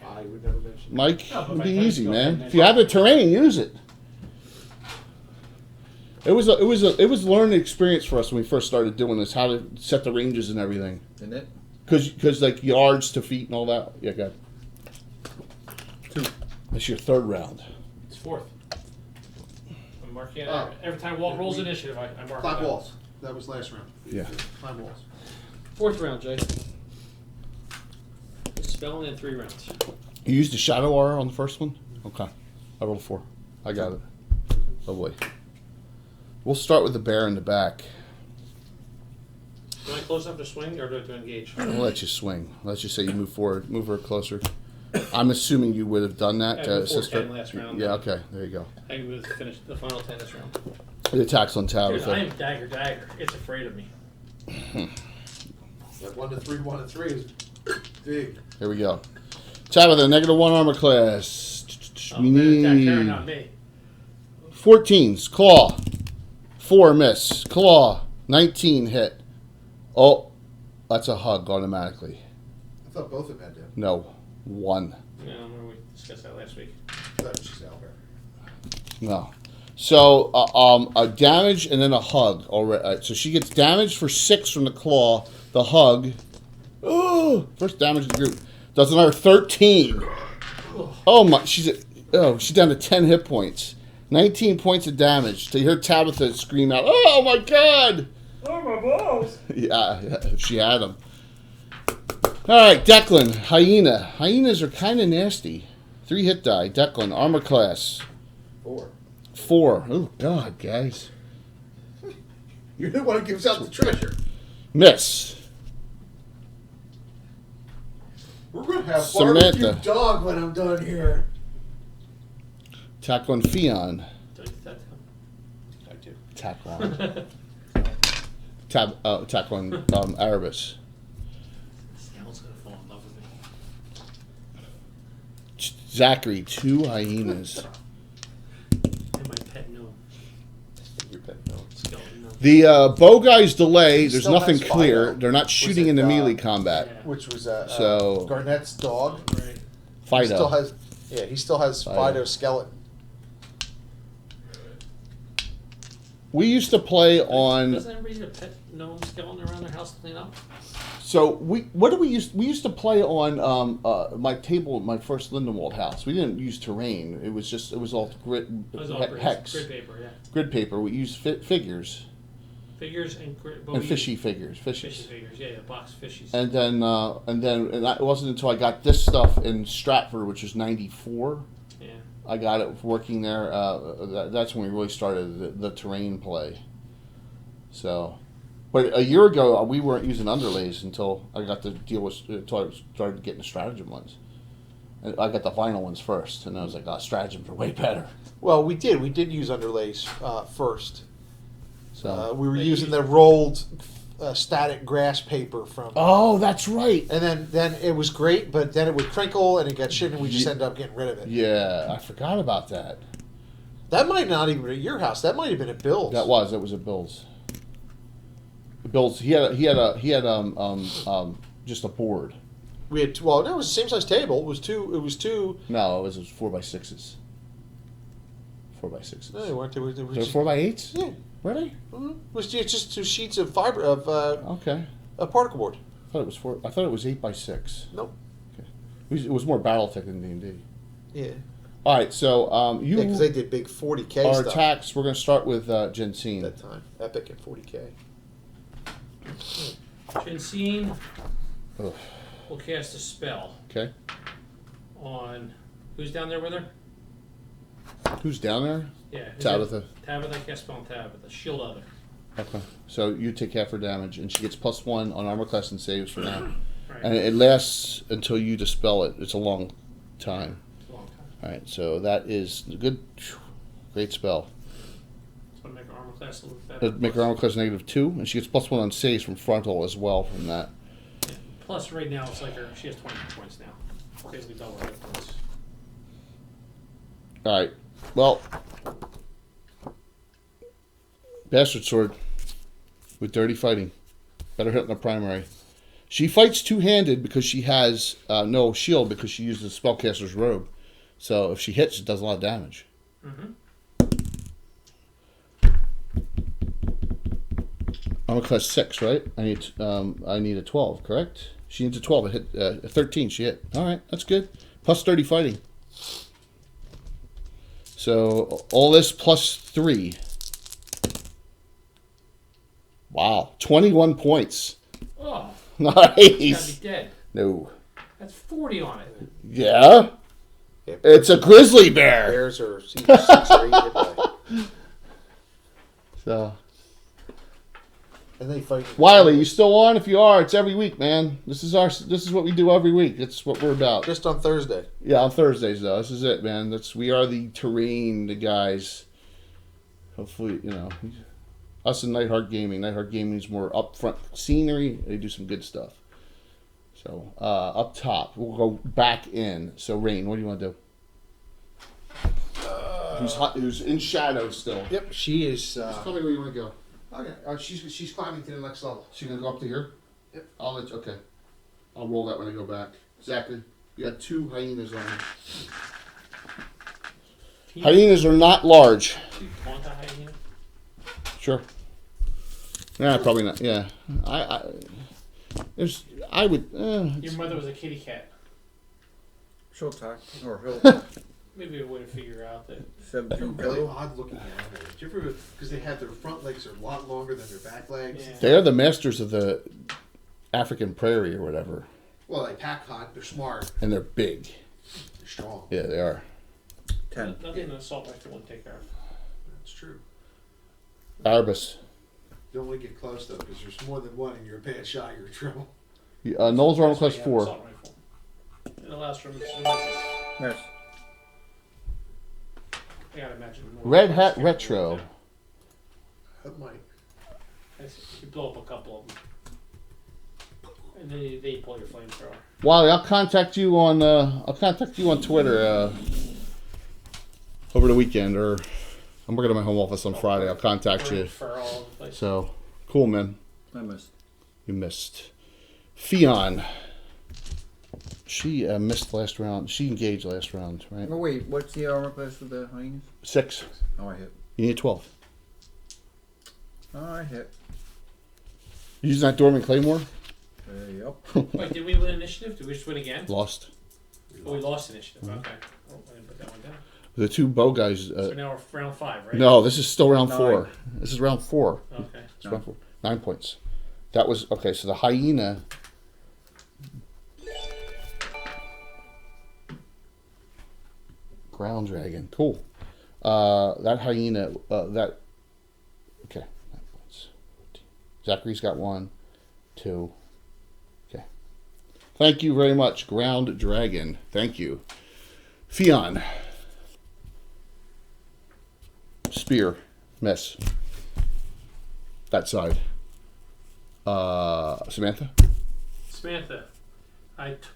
I would never mention. Mike, No, but it'd my be friends easy, go man. in If you have the terrain, use it. It was a learning experience for us when we first started doing this, how to set the ranges and everything. Isn't it? Because like yards to feet and all that. Yeah, go ahead. 2. That's your 3rd round. It's 4th. I'm marking it. Oh. Every time Walt rolls initiative, I mark 5 it out. walls. That was last round. Yeah. 5 walls. 4th round, Jay. Spelling in 3 rounds. You used the shadow aura on the first one? Okay. I rolled a 4. I got it. Oh boy. We'll start with the bear in the back. Do I close up to swing or do I have to engage? We'll let you swing. Let's just say you move forward, move her closer. I'm assuming you would have done that I to moved assist her. 4-10 last round. Yeah, okay. There you go. I would finish the final 10 this round. It attacks on Dude, Tabitha. I am dagger. It's afraid of me. That 1 to 3, 1 to 3 is big. Here we go. Tabitha, -1 armor class. Oh, We man, attack need Cairn, not me. 14s. Claw. 4 miss. Claw. 19 hit. Oh, that's a hug automatically. I thought both of them had to. No, 1. Yeah, remember we discussed that last week. That she's out there. No. So, a damage and then a hug already. So she gets damage for 6 from the claw. The hug. Oh, first damage of the group. Does another 13. Oh my! She's down to 10 hit points. 19 points of damage. To hear Tabitha scream out, "Oh my God!" Oh, my balls! Yeah, if she had them. All right, Declan, Hyena. Hyenas are kind of nasty. 3 hit die. Declan, armor class 4. 4. Oh God, guys. You're the one who gives out the treasure. Miss. We're gonna have Samantha. barbecue dog when I'm done here. Attack on Theon. Did I get that I do. Attack on. Attack on Aravis. Snell's gonna fall in love with me. Zachary, 2 hyenas. And my pet gnome. Your pet gnome. Skeleton gnome. The bow guys delay. He There's still nothing has clear. Fido. They're not Was shooting it, into melee combat. Yeah. Which was So- Garnett's dog. Right. He still Fido. has, he still has Fido. Fido skeleton. We used to play on. Doesn't everybody need a pet gnome skeleton around their house to clean up? So what did we use? We used to play on my table at my first Lindenwald house. We didn't use terrain. It was all grid, It was all hex, grid paper, yeah. grid paper. We used figures Figures and grid. and fishy figures, Fishy fishes. figures, yeah, box fishies. And then it wasn't until I got this stuff in Stratford, which was '94. Yeah. I got it working there. That's when we really started the terrain play. So, but a year ago we weren't using underlays until I got to deal with until I started getting the stratagem ones. And I got the vinyl ones first, and I was like, "Oh, stratagems are way better." Well, we did use underlays first. So, We were using the rolled static grass paper from. oh, that's right. And then it was great, but then it would crinkle and it got shit, and we just ended up getting rid of it. Yeah, I forgot about that. That might not even be at your house. That might have been at Bill's. That was at Bill's. Bill's. He had just a board. We had no, it was the same size table. It was two. No, it was 4x6s. 4x6s. No, they weren't. They were They're just, 4x8s. yeah. Really? It was just two sheets of fiber of Okay. a particle board. I thought it was 4. I thought it was 8x6. Nope. It was more BattleTech than D&D. Yeah. All right, so Yeah, because they did big 40K our stuff attacks. We're going to start with at Jensine. that time. Epic and 40K. Jensine Ugh. will cast a spell Okay. on who's down there with her? Who's down there? Yeah. who's Tabitha. that? Tabitha, cast spell on Tabitha. Shield other. Okay. So you take half her damage, and she gets +1 on armor class and saves for now. Right. And it lasts until you dispel it. It's a long time. It's a long time. All right, so that is a good, great spell. It's going to make her armor class a little better. It'd make her armor class -2, and she gets +1 on saves from frontal as well from that. Yeah. Plus, right now, it's like she has 20 points now. Basically double her hit points. All right. Well, Bastard Sword with Dirty Fighting. Better hit in the primary. She fights two-handed because she has no shield because she uses the Spellcaster's Robe. So if she hits, it does a lot of damage. Mm-hmm. Armor class 6, right? I need a 12, correct? She needs a 12. It hit a 13. She hit. All right, that's good. Plus 30 fighting. So all this +3. Wow, 21 points. Oh, Nice. you gotta be dead. No. That's 40 on it. Yeah. Yeah. It's a grizzly bear. Bears are either 6 or 8 hit by. So And they fight. Wiley, you still on? If you are, it's every week, man. This is what we do every week. It's what we're about. Just on Thursday. Yeah, on Thursdays though. This is it, man. We are the terrain, the guys. Hopefully, us and Nightheart Gaming. Nightheart Gaming is more upfront scenery. They do some good stuff. So up top, we'll go back in. So Rain, what do you want to do? Who's in shadow still? Yep, she is. Just tell me where you want to go. Okay, she's climbing to the next level. She's gonna go up to here. Yep. Okay. I'll roll that when I go back. Exactly. You got 2 hyenas on here. Hyenas are not large. Do you want a hyena? Sure. Nah, probably not. Yeah. I would. Your mother was a kitty cat. She'll attack, or he'll Maybe a way to figure out that. 17 really kill. odd looking animals. Do you ever, because they have their front legs are a lot longer than their back legs. Yeah. They are the masters of the African prairie or whatever, Well, they pack hunt. They're smart. and they're big. They're strong. Yeah, they are. 10. Nothing an assault rifle wouldn't take care of. That's true. Arbus. Don't want to get close though, because there's more than one, and you're a bad shot. You're in trouble. Knowles are on class Yeah, 4. assault rifle. It allows for misses. Yes. I gotta imagine. more Red Hat scared Retro. of it. That might. You blow up a couple of them. And then they pull your flamethrower. Wally, I'll contact you on Twitter over the weekend, or I'm working at my home office on Friday. I'll contact you. For all over the place. So cool, man. I missed. You missed. Fion. She missed last round. She engaged last round, right? Oh wait, what's the armor class for the hyenas? 6. Oh, I hit. You need 12. I hit. You using that Dorman Claymore? Yep. Wait, did we win initiative? Did we just win again? Lost. Oh, we lost initiative. Okay. Oh, I didn't put that one down. The two bow guys. So now we're round 5, right? No, this is still round 4. 9. This is round 4. Okay. It's round 4. 9 points. That was okay. So the hyena. Ground dragon. Cool. That hyena. That. Okay. 9 points. Zachary's got 1, 2. Okay. Thank you very much, Ground Dragon. Thank you. Fion. Spear. Miss. That side. Samantha? Samantha,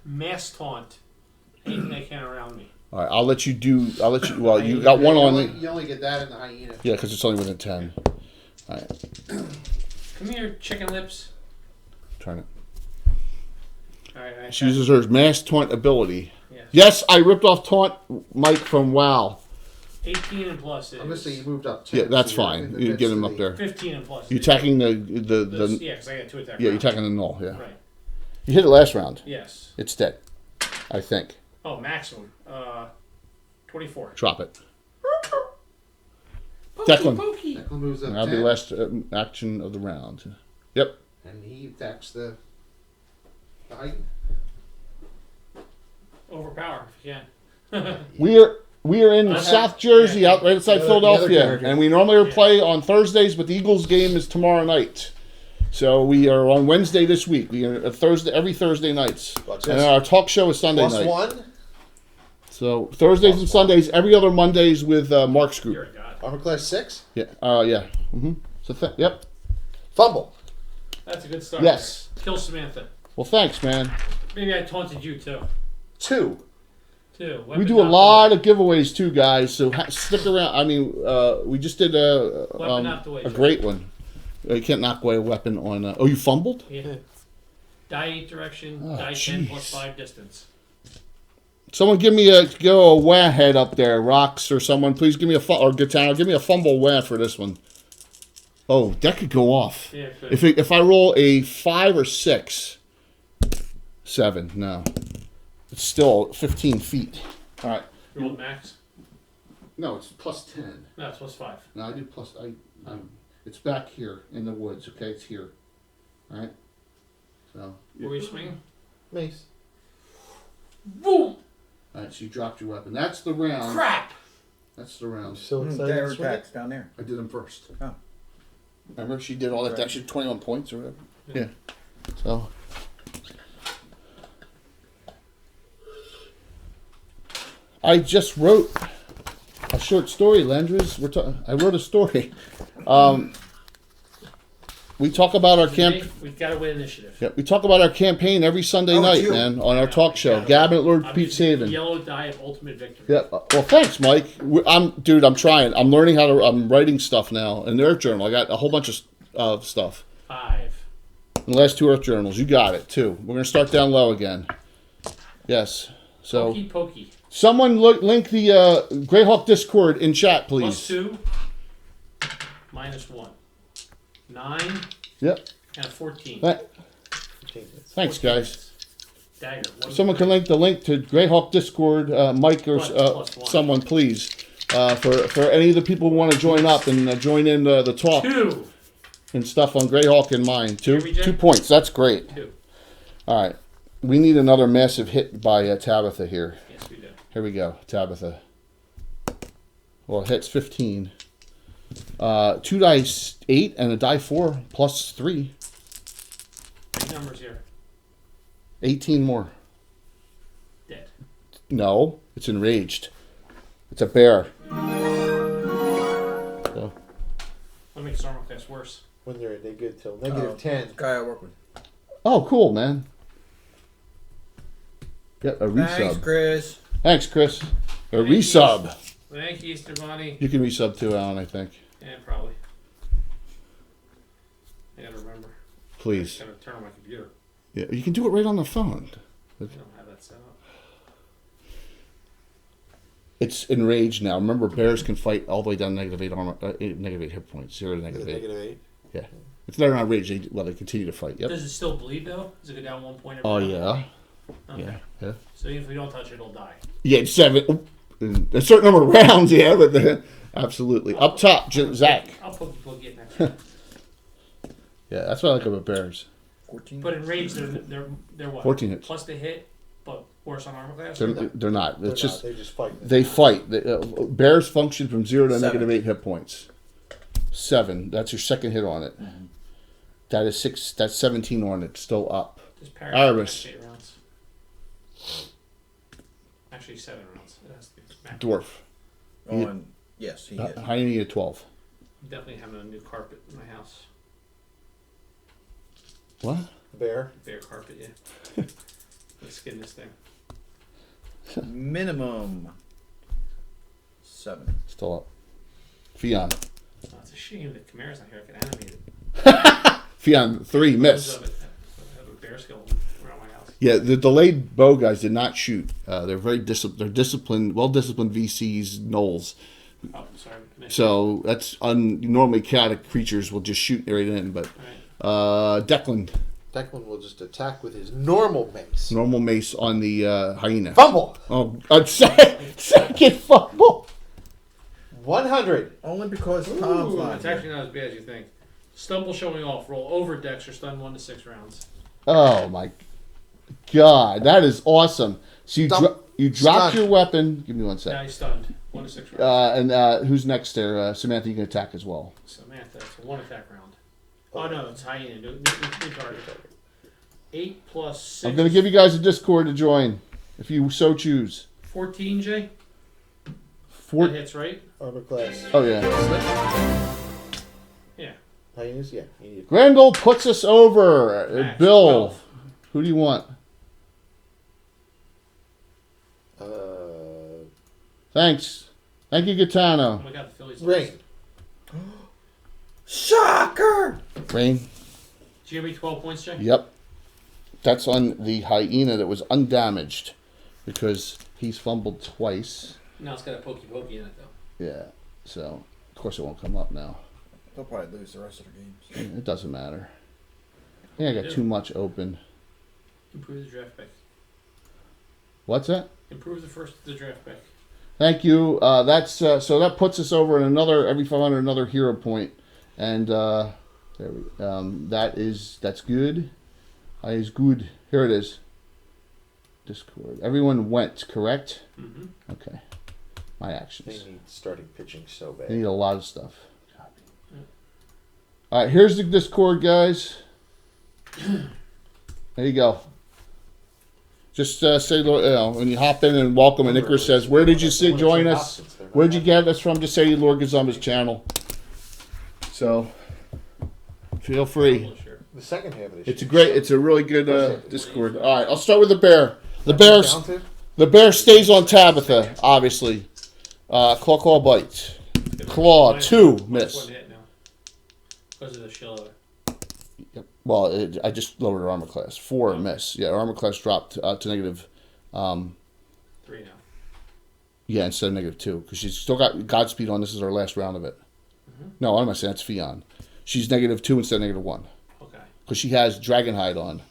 mass taunt anything they can around me. All right, I'll let you do. Well, you got one on. You only get that in the hyena. Yeah, because it's only within 10. All right, Come here, chicken lips. turn it. All right. She uses her mass taunt ability. Yes. Yes, I ripped off taunt Mike from WoW. 18 and plus is. I'm gonna say you moved up 10. Yeah, that's so you're fine. in the You midst get him of up the- there. 15 and plus. You is. attacking the Yeah, because I got 2 attack. yeah, you're rounds. attacking the null. Yeah, Right. you hit it last round. Yes. It's dead. I think. Oh, maximum. 24. Drop it. Pokey, Declan. pokey. Declan moves up That'll be 10, the last action of the round. Yep. and he attacks the hyena. Overpower if you can. We are in Okay. South Jersey, Yeah. out right outside The other Philadelphia, character. and we normally Yeah. play on Thursdays, but the Eagles game is tomorrow night. So we are on Wednesday this week. We are every Thursday nights, Watch and this. our talk show is Sunday Plus night. 1. So Thursdays and Sundays, every other Mondays with Mark's You're group. a god. Armor class 6. Yeah, yeah. So yep. Fumble. That's a good start. Yes. Kill Samantha. Well, thanks, man. Maybe I taunted you too. 2. We do a lot of giveaways too, guys. So stick around. I mean, we just did Weapon knocked away. a great one. You can't knock away a weapon on. Oh, you fumbled? Yeah. Die 8 direction, Oh, die 10 plus jeez. 5 distance. Someone give me a wah head up there, Rocks or someone. Please give me or guitar. Give me a fumble wah for this one. Oh, that could go off. Yeah, good. If I roll a 5 or 6, 7. No, it's still 15 feet. All right. You rolled max? No, it's plus 10. No, it's plus 5. No, I do plus. It's back here in the woods. Okay, it's here. All right. So. Were we swinging? Mace. Boom! All right. So you dropped your weapon. That's the round. Crap! That's the round. So excited Their to swing it. attacks down there. I did them first. Oh. Remember, she did all that. That she had 21 points or whatever. Yeah. So. I just wrote a short story, Landris. I wrote a story. We talk about our Today, we've got to win initiative. Yeah, we talk about our campaign every Sunday Oh, it's night, you. man, on our talk show. Yeah. Gavin at Lord I'm Pete using Saban. Yellow die of ultimate victory. Yeah. Well, thanks, Mike. I'm trying. I'm learning how to. I'm writing stuff now in the Earth Journal. I got a whole bunch of stuff. 5. The last 2 Earth Journals. You got it too. We're gonna start down low again. Yes. So Pokey, pokey. someone link the Greyhawk Discord in chat, Plus please. 2. Minus 1. 9 Yep. and a 14. Thanks, guys. Dagger. Someone can link the link to Greyhawk Discord, Mike or Plus 1. someone, please, for any of the people who want to join up and join in the talk 2. and stuff on Greyhawk and mine. 2 Here we go. 2 points. That's great. 2. All right, we need another massive hit by Tabitha here. Yes, we do. Here we go, Tabitha. Well, it hits 15. 2 dice 8 and a die 4 plus 3. Big numbers here. 18 more. Dead. No, it's enraged. It's a bear. So, What makes armor class worse? When they're good till negative 10. Guy I work with. oh, cool, man. Yep, a Thanks, resub. Chris. Thanks, Chris. A Thank you. resub. Thank you, Easter Bunny. You can resub too, Alan, I think. Yeah, probably. I gotta remember. I Please. just gotta turn on my computer. Yeah, you can do it right on the phone. I don't have that set up. It's enraged now. Remember, bears can fight all the way down -8 armor, -8 hit points, 0 to Is it -8. negative 8? Yeah. If they're on rage, they continue to fight. Yep. Does it still bleed though? Does it go down 1 point? Oh, round? yeah. Okay. Yeah. So even if we don't touch it, it'll die. Yeah, it's 7. A certain number of rounds, yeah, but absolutely. Up top, Zach. I'll put it next round. Yeah, that's what I like about bears. 14. But in rage, they're what? 14 hits. Plus the hit, but worse on armor class. They're not. They're It's just they just fight. they fight. Bears function from 0 to 7. -8 hit points. 7. That's your second hit on it. That is 6. That's 17 on it. Still up. Just paragraph Iris. 8 rounds. Actually, 7 rounds. It has to be max. Dwarf. On, yes, he hit. Hyena at 12. Definitely having a new carpet in my house. What? Bear. Bare carpet, yeah. Let's skin this thing. Minimum 7. Still up. Fion. Oh, it's a shame that Chimera's not here. I can animate it. Fion 3 miss. Photos of it. I have a bear skull around my house. Yeah, the delayed bow guys did not shoot. They're very they're disciplined, well-disciplined VCs, gnolls. Oh, sorry. Missed. So that's normally chaotic creatures will just shoot right in. But Alright. Declan, Declan will just attack with his normal mace. normal mace on the hyena. Fumble. Oh, second fumble. 100. Only because Tom's Ooh, not it's here. actually not as bad as you think. Stumble showing off. Roll over Dex or stun 1 to 6 rounds. Oh my God, that is awesome. So you dropped Stunned. your weapon. Give me one Now sec. he's stunned. 1 to 6 rounds. And who's next there? Samantha, you can attack as well. Samantha, it's a 1 attack round. Oh no, it's hyena. New target. 8 plus 6. I'm gonna give you guys a Discord to join, if you so choose. 14, Jay? Four. That hits, right? Armor class. Oh yeah. Yeah. Hyenas, yeah. You need Grendel puts us over. Max, Bill, 12. who do you want? Thanks. Thank you, Oh Gitano. my god, the Phillies. Rain. Shocker! Rain. Did you give me 12 points, Jay? Yep. That's on the hyena that was undamaged because he's fumbled twice. Now it's got a pokey in it, though. Yeah. So, of course, it won't come up now. They'll probably lose the rest of their games. It doesn't matter. I think I got too much open. Improve the draft pick. What's that? Improve the draft pick. Thank you. That's so that puts us over in another every 500 another hero point, and there we. That's good. Is good. Here it is. Discord. Everyone went correct. Mm-hmm. Okay. My They actions. need starting pitching so They bad. need a lot of stuff. All right. Here's the Discord, guys. There you go. Just say when you hop in and welcome, and Icarus says, "Where did you see join us? Where did you get us from?" Just say Lord Gazumba's channel. So feel free. The second half of this. It's a really good Discord. All right, I'll start with the bear. The bear, Down to? the bear stays on Tabitha, obviously. Claw bite. Claw 2 miss. One hit now. Because of the shield. Yep. Well, I just lowered her armor class. 4 miss. Yeah, her armor class dropped to negative. 3 now. Yeah, instead of negative 2, because she's still got Godspeed on. This is our last round of it. No, what am I saying? That's Fion. She's negative 2 instead of negative 1. Okay. Because she has Dragonhide on.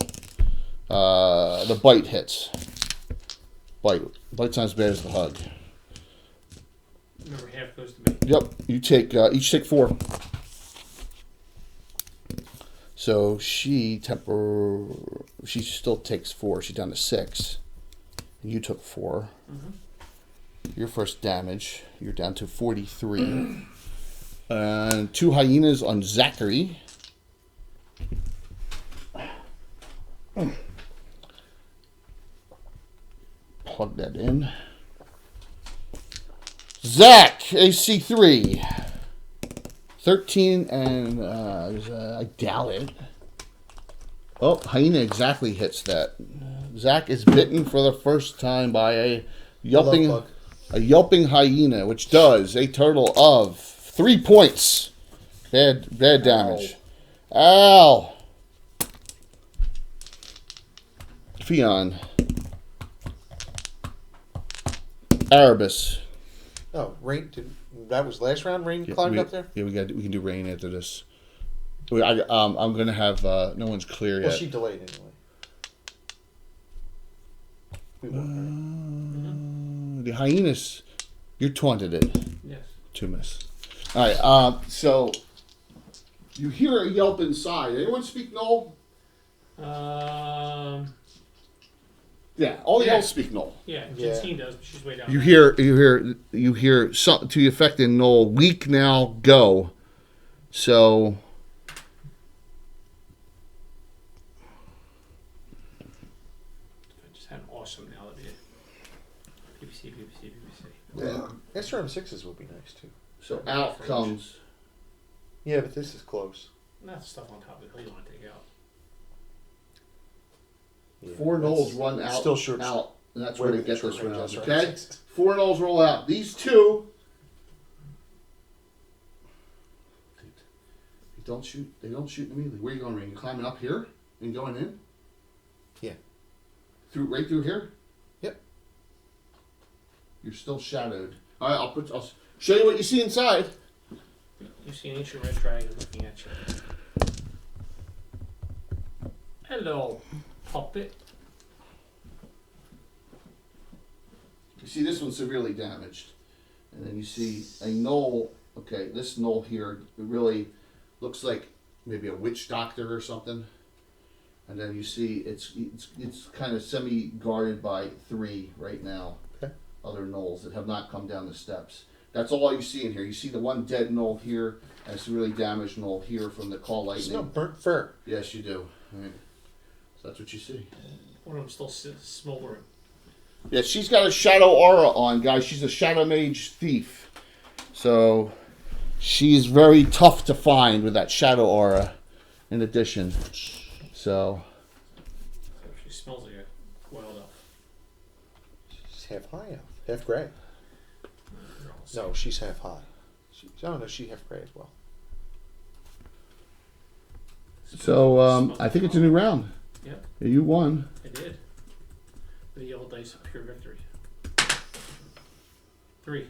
The bite hits. Bite's not as bad as the hug. Remember, half goes to me. Yep. You take each take 4. So she still takes 4. She's down to 6. You took 4. Your first damage. You're down to 43. And 2 hyenas on Zachary. Plug that in. Zach, AC3. 13 and I doubt it. Oh, hyena exactly hits that. Zach is bitten for the first time by a yelping hyena, which does a total of 3 points. Bad damage. Ow. Fion. Erebus. Oh, Rain. That was last round. Rain climbed we, up there. Yeah, we can do rain after this. I'm gonna have no one's clear Well, yet. she delayed anyway. We won, The hyenas, you taunted it. Yes. 2 miss. All right. So you hear a yelp inside. Anyone speak Knoll? Yeah, all the Yeah. elves speak Knoll. Yeah, Yeah. Jensine does, but she's way down. You there. hear something to the effect in Knoll. Weak now, go. So I just had an awesome melody. PPC. Yeah. SRM6s will be nice too. so out comes. Yeah, but this is close. Not stuff on top of the hill you want to take out. Yeah, 4 Knolls that's run out. Still short. Out. And that's way where they within get this short range round. SRM6s. Okay. 4 Knolls roll out. These 2. They don't shoot. They don't shoot immediately. Where are you going, Ring? You climbing up here and going in? Yeah. Right through here. Yep. You're still shadowed. All right. I'll show you what you see inside. You see an ancient red dragon looking at you. Hello, puppet. You see this one's severely damaged, and then you see a knoll. Okay, this knoll here really looks like maybe a witch doctor or something. And then you see it's kind of semi guarded by 3 right now. Okay. Other knolls that have not come down the steps. That's all you see in here. You see the one dead knoll here, and it's a really damaged knoll here from the call lightning. There's no burnt fur. Yes, you do. All right. So that's what you see. One of them still smoldering. Yeah, she's got a shadow aura on, guys. She's a shadow mage thief. So she's very tough to find with that shadow aura in addition. So She smells like a wild elf. She's half high elf, half gray. They're all the same. No, she's half high. She's half gray as well. I think it's a new round. Yep, Yeah, you won. I did. The yellow dice of pure victory. 3.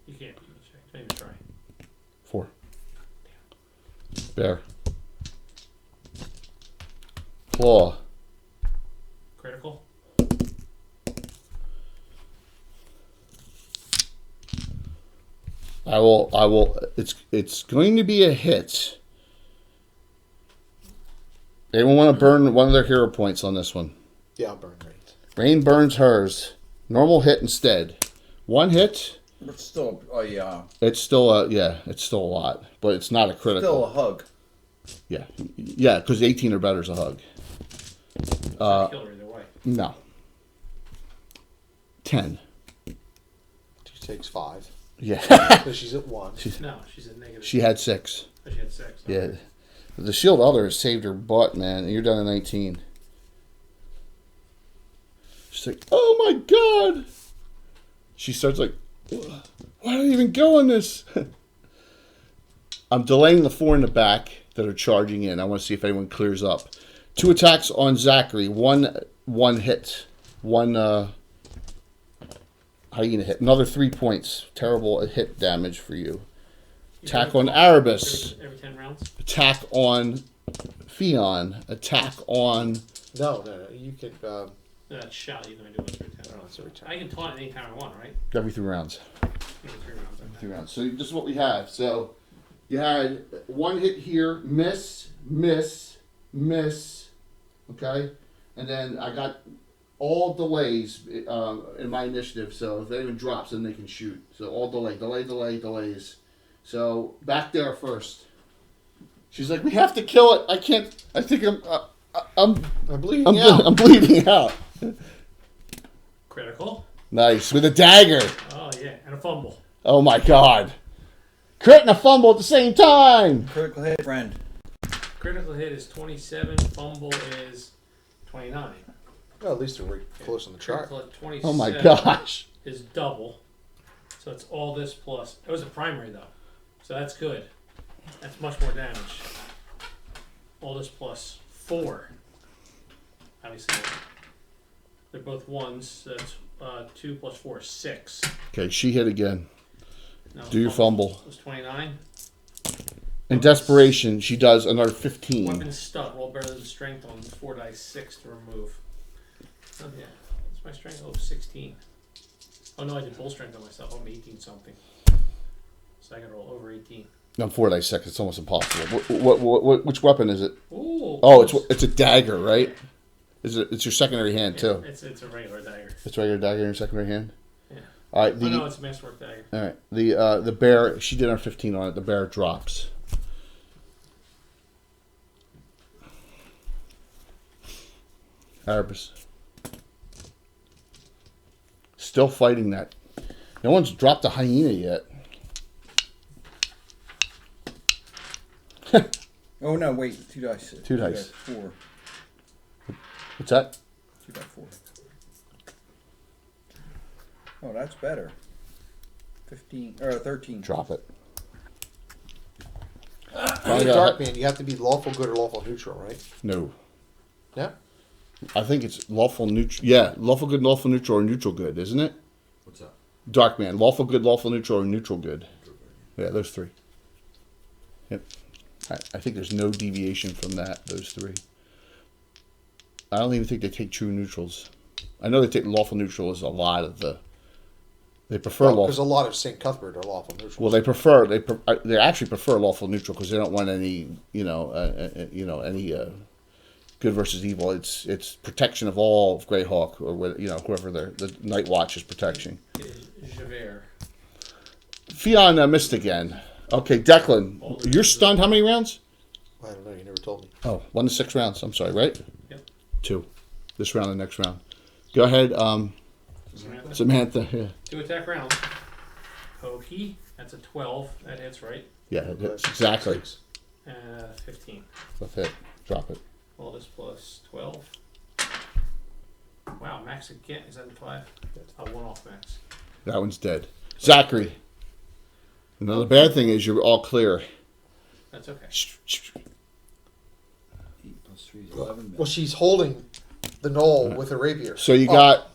You can't beat me, Jack. Don't even try. 4. Bear. Claw. Critical. I will it's going to be a hit. Anyone want to burn one of their hero points on this one? Yeah, I'll burn rains. Rain burns hers. Normal hit instead. 1 hit. But still, It's still it's still a lot, but it's not a critical. still a hug. Yeah, because 18 or better is a hug. Kill her either way. No. 10. She takes 5. Yeah, So she's at 1. No, she's at negative. she had 6. Oh, she had 6. Yeah, the shield other has saved her butt, man. You're down to 19. She's like, oh my god. She starts like, why did I even go on this? I'm delaying the 4 in the back that are charging in. I want to see if anyone clears up. 2 attacks on Zachary. One hit. 1 hyena hit. Another 3 points. Terrible hit damage for you. Attack on Erebus. Every 10 rounds. Attack on Fion. Attack on... No. You can. That shot you can do once every 10 I don't know, rounds. it's every time. I can taunt any time I want, right? Every 3 rounds. Every 3 rounds. Okay. 3 rounds. So this is what we have. So you had 1 hit here, miss. Okay? And then I got all delays in my initiative. So if anyone drops, then they can shoot. So all delays. So back there first. She's like, we have to kill it. I can't. I think I'm bleeding out. I'm bleeding out. Critical. Nice with a dagger. Oh, yeah. And a fumble. Oh my god. Crit and a fumble at the same time. Critical hit, friend. Critical hit is 27. Fumble is 29. Well, at least we're close on the chart. Critical at 27 Oh my gosh. is double. So it's all this plus. It was a primary, though. So that's good. That's much more damage. All this plus 4. Obviously, they're both 1s. So that's 2 plus 4 is 6. Okay, she hit again. No, Do your fumble. It was 29. In desperation, she does another 15. Weapon stud. Roll better than strength on 4 dice 6 to remove. Oh, yeah. What's my strength? Oh, 16. Oh, no, I did full strength on myself. I'm 18 something. So I can roll over 18. On 4 dice second, it's almost impossible. Which weapon is it? Ooh. Oh, it's a dagger, right? It's your secondary hand, Yeah, too. it's a regular dagger. It's a regular dagger in your secondary hand? Yeah. All right, Oh, no, it's a masterwork dagger. all right. The bear, she did her 15 on it. The bear drops. Erebus. Still fighting that. No one's dropped a hyena yet. Oh no, wait, 2 dice. 2 dice. 4. What's that? 2 by 4. Oh, that's better. 15 or 13. Drop it. In Dark Man, you have to be lawful good or lawful neutral, right? No. Yeah. I think it's lawful neutral. Yeah, lawful good, lawful neutral, or neutral good, isn't it? What's that? Dark man, lawful good, lawful neutral, or neutral good. Yeah, those 3. Yep. I think there's no deviation from that. Those 3. I don't even think they take true neutrals. I know they take lawful neutral as a lot of the. They prefer Because lawful. a lot of St. Cuthbert are lawful neutral. Well, they actually prefer lawful neutral because they don't want any any good versus evil. It's protection of all of Greyhawk or whoever the Night Watch is protecting. Javert. Fionn missed again. Okay, Declan, you're stunned. How many rounds? I don't know. You never told me. Oh, 1 to 6 rounds. I'm sorry, right? Yep. 2. This round and next round. Go ahead, Samantha. Yeah, 2 attack rounds. Pokey. That's a 12. That hits, right? yeah, that's exactly. 15. Let's hit. Drop it. All this plus 12. Wow, max again. Is that a 5? A 1 off max. That one's dead. Zachary. Another bad thing is you're all clear. That's okay. 8 plus 3 is 11. Well, she's holding the knoll with a rapier. So you got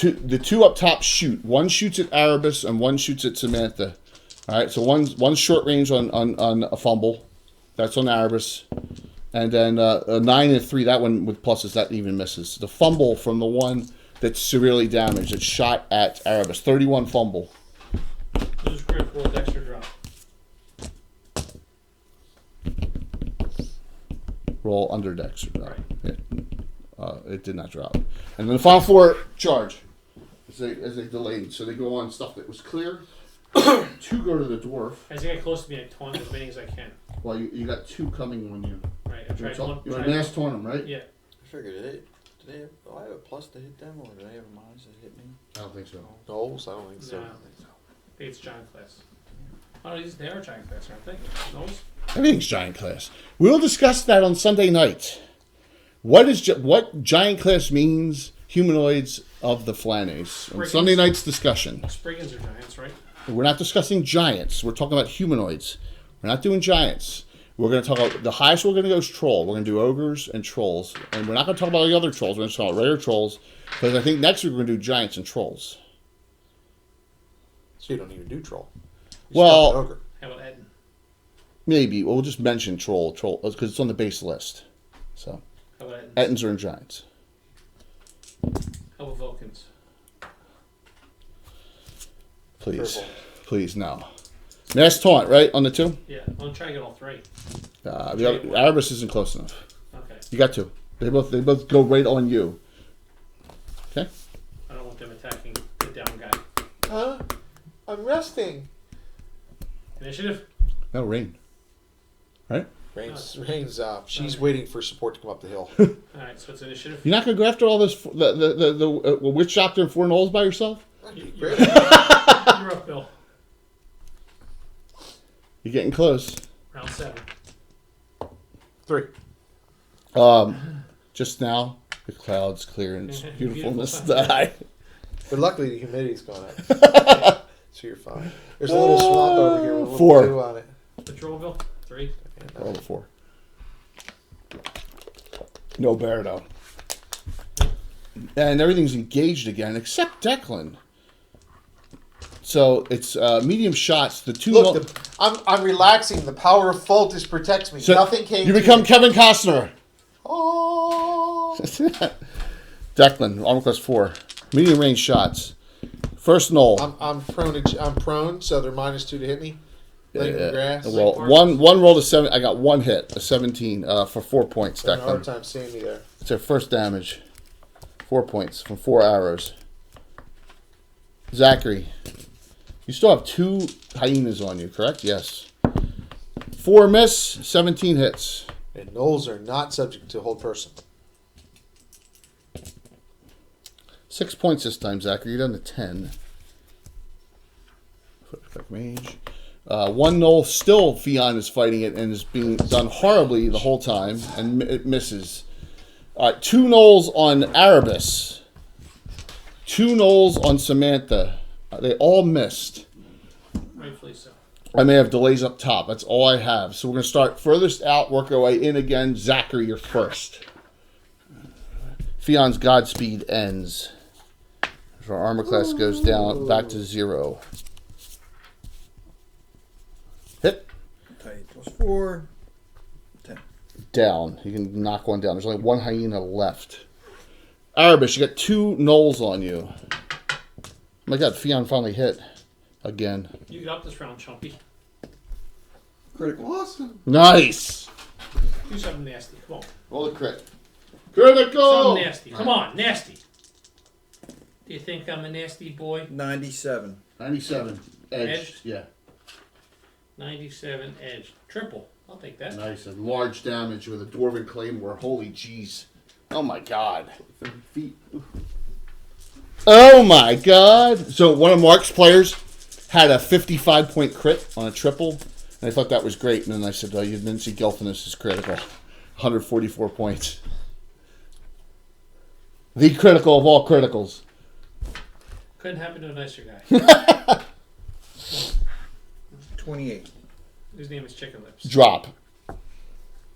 the 2 up top shoot. One shoots at Erebus and one shoots at Samantha. All right, so one's short range on a fumble. That's on Erebus. And then a 9 and a 3, that one with pluses, that even misses. The fumble from the one that's severely damaged, it's shot at Erebus. 31 fumble. This is critical with extra drop. Roll under dex. Right. It did not drop. And then the final 4 charge as they delayed. So they go on stuff that was clear. 2 go to the dwarf. As you get close to me, I taunt as many as I can. Well, you got 2 coming on you. Right, I tried one. You're a mass taunt them, right? Yeah. I figured do I have a plus to hit them, or do they have a minus to hit me? I don't think so. Knolls? I don't think so. No, I don't think so. It's giant class. Oh, they are giant class, aren't they? Those? Everything's giant class. We'll discuss that on Sunday night. What giant class means? Humanoids of the Flannays. On Sunday night's discussion. Spriggans are giants, right? We're not discussing giants. We're talking about humanoids. We're not doing giants. We're going to talk about the highest we're going to go is troll. We're going to do ogres and trolls. And we're not going to talk about the other trolls. We're going to talk about regular trolls. Because I think next week we're going to do giants and trolls. So you don't even do troll. Well- start with ogre. How about Eden? Maybe. We'll just mention troll, because it's on the base list. So, How about Edens? Ettins are in giants. How about Vulcans? Please. Purple. Please, no. Mass taunt, right? On the 2? Yeah, I'm trying to get all 3. The Erebus isn't close enough. Okay. You got 2. They both go right on you. Okay? I don't want them attacking the down guy. I'm resting. Initiative? No, rain. Right? Rain's she's waiting for support to come up the hill. Alright, so it's initiative. You're not going to go after all this, the witch doctor and 4 gnolls by yourself? You're up, Bill. You're getting close. Round 7. 3. Just now, the clouds clear and it's beautiful in the Beautiful. sky. But luckily the humidity's gone up. So you're fine. There's a little swamp over here with a little 4. dew on it. Patrol, Bill? 3. Roll the 4. No bear, though. And everything's engaged again except Declan. So it's medium shots. The two. Look, I'm relaxing. The power of focus protects me. So Nothing came. You to become me. Kevin Costner. Oh. Declan, armor class 4. Medium range shots. First Knoll. I'm prone, so they're -2 to hit me. Laying in the grass. Well, one rolled a 7. I got one hit, a 17 for 4 points. Having a hard Declan. time seeing me there. It's their first damage. 4 points from 4 arrows. Zachary, you still have 2 hyenas on you, correct? Yes. 4 miss, 17 hits. And gnolls are not subject to hold person. 6 points this time, Zachary. You're down to 10. Foot effect range. 1 Knoll, still Fionn is fighting it and is being done horribly the whole time, and it misses. 2 Knolls on Erebus. 2 Knolls on Samantha. They all missed. Rightfully so. I may have delays up top. That's all I have. So we're going to start furthest out, work our way in again. Zachary, you're first. Fionn's Godspeed ends. So our armor class goes down back to 0. Hit. Tight +4. 10. Down. You can knock one down. There's only 1 hyena left. Erebus, you got 2 Knolls on you. Oh my god, Fionn finally hit. Again. You get up this round, Chumpy. Critical. Awesome. Nice! Do something nasty. Come on. Roll the crit. Critical! Something nasty. Come on, nasty. Do you think I'm a nasty boy? 97. 97. Edged. Edged? Yeah. 97 edge. Triple. I'll take that. Nice. And large damage with a Dwarven Claymore. Holy jeez. Oh my god. 30 feet. Oh my god. So one of Mark's players had a 55-point crit on a triple. And I thought that was great. And then I said, oh, you didn't see Gelfinus is critical. 144 points. The critical of all criticals. Couldn't happen to a nicer guy. 28. His name is Chicken Lips. Drop.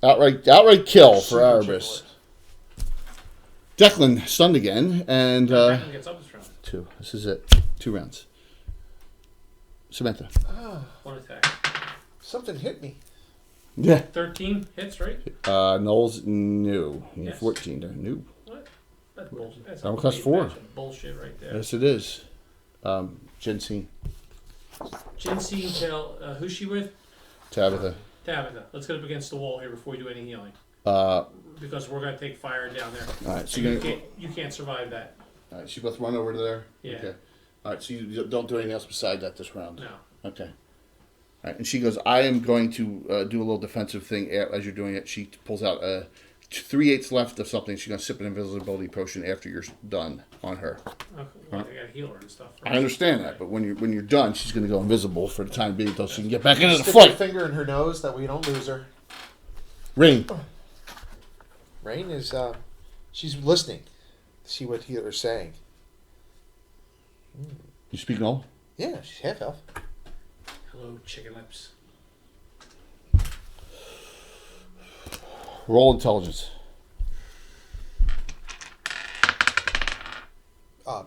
Outright kill for Erebus. Declan stunned again, and Declan gets up this round. 2. This is it. 2 rounds. Samantha. One attack. Something hit me. Yeah. 13 hits, right? Knowles, no. Yes. 14, no. What? That's bullshit. That's Armor a class complete 4. match of bullshit right there. Yes, it is. Jensine. Jinsey, tell who's she with? Tabitha. Tabitha. Let's get up against the wall here before we do any healing. Because we're gonna take fire down there. All right, so you can't survive that. all right, so you both run over to there? Yeah. Okay. All right, so you don't do anything else beside that this round? No. Okay. All right, and she goes, I am going to do a little defensive thing as you're doing it. She pulls out 3/8 left of something. She's going to sip an invisibility potion after you're done on her. Okay. Well, I gotta heal her and stuff. I understand that, but when you're done, she's going to go invisible for the time being until she can get back into the Stick your fight. finger in her nose that we don't lose her. Ring. Rain is, she's listening to see what healer's saying. You speak Null? Yeah, she's half elf. Hello, Chicken Lips. Roll intelligence.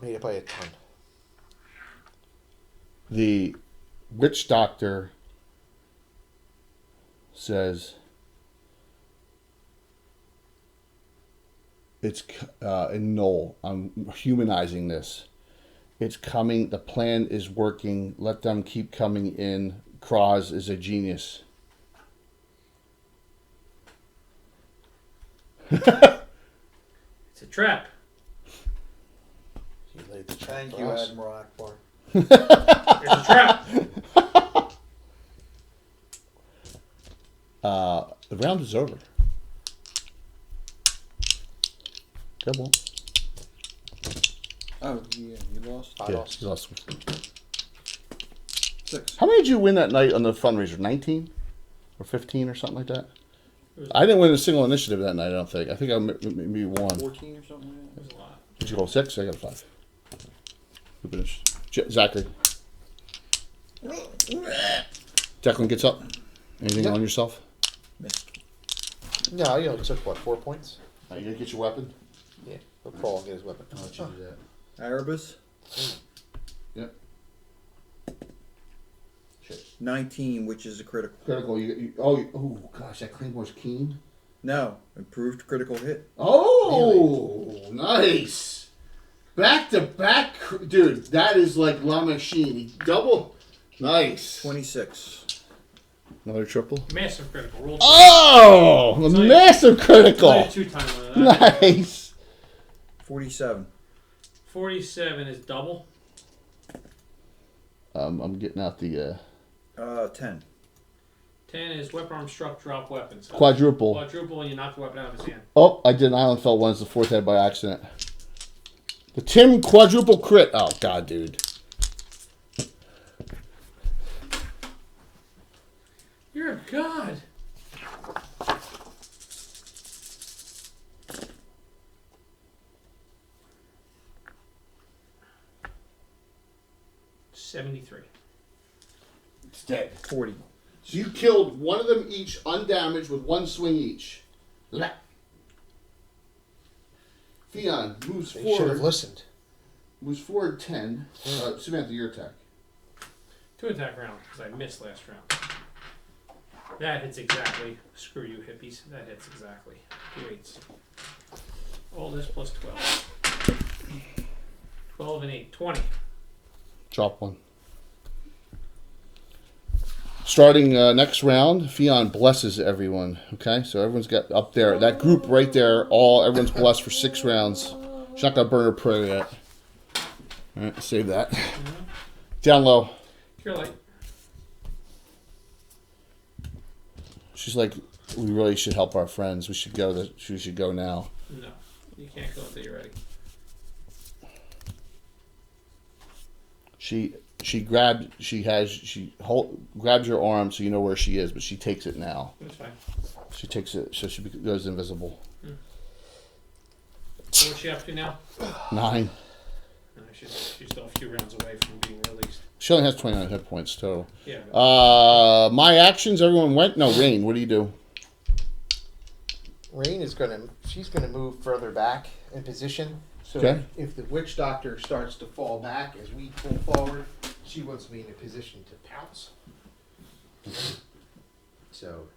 Made it by a ton. The witch doctor says it's in Knoll. I'm humanizing this. It's coming. The plan is working. Let them keep coming in. Kraz is a genius. It's a trap. You laid the trap Thank for you, us. Admiral Akbar. It's a trap. The round is over. Come on. Oh, yeah, you lost? I lost. You lost. 6. How many did you win that night on the fundraiser? 19 or 15 or something like that? I didn't win a single initiative that night. I don't think. I think I maybe won. 14 or something like There's a lot. Did you roll 6? I got a 5. Who finished? Zachary. Declan gets up. Anything Yep. on yourself? that. Missed. No, you only took, 4 points? You gonna get your weapon? Yeah. He'll crawl and get his weapon. I'll let you do that. Erebus, Yep. Shit. 19, which is a critical. Critical. Oh gosh, that Claymore's keen. No, improved critical hit. Oh, nice. Back to back, dude. That is like La Machine. He double. Nice. 26. Another triple. Massive critical. Roll Oh, a So you- massive critical. 2-time with that. Nice. 47. 47 is double. I'm getting out the 10. 10 is weapon arm struck, drop weapon. So quadruple. Quadruple, and you knock the weapon out of his hand. Oh, I did an Island Fell once, the fourth head by accident. The Tim quadruple crit. Oh, God, dude. You're a god. $73. It's dead. 40. So you killed one of them each, undamaged, with one swing each. Theon moves They should have forward. listened. Moves forward 10. Samantha, your attack. 2 attack round, because I missed last round. That hits exactly. Screw you, hippies. That hits exactly. 2 8s. All this plus 12. 12 and 8. 20. Drop one. Starting next round, Theon blesses everyone. Okay, so everyone's got up there. That group right there, everyone's blessed for 6 rounds. She's not gonna burn her prayer yet. All right, save that. Down low. Cure light. She's like, we really should help our friends. We should go. We should go now. No. You can't go until you're ready. She grabs your arm so you know where she is, but she takes it now. That's fine. She takes it so she goes invisible. So what's she up to now? 9. She's still a few rounds away from being released. She only has 29 hit points total. Yeah. My actions. Everyone went. No, Rain. What do you do? Rain is she's gonna move further back in position. So Okay. if the witch doctor starts to fall back as we pull forward, she wants to be in a position to pounce. So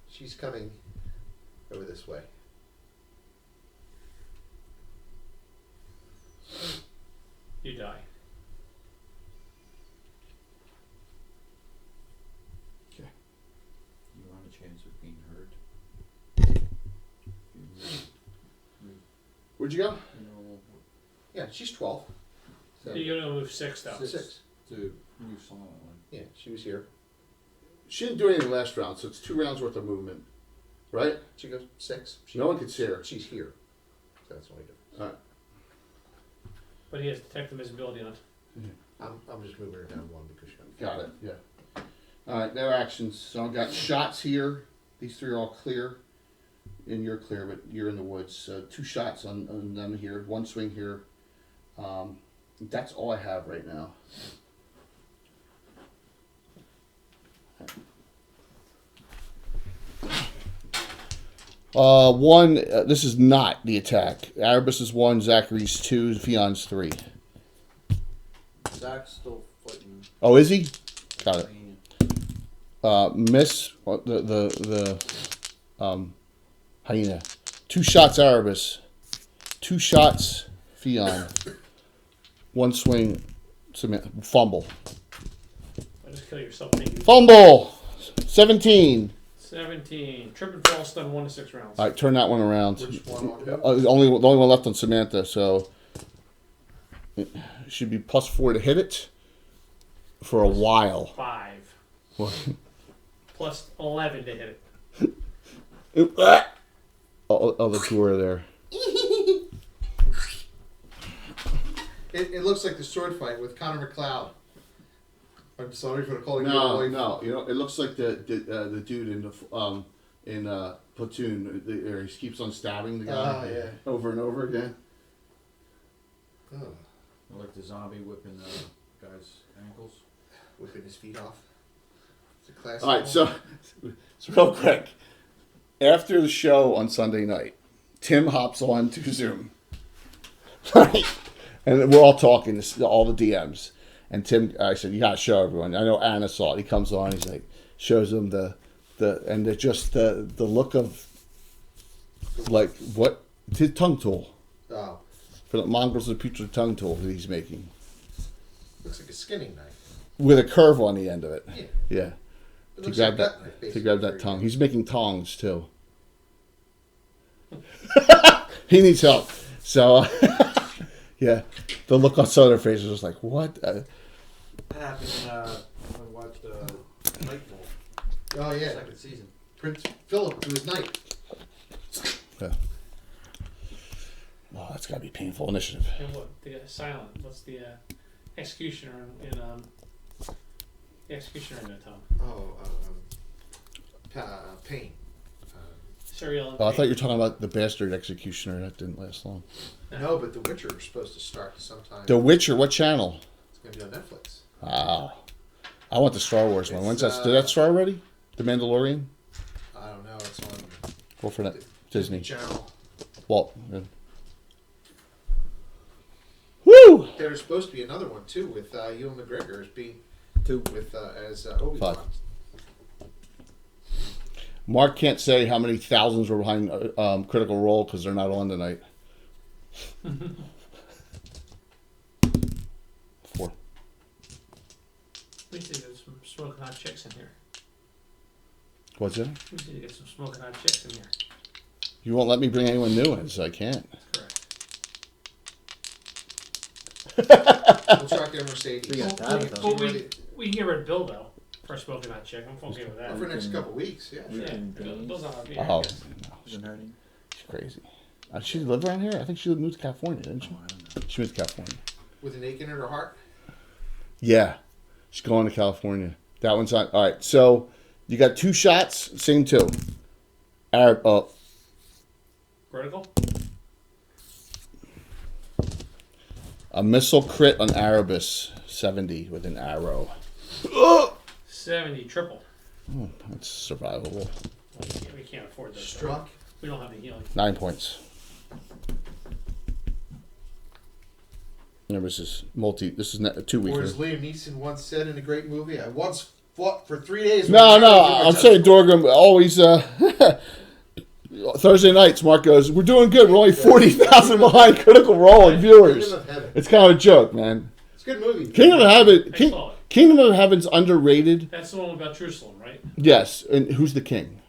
she's coming over this way. You die. You run a chance of being hurt. Where'd you go? You know, Yeah, she's 12. So You're going to move 6 though. 6. to move silently. Yeah, she was here. She didn't do anything last round, so it's 2 rounds worth of movement, right? She goes 6. No one can see her. She's here. So that's the only difference. All right. But he has detect invisibility on it. I'm just moving her down 1 because she Got it. Yeah. All right. Their actions. So I've got shots here. These 3 are all clear. And you're clear, but you're in the woods. 2 shots on them here. 1 swing here. That's all I have right now. One. This is not the attack. Erebus is 1. Zachary's 2. Fion's 3. Zach's still fighting. Oh, is he? Got it. Lane. Miss hyena. 2 shots Erebus. 2 shots Fion. 1 swing fumble. I'll just kill yourself. Thinking. Fumble. 17. 17. Trip and fall stun 1 to 6 rounds. All right, turn that one around. Which one on who? The only one left on Samantha, so it should be +4 to hit it for a while. 5. Plus 11 to hit it. Oh, the 2 are there. It looks like the sword fight with Connor McLeod. I'm sorry for calling No, you. no. You know, it looks like the dude in the Platoon. Where he keeps on stabbing the guy Yeah. over and over again. Oh, I like the zombie whipping the guy's ankles. whipping his feet off. It's a classic. All right, so real quick. After the show on Sunday night, Tim hops on to Zoom. Right? And we're all talking, all the DMs. And Tim, I said, you got to show everyone. I know Anna saw it. He comes on, he's like, shows them and they're just the look of, like, what? It's his tongue tool. Oh, For the mongrels of future tongue tool that he's making. looks like a skinning knife. With a curve on the end of it. Yeah. Yeah. It To looks grab like a that, gut knife, to basically, grab that for tongue. you. He's making tongs too. He needs help. So, yeah, the look on some of their faces was like, what? That happened when I watched Nightfall, Oh yeah, second season. Prince Philip to his knife. Yeah. Oh, that's got to be painful initiative. And what the silent? What's the executioner in the executioner in that town? Oh, pain. Serial. Oh, I thought you were talking about the bastard executioner. That didn't last long. No, but The Witcher is supposed to start sometime. The Witcher, what channel? It's gonna be on Netflix. Wow. I want the Star Wars one. It's, When's that? Did that start already? The Mandalorian? I don't know. It's on Go for that. Disney. Channel. Walt. Good. Woo! There's supposed to be another one too with Ewan McGregor as being with as Obi-Wan. 5. Mark can't say how many thousands were behind Critical Role because they're not on tonight. 4. We need to get some smoking hot chicks in here. What's that? We need to get some smoking hot chicks in here. You won't let me bring anyone new in, so I can't. Correct. We'll track their Mercedes. We got Well, that. well, Ready we can get rid of Bill though for a smoking hot chick. I'm okay with that. for the next couple of weeks. Yeah. We Yeah, can Bill's not on Oh, here. Isn't hurting. she's crazy. She live around here? I think she moved to California, didn't she? Oh, I don't know. She moved to California. With an ache in her heart. Yeah. She's going to California. That one's on. All right. So you got 2 shots, same 2. Arab, Vertical. a missile crit on Erebus, 70 with an arrow. 70 triple. Oh, that's survivable. We can't afford this. Struck. We don't have the healing. 9 points. Remember, this is This is a 2 Or weeker. as Liam Neeson once said in a great movie, I once fought for 3 days. No, I'm saying Dorgrim always. Thursday nights, Mark goes, we're doing good. We're only 40,000 behind Critical Role and viewers. Kingdom of Heaven. It's kind of a joke, man. It's a good movie. Kingdom of Heaven. I saw it. Kingdom of Heaven's underrated. That's the one about Jerusalem, right? Yes. And who's the king?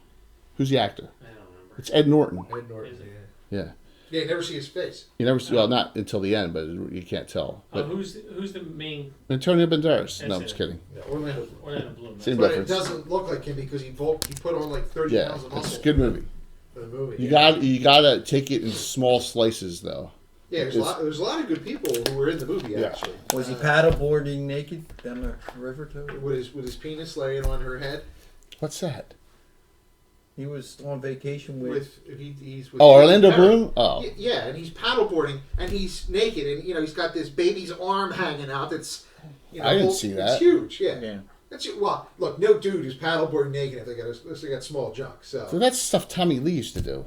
Who's the actor? I don't remember. It's Ed Norton. Ed Norton, Is it? yeah. Yeah. Yeah, you never see his face. You never see, well, not until the end, but you can't tell. But Who's the main? Antonio Banderas. No, I'm That's just it. kidding. Yeah, Orlando. Orlando Bloom. Same But reference. it doesn't look like him because he put on like 30 Yeah, pounds of it's muscle a good movie. for the movie. You yeah. gotta take it in small slices, though. Yeah, there's a lot of good people who were in the movie Yeah. actually. Was he paddleboarding naked down the river too? With his penis laying on her head. What's that? He was on vacation with. He's with Oh, Orlando Karen. Bloom? Oh. Yeah, and he's paddleboarding and he's naked and he's got this baby's arm hanging out. That's I didn't see that. It's huge. Yeah. Yeah. That's well. Look, no dude who's paddleboarding naked if they got small junk. So So that's stuff Tommy Lee used to do.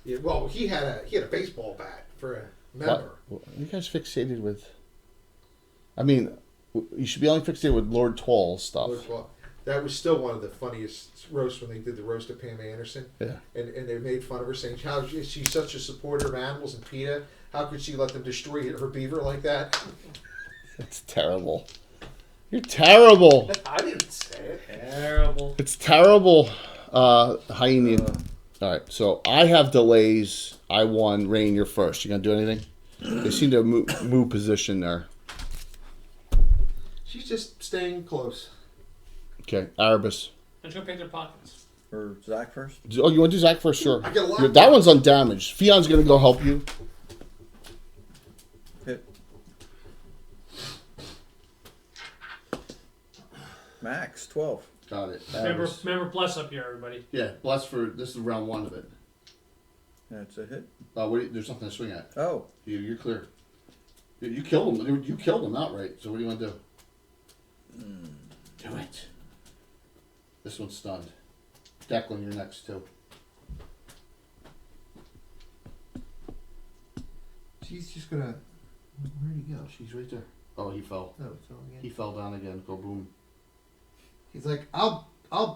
yeah, well, he had a baseball bat for a member. What? You guys fixated with... I mean, you should be only fixated with Lord Tall stuff. Well, that was still one of the funniest roasts when they did the roast of Pam Anderson. Yeah. And they made fun of her, saying how is she such a supporter of animals and PETA? How could she let them destroy her beaver like that? It's terrible. You're terrible. I didn't say it. Terrible. It's terrible. Hyena. All right, so I have delays. I won. Rain, you're first. You gonna do anything? They seem to move position there. She's just staying close. Okay, Erebus. Let's go pick their pockets. Or Zach first? Oh, you want to do Zach first? Sure. I get a lot. That one's undamaged. Fion's gonna go help you. Hit. Max 12. Got it. Remember, bless up here, everybody. Yeah, bless for this is round 1 of it. That's a hit. There's nothing to swing at. Oh, You're clear. You killed him. You killed him outright. So what do you want to do? Do it. This one's stunned. Declan, you're next too. She he's just gonna. Where'd he go? She's right there. Oh, he fell. Oh, it's all again. He fell down again. Go boom. He's like, I'll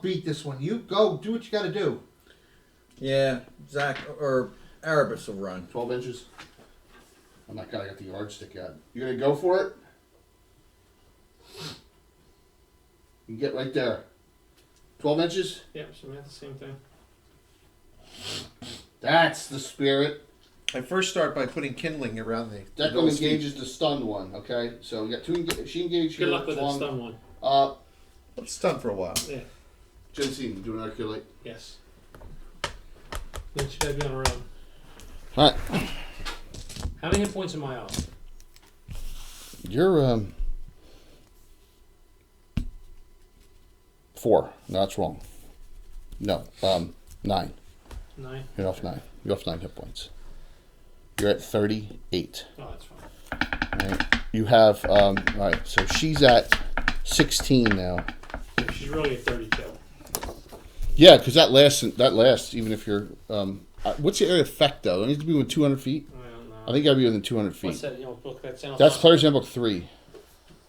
beat this one. You go do what you got to do. Yeah, Zach or Erebus will run. 12 inches. I'm not gonna get the yardstick yet. You gonna go for it? You can get right there. 12 inches? Yep, so we have the same thing. That's the spirit. I first start by putting kindling around the. That one engages the stunned one, okay? So we got two, she engaged Good here. luck with that one. stun one. It's done for a while. Yeah. Jensine, do an arculate. Yes. Then she gotta be on her own. Alright. How many hit points am I off? You're, 4. No, that's wrong. No, 9. 9. You're off 9. You're off 9 hit points. You're at 38. Oh, that's fine. Alright. You have, alright, so she's at 16 now. Yeah, she's really at 32. Yeah, because that lasts, even if you're, what's the area effect though? It needs to be within 200 feet? I don't know. I think you gotta be within 200 feet. What's that, you know, book that sounds That's like? Player's Handbook 3.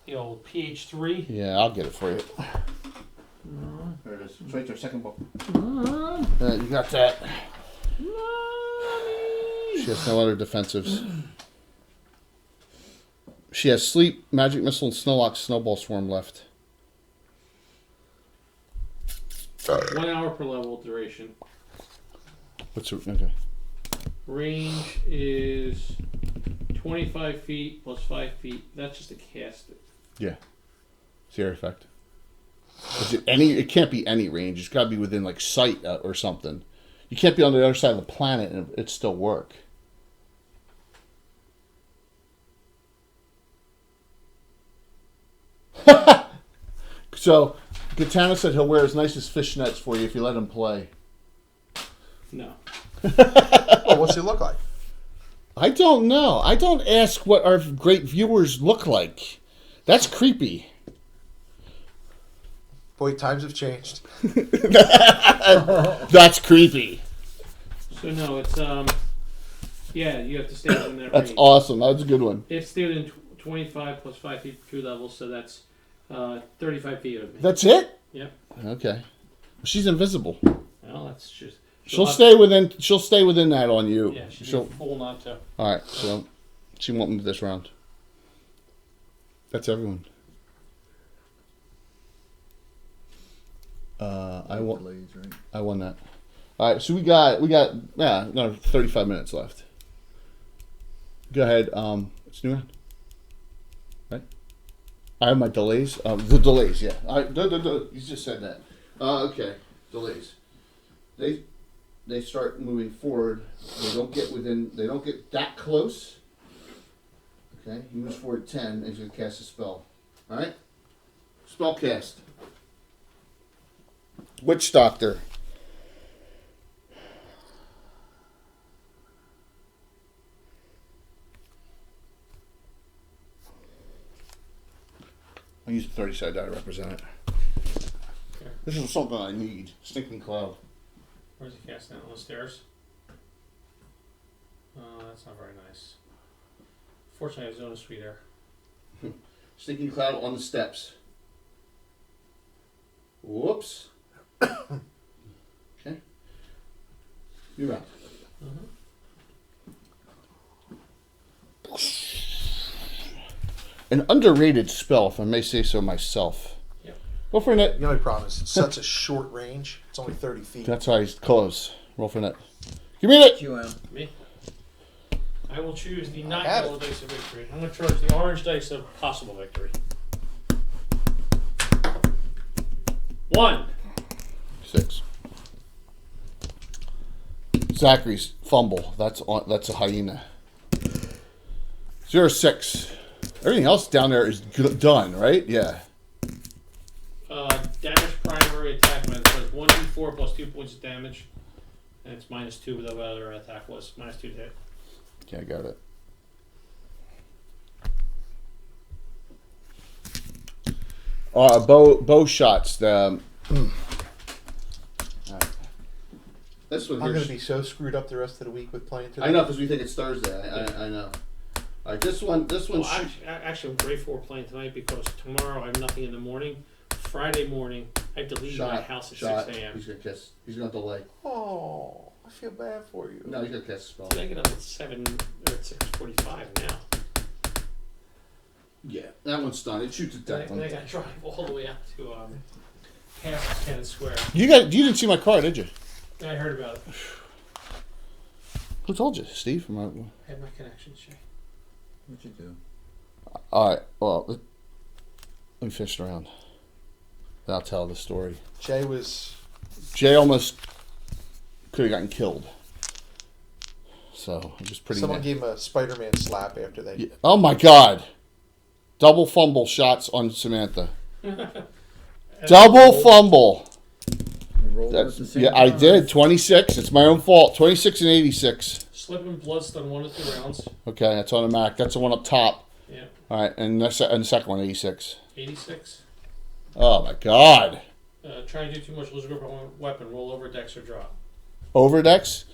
The old PH3. Yeah, I'll get it for you. There it is. It's right there, second book. You got that. She has no other defensives. She has Sleep, Magic Missile, and Snowlock Snowball Swarm left. 1 hour per level duration. What's it? Okay. Range is 25 feet plus 5 feet. That's just a cast it. Yeah. It's the area effect. Is it any? It can't be any range. It's got to be within like sight or something. You can't be on the other side of the planet and it still work. So, Katana said he'll wear his nicest fishnets for you if you let him play. No. Oh, what's he look like? I don't know. I don't ask what our great viewers look like. That's creepy. Boy, times have changed. That's creepy. So no, it's yeah, you have to stay within that That's range. awesome. That's a good one. It's stay within 25 plus 5 feet for 2 levels, so that's 35 feet of me. That's it? Yep. Okay. She's invisible. Well, that's just. She'll stay within. She'll stay within that on you. Yeah, she's She'll. a fool not to. All right. So she won't move this round. That's everyone. I won. Delays, right? I won that. All right. So we got another 35 minutes left. Go ahead. It's new round. Right. I have my delays. The delays. Yeah. You just said that. Okay. Delays. They start moving forward. They don't get within. They don't get that close. Okay. He moves forward 10 and he's gonna cast a spell. All right. Spell cast. Witch Doctor. I'll use the 30-sided die to represent it. Okay. This is something I need. Stinking Cloud. Where's he casting it? On the stairs? That's not very nice. Fortunately, I have Zone of Sweet Air. Stinking Cloud on the steps. Whoops. Okay. You're out. An underrated spell, if I may say so myself. Yep. Roll for a net. The only problem is it's such a short range. It's only 30 feet. That's why he's close. Roll for a net. Give me it. QM. Me. I will choose the not have yellow dice of victory. I'm going to choose the orange dice of possible victory. 1. 6. Zachary's fumble. That's a hyena. 0-6. Everything else down there is done, right? Yeah. Damage primary attack method. 1d4 plus 2 points of damage. And it's -2, but the other attack was -2 to hit. Okay, I got it. Bow shots. Right. This one I'm here. going to be so screwed up the rest of the week with playing today. I know because we think it's Thursday. I know. All right, this one Well, actually, I'm grateful we're playing tonight because tomorrow I have nothing in the morning. Friday morning, I have to leave my house at 6 a.m. He's gonna kiss. He's gonna delay. Oh, I feel bad for you. No, he's gonna kiss spell. I get up at 7 or at 6:45 now. Yeah, that one's done. It shoots at Then I Declan. got to drive all the way out to past Cannon Square. You didn't see my car, did you? I heard about it. Who told you, Steve? I had my connections, Shay. What'd you do? All right. Well, let me finish around. Then I'll tell the story. Jay almost could have gotten killed. So I'm just pretty. Someone gave him a Spider-Man slap after they. Yeah. Oh my God! Double fumble shots on Samantha. Double fumble. You rolled at the same Yeah, I time. did. 26. It's my own fault. 26 and 86. Slipping bloodstone 1 to 2 rounds. Okay, that's on the Mac. That's the one up top. Yeah. All right, and the second one, 86. 86. Oh my God! Try to do too much, lose a grip on weapon, roll over, dex, or drop. Overdex.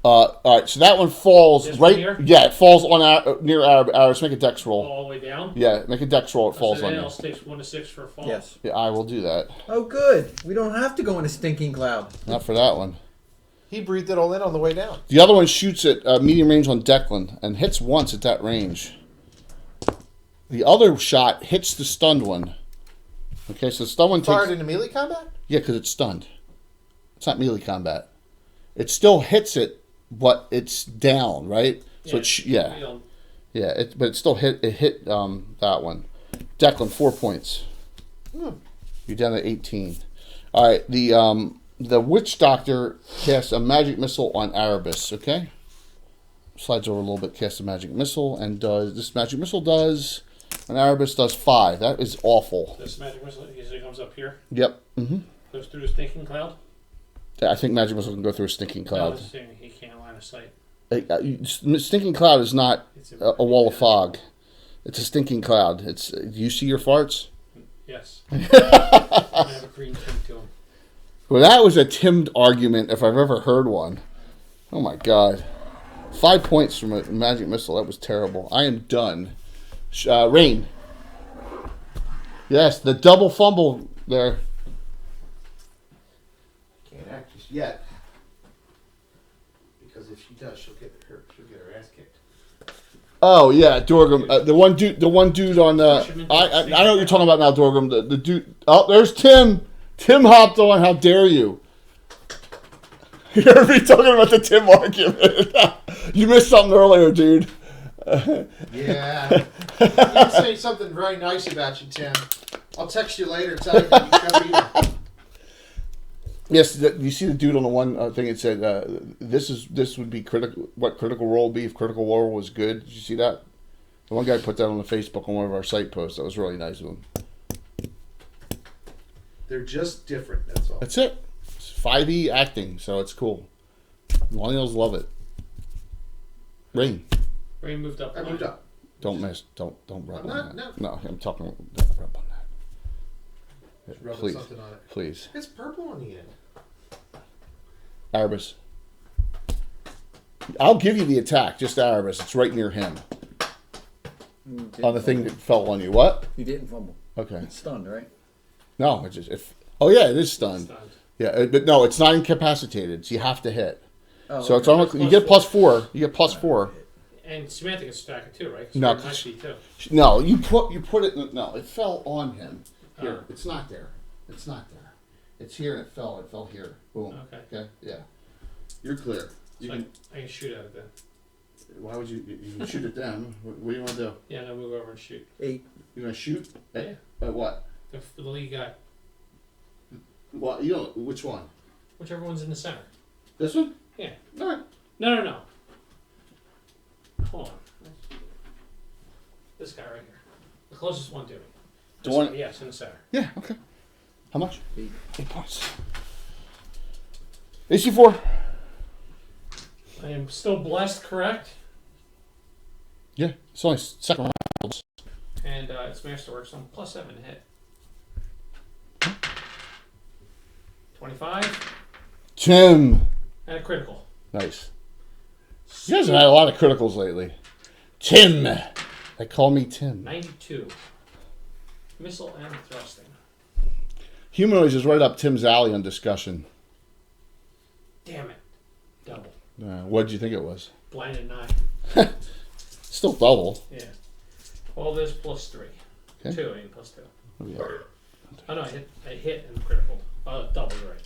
All right, so that one falls This right. one here? Yeah, it falls on near Arabs. Make a dex roll. All the way down. Yeah, make a dex roll. It falls So on then you. else takes 1 to 6 for a fall. Yes. Yeah, I will do that. Oh, good. We don't have to go in a stinking cloud. Not for that one. He breathed it all in on the way down. The other one shoots at medium range on Declan and hits once at that range. The other shot hits the stunned one. Okay, so the stunned one Fired takes. into melee combat? Yeah, because it's stunned. It's not melee combat. It still hits it, but it's down, right? So it's You know, yeah. But it still hit. It hit that one. Declan 4 points. You're down to 18. All right. The witch doctor casts a magic missile on Erebus. Okay. Slides over a little bit. Casts a magic missile and does this magic missile does. And Erebus does 5. That is awful. this magic missile usually comes up here, Yep. Mm-hmm. goes through the stinking cloud. I think magic missile can go through a stinking No, cloud. it's saying he can't line of sight. Stinking cloud is not It's a wall of fog. It's a stinking cloud. It's. Do you see your farts? Yes. I have a green tint to him. Well, that was a Timmed argument if I've ever heard one. Oh my God. 5 points from a magic missile. That was terrible. I am done. Rain. Yes, the double fumble there. Can't act just yet. Because if she does, she'll get her ass kicked. Oh yeah, Dorgum. The one dude on. I know what you're talking about now, Dorgum. The dude. Oh, there's Tim. Tim hopped on. How dare you? You heard me talking about the Tim argument. You missed something earlier, dude. Yeah. You can say something very nice about you, Tim. I'll text you later and tell you that you come here. Yes, you see the dude on the one thing. It said this would be critical. What Critical Role would be if Critical Role was good. Did you see that? The one guy put that on the Facebook on one of our site posts. That was really nice of him. They're just different, that's all. That's it. It's 5e acting, so it's cool. Millennials love it. Rain. Rain moved up. I moved up. Don't miss. Don't rub I'm on not- that. No, I'm talking. Don't rub on that. Yeah, Just rubbing please, something on it. please. It's purple on the end. Erebus. I'll give you the attack. Just Erebus. It's right near him. On the thing that fell on you. What? You didn't fumble. Okay. It's stunned, right? No, it just if. Oh yeah, it is stunned. Stunned. Yeah, but no, it's not incapacitated. So you have to hit. Oh, So it's okay. almost you get +4. You get +4. And Samantha can stack it too, right? 'Cause No, we're 90 too. No, you put it. No, it fell on him. Here, Oh. it's not there. It's not there. It's here and it fell. It fell here. Boom. Okay. Okay. Yeah. You're clear. You So can. I can shoot at it then. Why would you? You can shoot it down. What do you want to do? Yeah, then move over and shoot. 8. You gonna shoot? Yeah. At what? The lead guy. What? You don't. Which one? Whichever one's in the center. This one? Yeah. All right. No. Hold on. This guy right here. The closest one to me. The This one- guy, yes, in the center. Yeah. Okay. How much? 8. 8 points. AC4. I am still blessed, correct? Yeah. It's only second round. And it's Masterwork, so I'm +7 to hit. 25 Tim. and a critical. Nice. You guys have had a lot of criticals lately. Tim. They call me Tim. 92. Missile and thrusting. Humanoids is right up Tim's alley on discussion. Damn it. Double. What did you think it was? Blinded 9. Still double. Yeah. All this plus 3. Okay. 2, I mean plus 2. Oh, yeah. Oh no, I hit and critical. Double, you're right.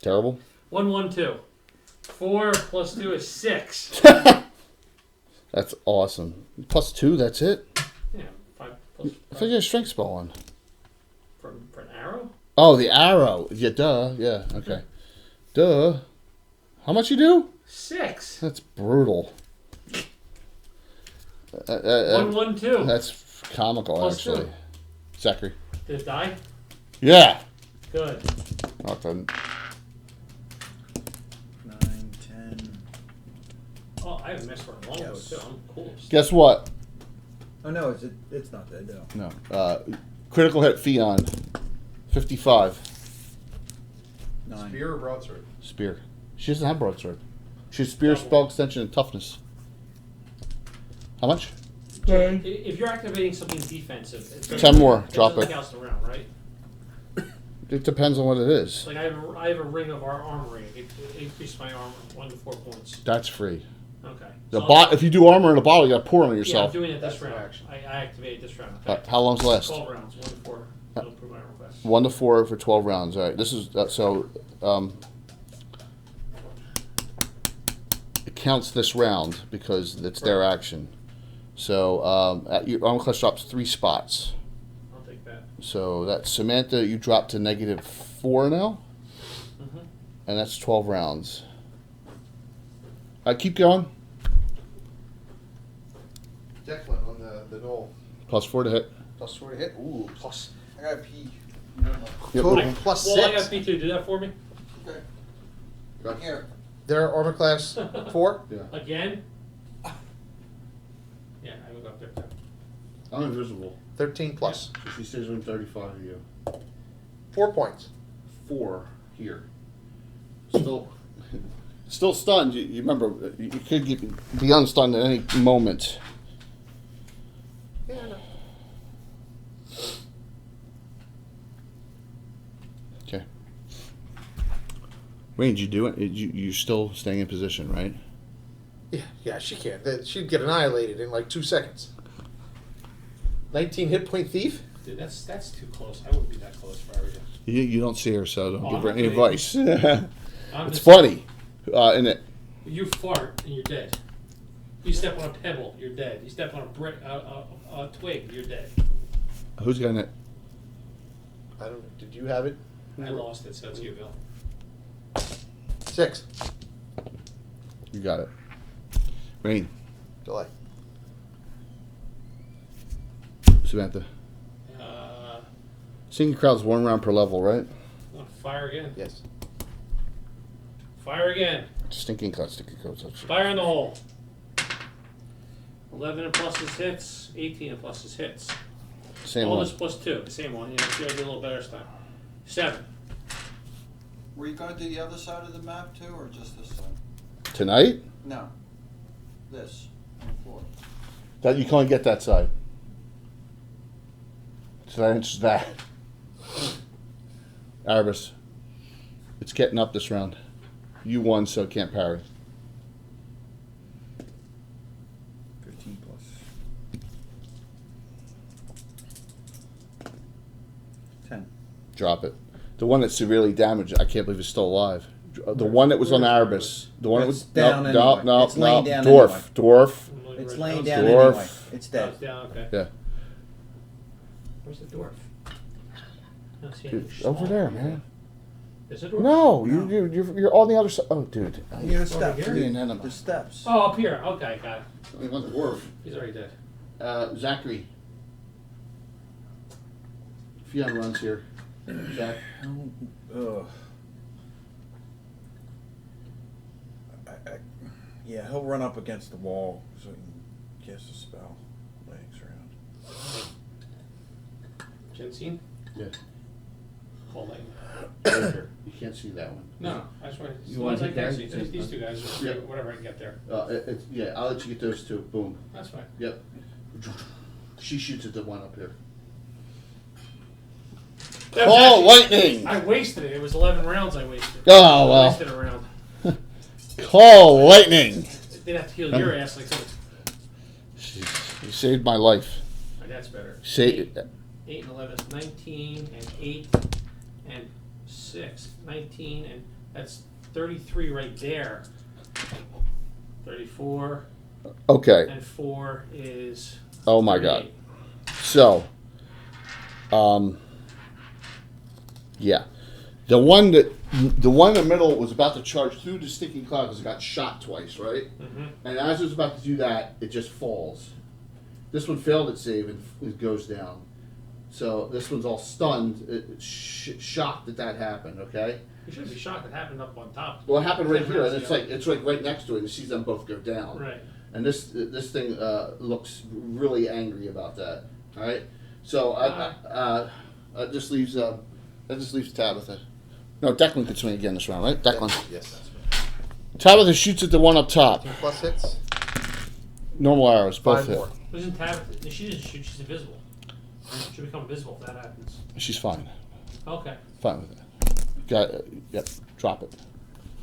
Terrible. 1, 1, 2. 4 plus 2 is 6. That's awesome. Plus 2, that's it? Yeah, 5 plus I think you had a strength spell on. for an arrow? Oh, the arrow. Yeah, duh. Yeah, okay. Duh. How much you do? 6. That's brutal. 1, 1, 2. That's comical, Plus actually. 2. Zachary. Did it die? Yeah. Good. Nothing. 9, 10. Oh, I haven't messed for a long time too. I'm cool. Guess what? Oh no, it's not dead though. No. Critical hit Fion. 55. 9. Spear or broadsword? Spear. She doesn't have broadsword. She's spear, Double. spell extension, and toughness. How much? If you're activating something defensive, it's 10 more. Drop doesn't it. count around, right? It depends on what it is. Like I have a ring of our armory. It increased my armor 1 to 4 points. That's free. Okay. The So if you do armor in a bottle, you gotta pour it on Yeah, I'm yourself. doing it this That's an round. action. I activated this round. Okay. How long's last? 12 rounds. 1 to 4. That'll prove my request. 1 to 4 for 12 rounds. All right. This is it counts this round because it's their action. So your armor class drops 3 spots. I'll take that. So that's Samantha. You drop to -4 now, Mm-hmm. and that's 12 rounds. Keep going. Declan on the knoll. +4 to hit. +4 to hit. Ooh, plus. I gotta pee. Yep. Total plus Well, I 6. got B2. Do that for me Right here. Their armor class 4. Yeah. again. Yeah, I will go up there too. I'm invisible. 13 plus. So she stays within 35 of you. 4 points. 4 here. Still stunned. You remember, you could be unstunned at any moment. Yeah, I know. Okay. Wayne, did you do it? You're still staying in position, right? Yeah, she can. She'd get annihilated in like 2 seconds. 19 hit point thief? Dude, that's too close. I wouldn't be that close for everything. You don't see her, so don't Oh, give her I'm any not advice. I'm It's just- funny. And it, You fart and you're dead. You step on a pebble, you're dead. You step on a brick, a twig, you're dead. who's got it? I don't know. Did you have it? I lost it, so it's you, Bill. 6. You got it. Wayne, Delay. Samantha. Uh, Singing crowd's 1 round per level, right? fire again. Yes. Fire again. Stinking cloud. Fire in the hole. 11 and pluses hits. 18 and pluses hits. Same All one. this plus 2. The same one. Yeah, see, I did a little better this time. 7. Were you going to do the other side of the map too, or just this side? Tonight? No. This, on the floor. That you can only get that side. So that answers that. Arbus. It's getting up this round. You won, so it can't parry. 15 plus. 10. Drop it. The one that's severely damaged, I can't believe it's still alive. The one that was on Arbus. The one that was It's down no, anyway. no, It's laying no. down Dwarf. anyway. Dwarf. It's laying down Dwarf. anyway. It's Oh, dead. it's down, okay. Yeah. Where's the dwarf? I don't see Dude, any over small- there, man. Is it dwarf? No, you're on the other side. Oh, dude. You're the steps. here? Be an enema. The steps. Oh, up here. Okay, got it. Only one dwarf. He's already dead. Zachary. Fion runs here. Zach. Ugh. Yeah, he'll run up against the wall so he can cast a spell. Legs around. Jensine? Yeah. Call lightning. You can't see that one. No, I just want You the want ones to I hit can there? see. These two guys, are Yep. whatever I can get there. Yeah, I'll let you get those two. Boom. That's fine. Yep. She shoots at the one up here. That was Call actually- lightning. I wasted it. It was 11 rounds I wasted. Oh, I well. wasted a round. Call lightning. They'd have to heal your ass like something. You saved my life. That's better. Say 8 and 11 is 19 and 8 and 6. 19 and that's 33 right there. 34 okay. and 4 is. Oh my 38. God. So, yeah, the one in the middle was about to charge through the stinking cloud because it got shot twice, right? Mm-hmm. And as it was about to do that, it just falls. This one failed its save and it goes down. So this one's all stunned, shocked that happened. Okay. You shouldn't be shocked it happened up on top. Well, it happened right 10 here, and rounds it's like right next to it. And it sees them both go down. Right. And this thing looks really angry about that. All right. So that just leaves Tabitha. No, Declan could swing again this round, right? Declan. Yes, that's right. Tabitha shoots at the one up top. 2 plus hits. Normal arrows, both 5 hit. more. Wasn't Tabitha? She didn't shoot. She's invisible. She'll become invisible if that happens. She's fine. Okay. Fine with it. Yep. Drop it.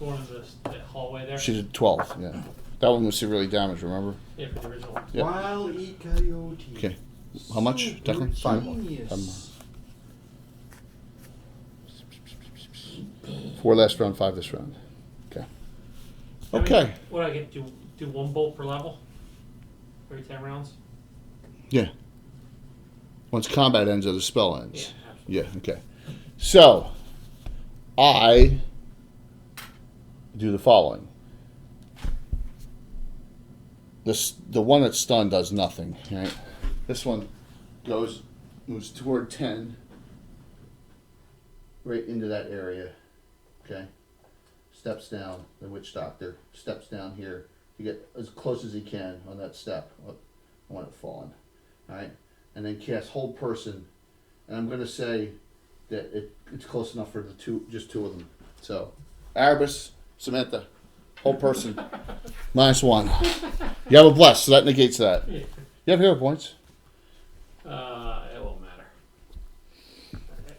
Going in the hallway there. She did 12. Yeah. That one was severely damaged. Remember? Yeah, for the original. Yep. Wild E. Coyote. Okay. How much, Declan? 5 more. Genius. 4 last round, 5 this round. Okay. I mean, Okay. What do I get? Do 1 bolt per level? Every 10 rounds? Yeah. Once combat ends or the spell ends. Yeah, Yeah, okay. So, I do the following. The one that's stunned does nothing, right? This one moves toward 10, right into that area, okay? Steps down, the witch doctor steps down here to get as close as he can on that step. I want it fallen, all right? And then cast hold person, and I'm going to say that it's close enough for just two of them. So, Erebus, Samantha, hold person, -1. You have a bless, so that negates that. Yeah. You have hero points. It won't matter.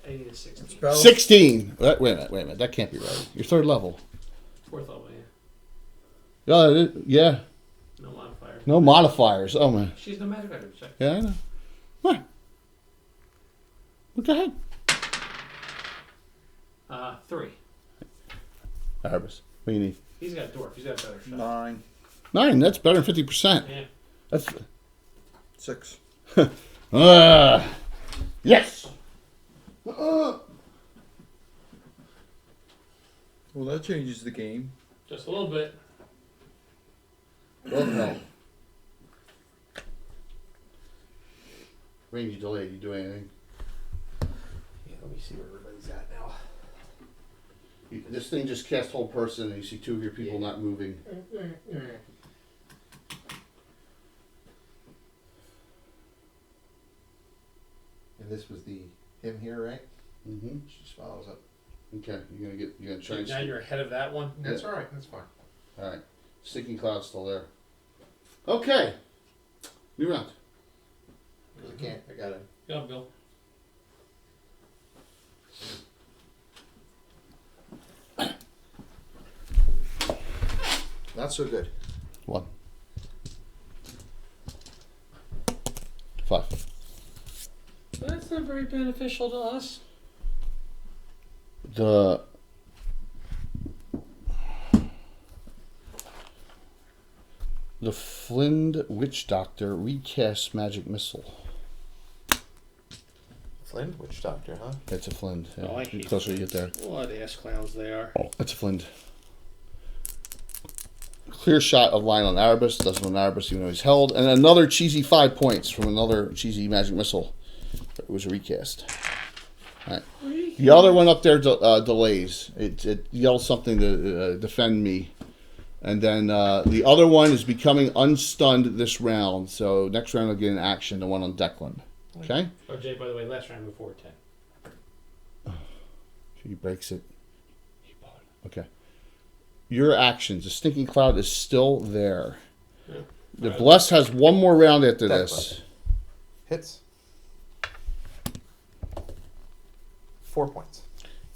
I need a 16. Spell. 16. Wait a minute. That can't be right. You're 3rd level. 4th level, yeah. Yeah. No modifier. No modifiers. Oh man. She's no magic item. Check. Yeah, I know. What? Well, go ahead. 3. Erebus. What do you need? He's got a dwarf. He's got a better shot. 9. 9. That's better than 50%. Yeah. That's. 6. Yes. Well, that changes the game. Just a little bit. Well, no. Range delayed. You do anything? Yeah, let me see where everybody's at now. This thing just cast hold person, and you see 2 of your people not moving. And this was him here, right? Mm-hmm. She just follows up. Okay, you're gonna try and. Now you're ahead of that one. That's all right. That's fine. All right, stinking cloud's still there. Okay, new round. Because I can't. I gotta. Go, Bill. Not so good. 1. 5. That's not very beneficial to us. The Flynn Witch Doctor recasts magic missile. Flynn, witch doctor, huh? That's a Flynn. Yeah. Oh, I The hate closer you get there. What ass clowns they are. That's a Flynn. Clear shot of line on Erebus. Doesn't on Erebus even though he's held. And another cheesy 5 points from another cheesy magic missile. It was a recast. All right. The other one up there delays. It yells something to defend me. And then the other one is becoming unstunned this round. So next round will get an action, the one on Declan. Okay? Oh, Jay, by the way, last round before 10. He breaks it. Okay. Your actions. The stinking cloud is still there. Yeah. The bless has one more round after That this. Hits. 4 points.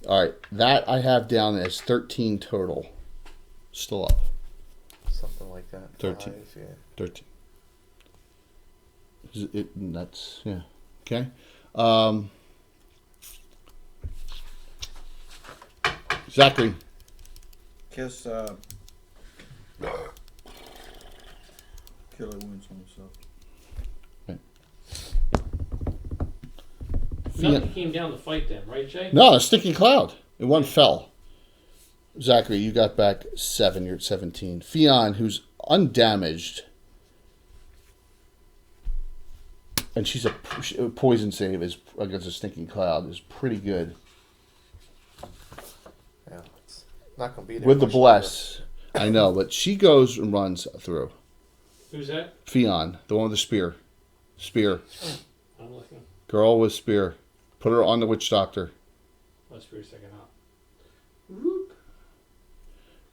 All right. That I have down as 13 total. Still up. Something like that. 13. 5, yeah. 13. That's, yeah. Okay. Zachary. Kiss, killer wounds on himself. Nothing came down to fight them, right, Jay? No, a stinking cloud. And one fell. Zachary, you got back 7. You're at 17. Fionn, who's undamaged. And she's a poison save is against a stinking cloud is pretty good. Yeah, it's not going to be there. With the much bless. I know, but she goes and runs through. Who's that? Fionn, the one with the spear. Spear. I'm looking. Girl with spear. Put her on the witch doctor. Let's for a second out.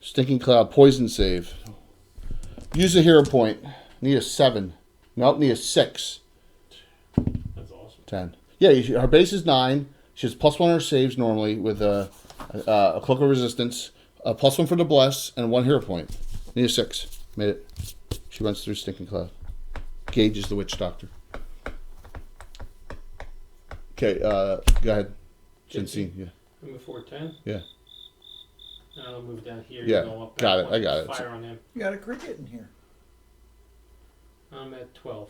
Stinking cloud, poison save. Use a hero point. Need a 7. Nope, need a 6. That's awesome. 10. Yeah, her base is 9. She has +1 on her saves normally with a cloak of resistance, a +1 for the bless, and 1 hero point. Need a 6. Made it. She runs through stinking cloud. Gauges the witch doctor. Okay, go ahead. Jensine, yeah. Move forward 10. Yeah. And I'll move down here. Yeah, Go up got that it, one. I got it. Fire on him. You got a cricket in here. I'm at 12.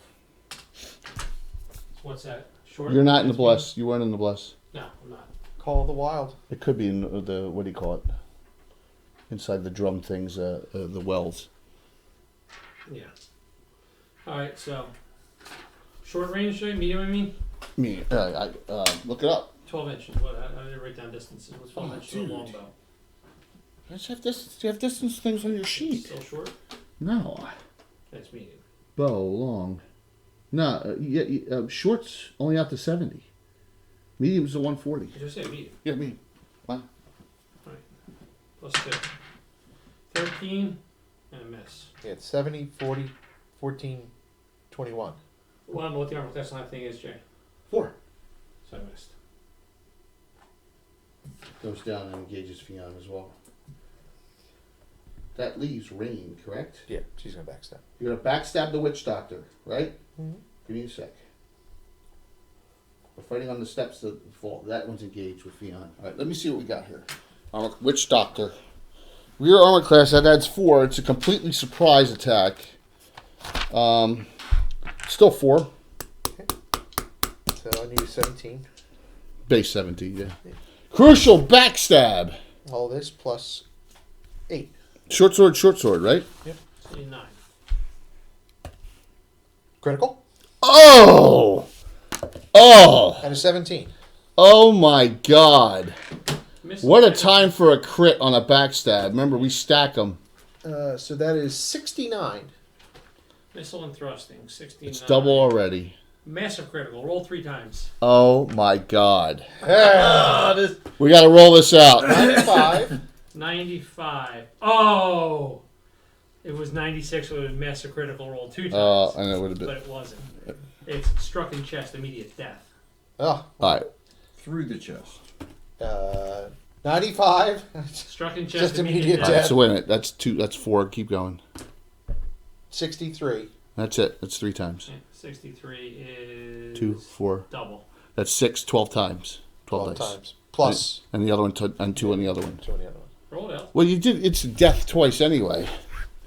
What's that? Short? You're not in the bless. You weren't in the bless. No, I'm not. Call of the Wild. It could be in the, what do you call it? Inside the drum things, the wells. Yeah. Alright, so. Short range, medium, I mean? Me, look it up. 12 inches. What? I didn't write down distances. What's 12 inches to a dude. longbow? You have distance things on your sheet. Still short? No. That's medium. Bow, long. No, shorts only out to 70. Medium's a 140. I just said medium. Yeah, medium. Wow. Alright. Plus 2. 13 and a miss. Yeah, it's 70, 40, 14, 21. Well, I don't know what the armor class thing is, Jay. 4. So I missed. Goes down and engages Fionn as well. That leaves Rain, correct? Yeah, she's going to backstab. You're going to backstab the witch doctor, right? Mhm. Give me a sec. We're fighting on the steps of the fall. That one's engaged with Fionn. All right, let me see what we got here. Witch doctor. Rear armor class, that adds 4. It's a completely surprise attack. Still 4. So I need 17. Base 17, yeah. Crucial backstab. All this plus 8. Short sword, right? So you 9. Critical. Oh! Oh! And a 17. Oh my god. Miss What a time for a crit on a backstab. Remember, we stack them. So that is 69. Missile and thrusting. 69. It's double already. Massive critical. Roll 3 times. Oh my god. Yeah. We gotta roll this out. 95. 95. Oh! It was 96 with a massive critical roll 2 times. Oh, and it would have But been. it wasn't. It's struck in chest, immediate death. Oh, Alright. Through the chest. 95. Struck in chest, Just immediate immediate death. Alright, death. so wait a minute. That's 2. That's 4. Keep going. 63. That's it. That's 3 times. Yeah, 63 is 2, 4. double. That's 6, 12 times. 12 dice. times. Plus And the other one, and 2 on the other one. 2 on the other one. Roll it out. Well, you did. It's death twice anyway.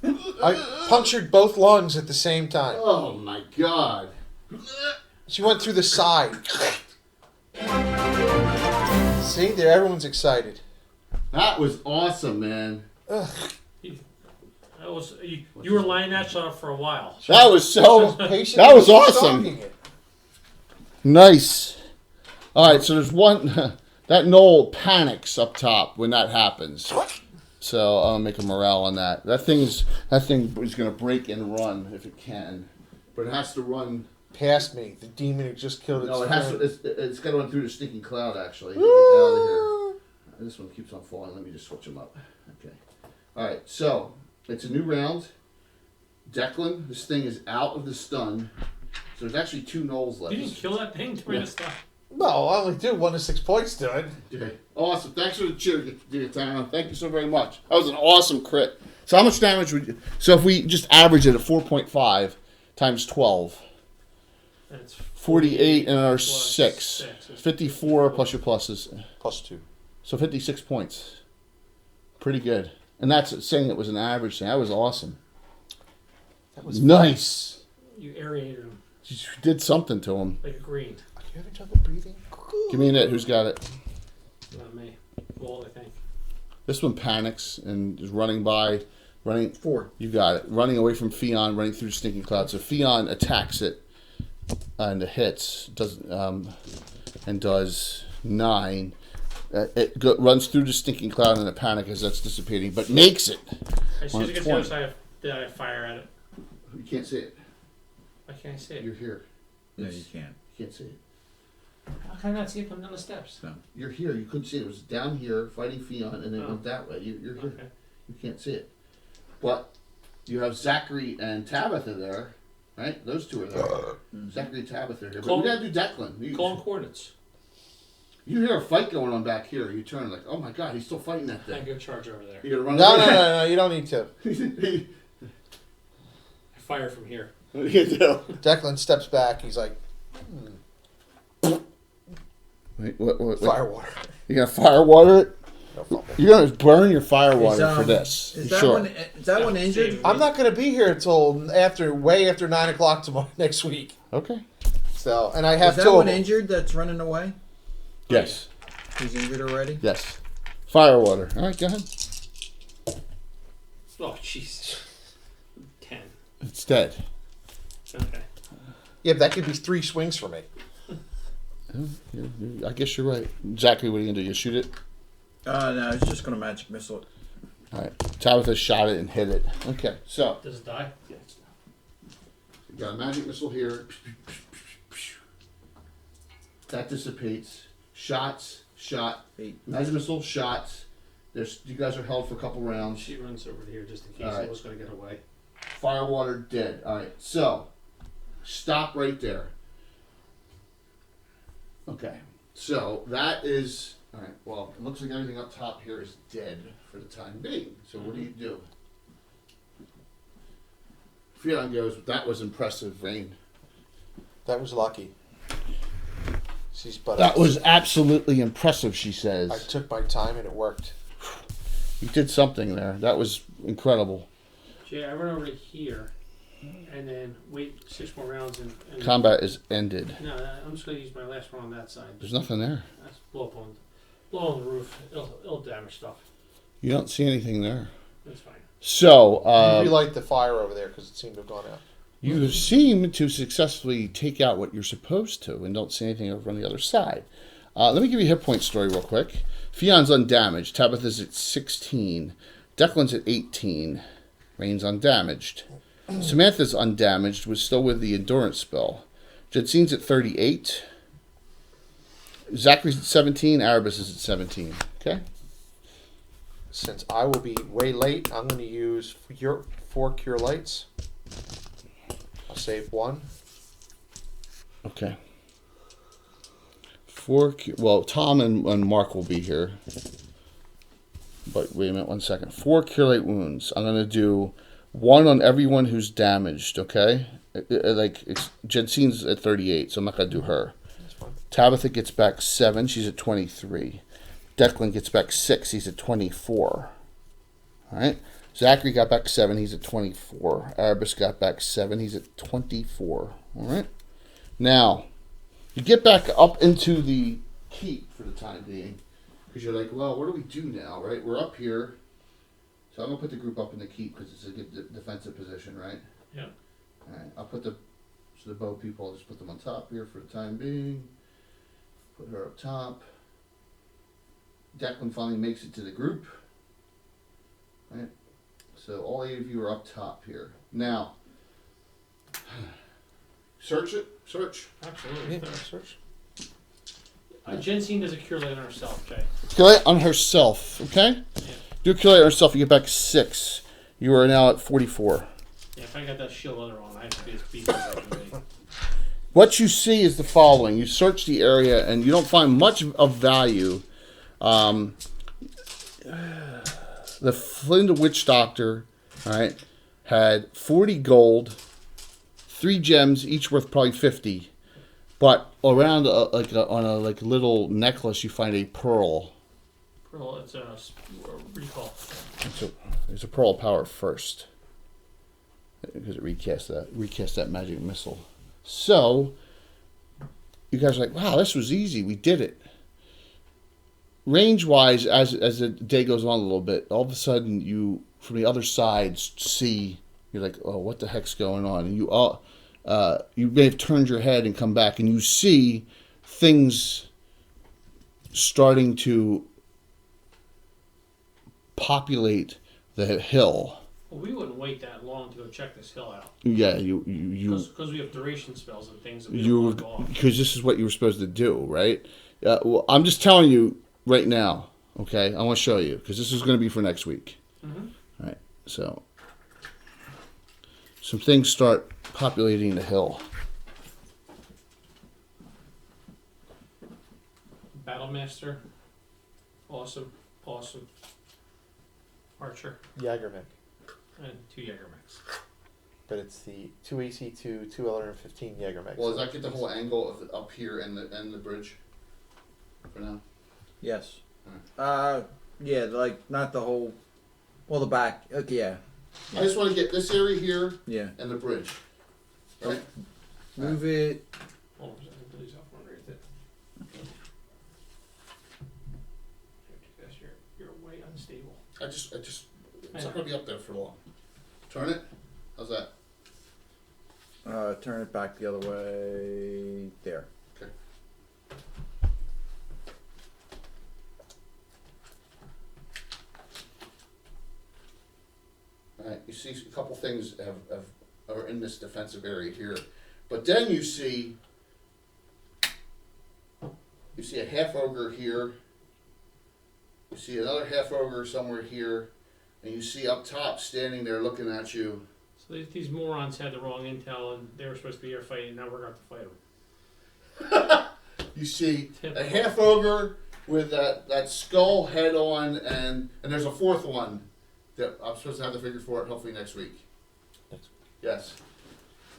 I punctured both lungs at the same time. Oh my god. She went through the side. See, there, everyone's excited. That was awesome, man. That was you were lining that shot up for a while. That was so. Patient That was was awesome. stalking it. Nice. All right, so there's one. That knoll panics up top when that happens. So I'll make a morale on that. That thing is going to break and run if it can, but it has to run. Past me, the demon who just killed its No, it has friend. to. It's got to run through the stinking cloud actually. To get out of here. This one keeps on falling. Let me just switch them up. Okay. All right. So it's a new round. Declan, this thing is out of the stun. So there's actually 2 nulls left. You didn't kill that thing to bring us stuff. No, I only do 1 to 6 points to it. Okay. Awesome. Thanks for the cheer, Tana. Thank you so very much. That was an awesome crit. So how much damage would you... So if we just average it at 4.5 times 12, That's 48 and our plus 6. 54 plus your pluses. +2. So 56 points. Pretty good. And that's saying it was an average thing. That was awesome. That was Nice. You aerated him You did something to him. like a green. Are you having trouble breathing? Give me a net. Who's got it? Not me. Gold, I think. This one panics and is running by. Running. 4. You got it. Running away from Fion, running through the stinking cloud. So Fion attacks it and it hits. And does 9. Runs through the stinking cloud in a panic as that's dissipating, but makes it. I see On it against 20. the other side. Did I fire at it? You can't see it. Why can't I see it? You're here. Yeah, you can't. You can't see it. How can I not see it come down the steps? You're here. You couldn't see it. It was down here fighting Fion, and then it Oh. went that way. You're here. Okay. You can't see it. But you have Zachary and Tabitha there, right? Those 2 are there. Zachary and Tabitha are here. But Call- we gotta do Declan. Call coordinates. You hear a fight going on back here. You turn like, oh my god, he's still fighting that I thing. go charge over there. You gotta run. No, you don't need to. I fire from here. What do you do? Declan steps back. He's like, Wait, what? fire water. You gonna fire water it? No fumble. You're gonna burn your fire water for this. Is You that sure? one? Is that one injured? I'm not going to be here until way after 9 o'clock tomorrow next week. Okay. So, and I have Is that 2 of one them. injured that's running away? Yes. He's injured already? Yes. Fire water. All right, go ahead. Oh, jeez. 10. It's dead. Okay. Yeah, but that could be 3 swings for me. I guess you're right. Zachary, what are you gonna do? You shoot it? No, he's just gonna magic missile it. All right. Tabitha shot it and hit it. Okay. So Does it die? you got a magic missile here. That dissipates. Shots. Shot. 8. Magic missile. Shots. You guys are held for a couple rounds. She runs over here just in case All right. I was going to get away. Fire water dead. All right. So stop right there. Okay. So that is all right. Well, it looks like everything up top here is dead for the time being. So what do you do? Fion goes, that was impressive, Rain. That was lucky. That was absolutely impressive, she I says. took my time and it worked. You did something there. That was incredible. Jay, I run over to here and then wait 6 more rounds and Combat is ended. No, I'm just going to use my last one on that side. There's nothing there. That's blow on the roof. It'll damage stuff. You don't see anything there. That's fine. So, You relight the fire over there because it seemed to have gone out. you seem to successfully take out what you're supposed to and don't see anything over on the other side. Let me give you a hit point story real quick. Fion's undamaged. Tabitha's at 16. Declan's at 18. Rain's undamaged. Samantha's undamaged, was still with the endurance spell. Jedsine's at 38. Zachary's at 17. Erebus is at 17. Okay? Since I will be way late, I'm going to use 4 cure lights. I'll save 1. Okay. Well, Tom and Mark will be here. But wait a minute, 1 second. 4 cure light wounds. I'm going to do 1 on everyone who's damaged, okay? Jedsine's at 38, so I'm not going to do her. That's fine. Tabitha gets back 7. She's at 23. Declan gets back 6. He's at 24. All right. Zachary got back 7. He's at 24. Erebus got back 7. He's at 24. All right. Now, you get back up into the keep for the time being. Because you're like, well, what do we do now, right? We're up here. So I'm going to put the group up in the keep because it's a good defensive position, right? Yeah. All right. I'll put the bow people, I'll just put them on top here for the time being. Put her up top. Declan finally makes it to the group. Right? So all 8 of you are up top here. Now, search it. Search. Absolutely. Yeah, search. Ginseng does a cure light on herself, Jay. Cure light on herself, okay? Yeah. Do a cure light on herself, you get back 6. You are now at 44. Yeah, if I got that shield leather on, I have to be as beefy as I can be. What you see is the following. You search the area and you don't find much of value. The Flint Witch Doctor, all right, had 40 gold, 3 gems, each worth probably 50. But around on a little necklace, you find a pearl. Pearl, it's a recall. There's a pearl power first, because it recast that magic missile. So you guys are like, wow, this was easy. We did it. Range-wise, as the day goes on a little bit, all of a sudden you, from the other side, see, you're like, oh, what the heck's going on? And you may have turned your head and come back, and you see things starting to populate the hill. Well, we wouldn't wait that long to go check this hill out. Yeah, Because we have duration spells and things that we don't want to go off. because this is what you were supposed to do, right? Well, I'm just telling you right now. Okay, I want to show you because this is going to be for next week. Mm-hmm. All right, so some things start populating the hill. Battlemaster. Awesome. Archer. Jagermech. And 2 Jägermechs. But it's the 2 AC2, 2 LR15 Jagermech. Well, does that get the whole angle of it up here and the bridge for now? Yes. Yeah, like not the whole. Well, the back. Okay, yeah. I just want to get this area here Yeah. and the bridge. Right? Move it. Hold on a second, Billy's off one right there. You're way unstable. It's not going to be up there for long. Turn it. How's that? Turn it back the other way. There. Okay. All right. You see a couple things are in this defensive area here, but then you see a half ogre here. You see another half ogre somewhere here, and you see up top standing there looking at you. So these morons had the wrong intel and they were supposed to be here fighting, now we're going to fight them. You see a half ogre with that skull head on, and there's a fourth one that I'm supposed to have the figure for it hopefully next week. Yes.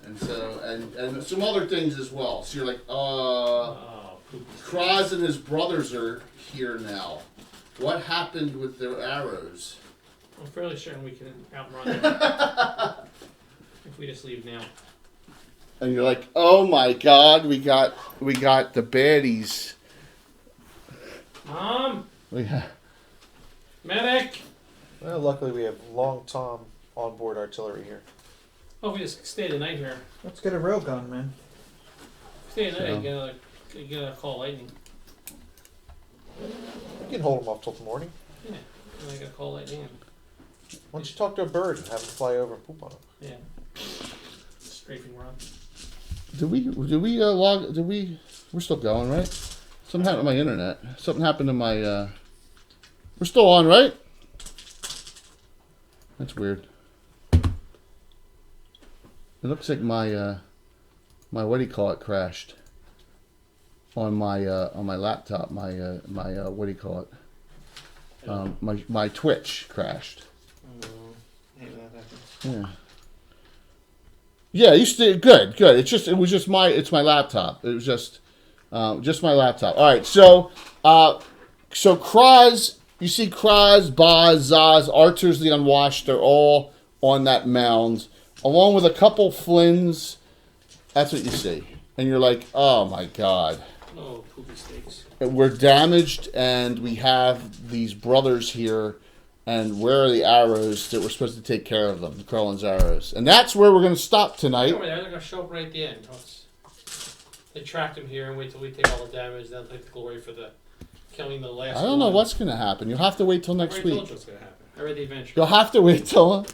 And so and some other things as well. So you're like, Kraz and his brothers are here now. What happened with their arrows? I'm fairly certain we can outrun them if we just leave now. And you're like, oh my God, we got the baddies. Mom, Yeah. medic. Well, luckily we have Long Tom onboard artillery here. Oh, if we just stay the night here. Let's get a railgun, man. Stay the night So- and get a call lightning. You can hold them off till the morning. Yeah, and I got a call lightning. And, Why don't you talk to a bird and have him fly over and poop on them? yeah. Strafing rod. We're still going, right? Something happened to my internet. Something happened to my, we're still on, right? That's weird. It looks like my what do you call it crashed on my laptop. My what do you call it? My Twitch crashed. Hey, that happens. Yeah. Yeah, you still good. It's my laptop. It was just my laptop. All right, so Kraz, you see Kraz, Baz, Zaz, Archers, the Unwashed. They're all on that mound, along with a couple Flynns. That's what you see, and you're like, oh my God. Oh, poopy steaks. We're damaged, and we have these brothers here, and where are the arrows that we're supposed to take care of them, the Krellin's arrows? And that's where we're going to stop tonight. Over there, they're going to show up right at the end. They tracked him here and wait till we take all the damage, then take the glory for the killing the last I don't know one. what's going to happen. You'll have to wait till I next already told week. you what's going to happen. I read the adventure. You'll have to wait till...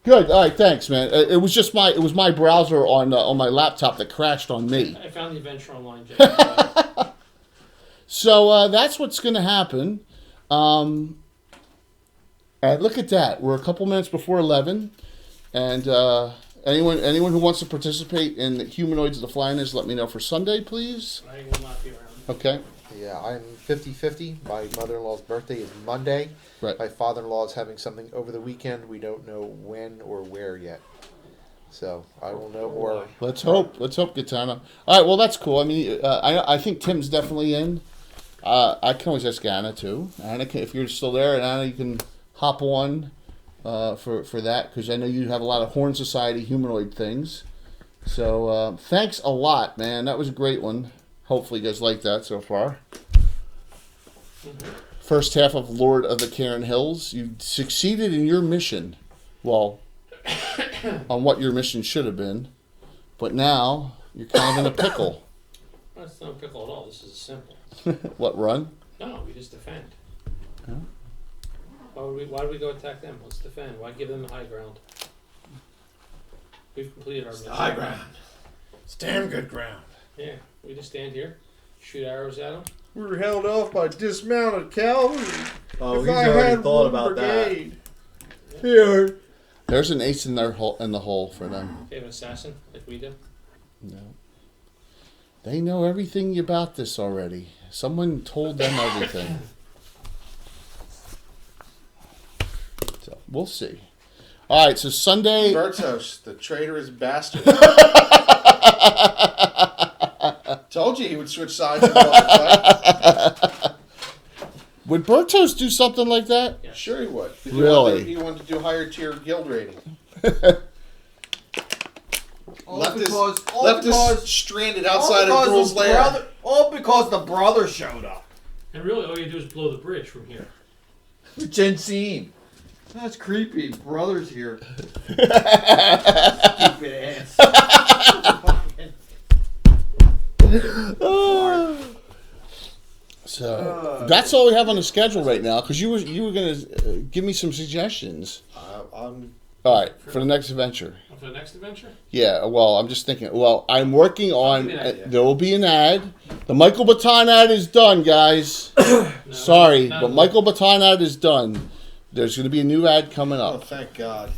Good. All right, thanks, man. It was my browser on my laptop that crashed on me. I found the adventure online, Jay. So that's what's going to happen. And look at that. We're a couple minutes before 11. And anyone who wants to participate in Humanoids of the Flying, let me know for Sunday, please. I will not be around. Okay. Yeah, I'm 50-50. My mother-in-law's birthday is Monday. Right. My father-in-law is having something over the weekend. We don't know when or where yet. So I will know more. Let's hope, Katana. All right, well, that's cool. I mean, I think Tim's definitely in. I can always ask Anna, too. Anna, if you're still there, and Anna, you can hop on for that, because I know you have a lot of Horn Society humanoid things. So thanks a lot, man. That was a great one. Hopefully you guys like that so far. First half of Lord of the Cairn Hills. You succeeded in your mission. Well, on what your mission should have been. But now, you're kind of in a pickle. That's not a pickle at all. This is simple. What, run? No, we just defend. Huh? Why do we go attack them? Let's defend. Why give them the high ground? We've completed our mission. High ground. It's damn good ground. Yeah, we just stand here, shoot arrows at them. We were held off by dismounted cavalry. Oh, If he's I already had thought one about brigade. Here. There's an ace in the hole for them. They have an assassin, like we do. No. They know everything about this already. Someone told them everything. So, we'll see. All right, so Sunday... Bertos, the traitorous bastard. Told you he would switch sides in the middle of the fight. Would Bertos do something like that? Yeah. Sure he would. Really? He wanted to do higher tier guild rating. All left because us stranded outside of Gruel's lair. All because the brother showed up. And really, all you do is blow the bridge from here. Jensine. That's creepy. Brother's here. Stupid ass. So that's all we have on the schedule right now. Because you were gonna give me some suggestions. I'm All right, for the next adventure. For the next adventure? Yeah, well, I'm just thinking. Well, I'm working on. Give me an idea. There will be an ad. The Michael Baton ad is done, guys. Sorry, no. but Michael Baton ad is done. There's going to be a new ad coming Oh, up. thank God.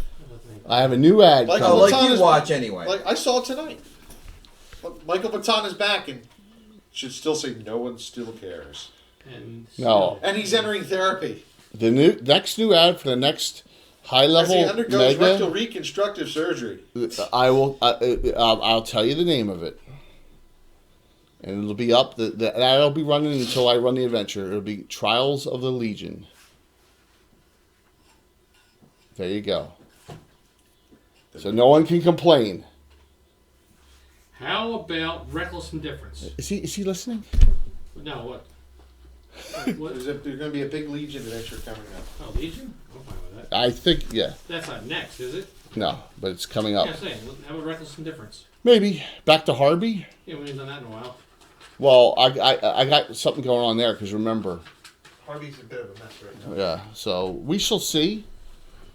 I have a new ad Like- coming. Oh, like Baton you is- watch anyway. Like I saw tonight. Michael Baton is back and should still say no one still cares. And No. And he's entering therapy The next new ad for the next high as level he undergoes rectal mega. reconstructive surgery. I'll tell you the name of it, and it'll be up. That'll be running until I run the adventure. It'll be Trials of the Legion. There you go. So no one can complain. How about reckless indifference? Is he listening? No, what? What? There's going to be a big Legion adventure coming up. Oh, Legion? I'm fine with that. I think yeah. That's not next, is it? No, but it's coming up. Yeah, I'm saying, how about reckless indifference? Maybe back to Harby. Yeah, we haven't done that in a while. Well, I got something going on there because remember. Harvey's a bit of a mess right now. Yeah, so we shall see.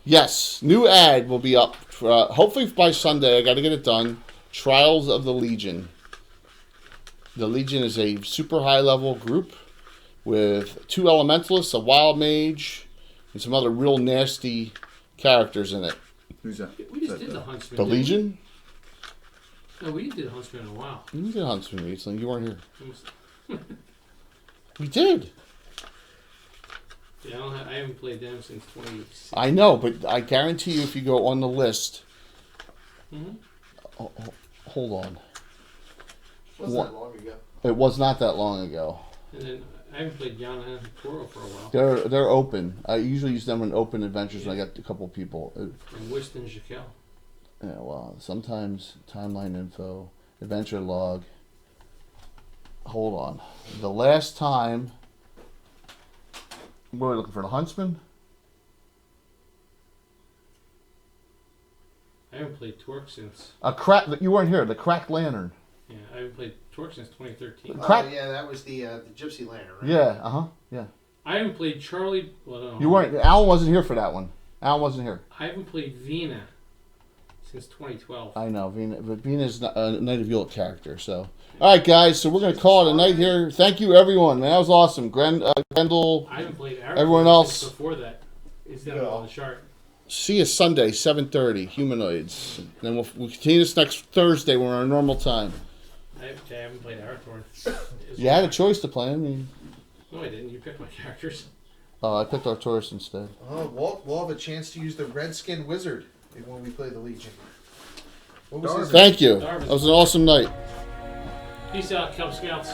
Yes, new ad will be up. Hopefully by Sunday. I got to get it done. Trials of the Legion. The Legion is a super high level group with 2 elementalists, a wild mage, and some other real nasty characters in it. Who's that? We just did the Huntsman. The didn't we? Legion? No, we did Huntsman in a while. We did Huntsman recently. You weren't here. It was- We did. Yeah, I haven't played them since 2016. I know, but I guarantee you if you go on the list. Mhm. Hold on. Wasn't What? that long ago. It was not that long ago. And then I haven't played Yana and Toro for a while. They're open. I usually use them in open adventures when I got a couple people. And Winston Jekyll. Yeah, well, sometimes timeline info, adventure log. Hold on. The last time. What are we looking for? The Huntsman? I haven't played Torque since. You weren't here. The Cracked Lantern. Yeah, I haven't played Torque since 2013. Crack- Oh, yeah, that was the Gypsy Lantern, right? Yeah, yeah. I haven't played Charlie. Well, I don't know. You weren't. Alan wasn't here for that one. Alan wasn't here. I haven't played Vina since 2012. I know, Vina, but Vina's not a Night of Yule character, so. All right, guys, so we're going to call it a night here. Thank you, everyone. Man, that was awesome. Grendel, I haven't played Arathorn everyone since else. before that. It's down on the chart. See you Sunday, 7:30, Humanoids. Then we'll continue this next Thursday when we're on normal time. I haven't played Arathorn. You had a choice to play. I mean, No, I didn't. You picked my characters. I picked Arcturus instead. We'll have a chance to use the Redskin Wizard when we play the Legion. What was his Thank you. That was an awesome night. Peace out, Cub Scouts.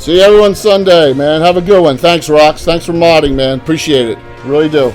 See everyone Sunday, man. Have a good one. Thanks, Rox. Thanks for modding, man. Appreciate it. Really do.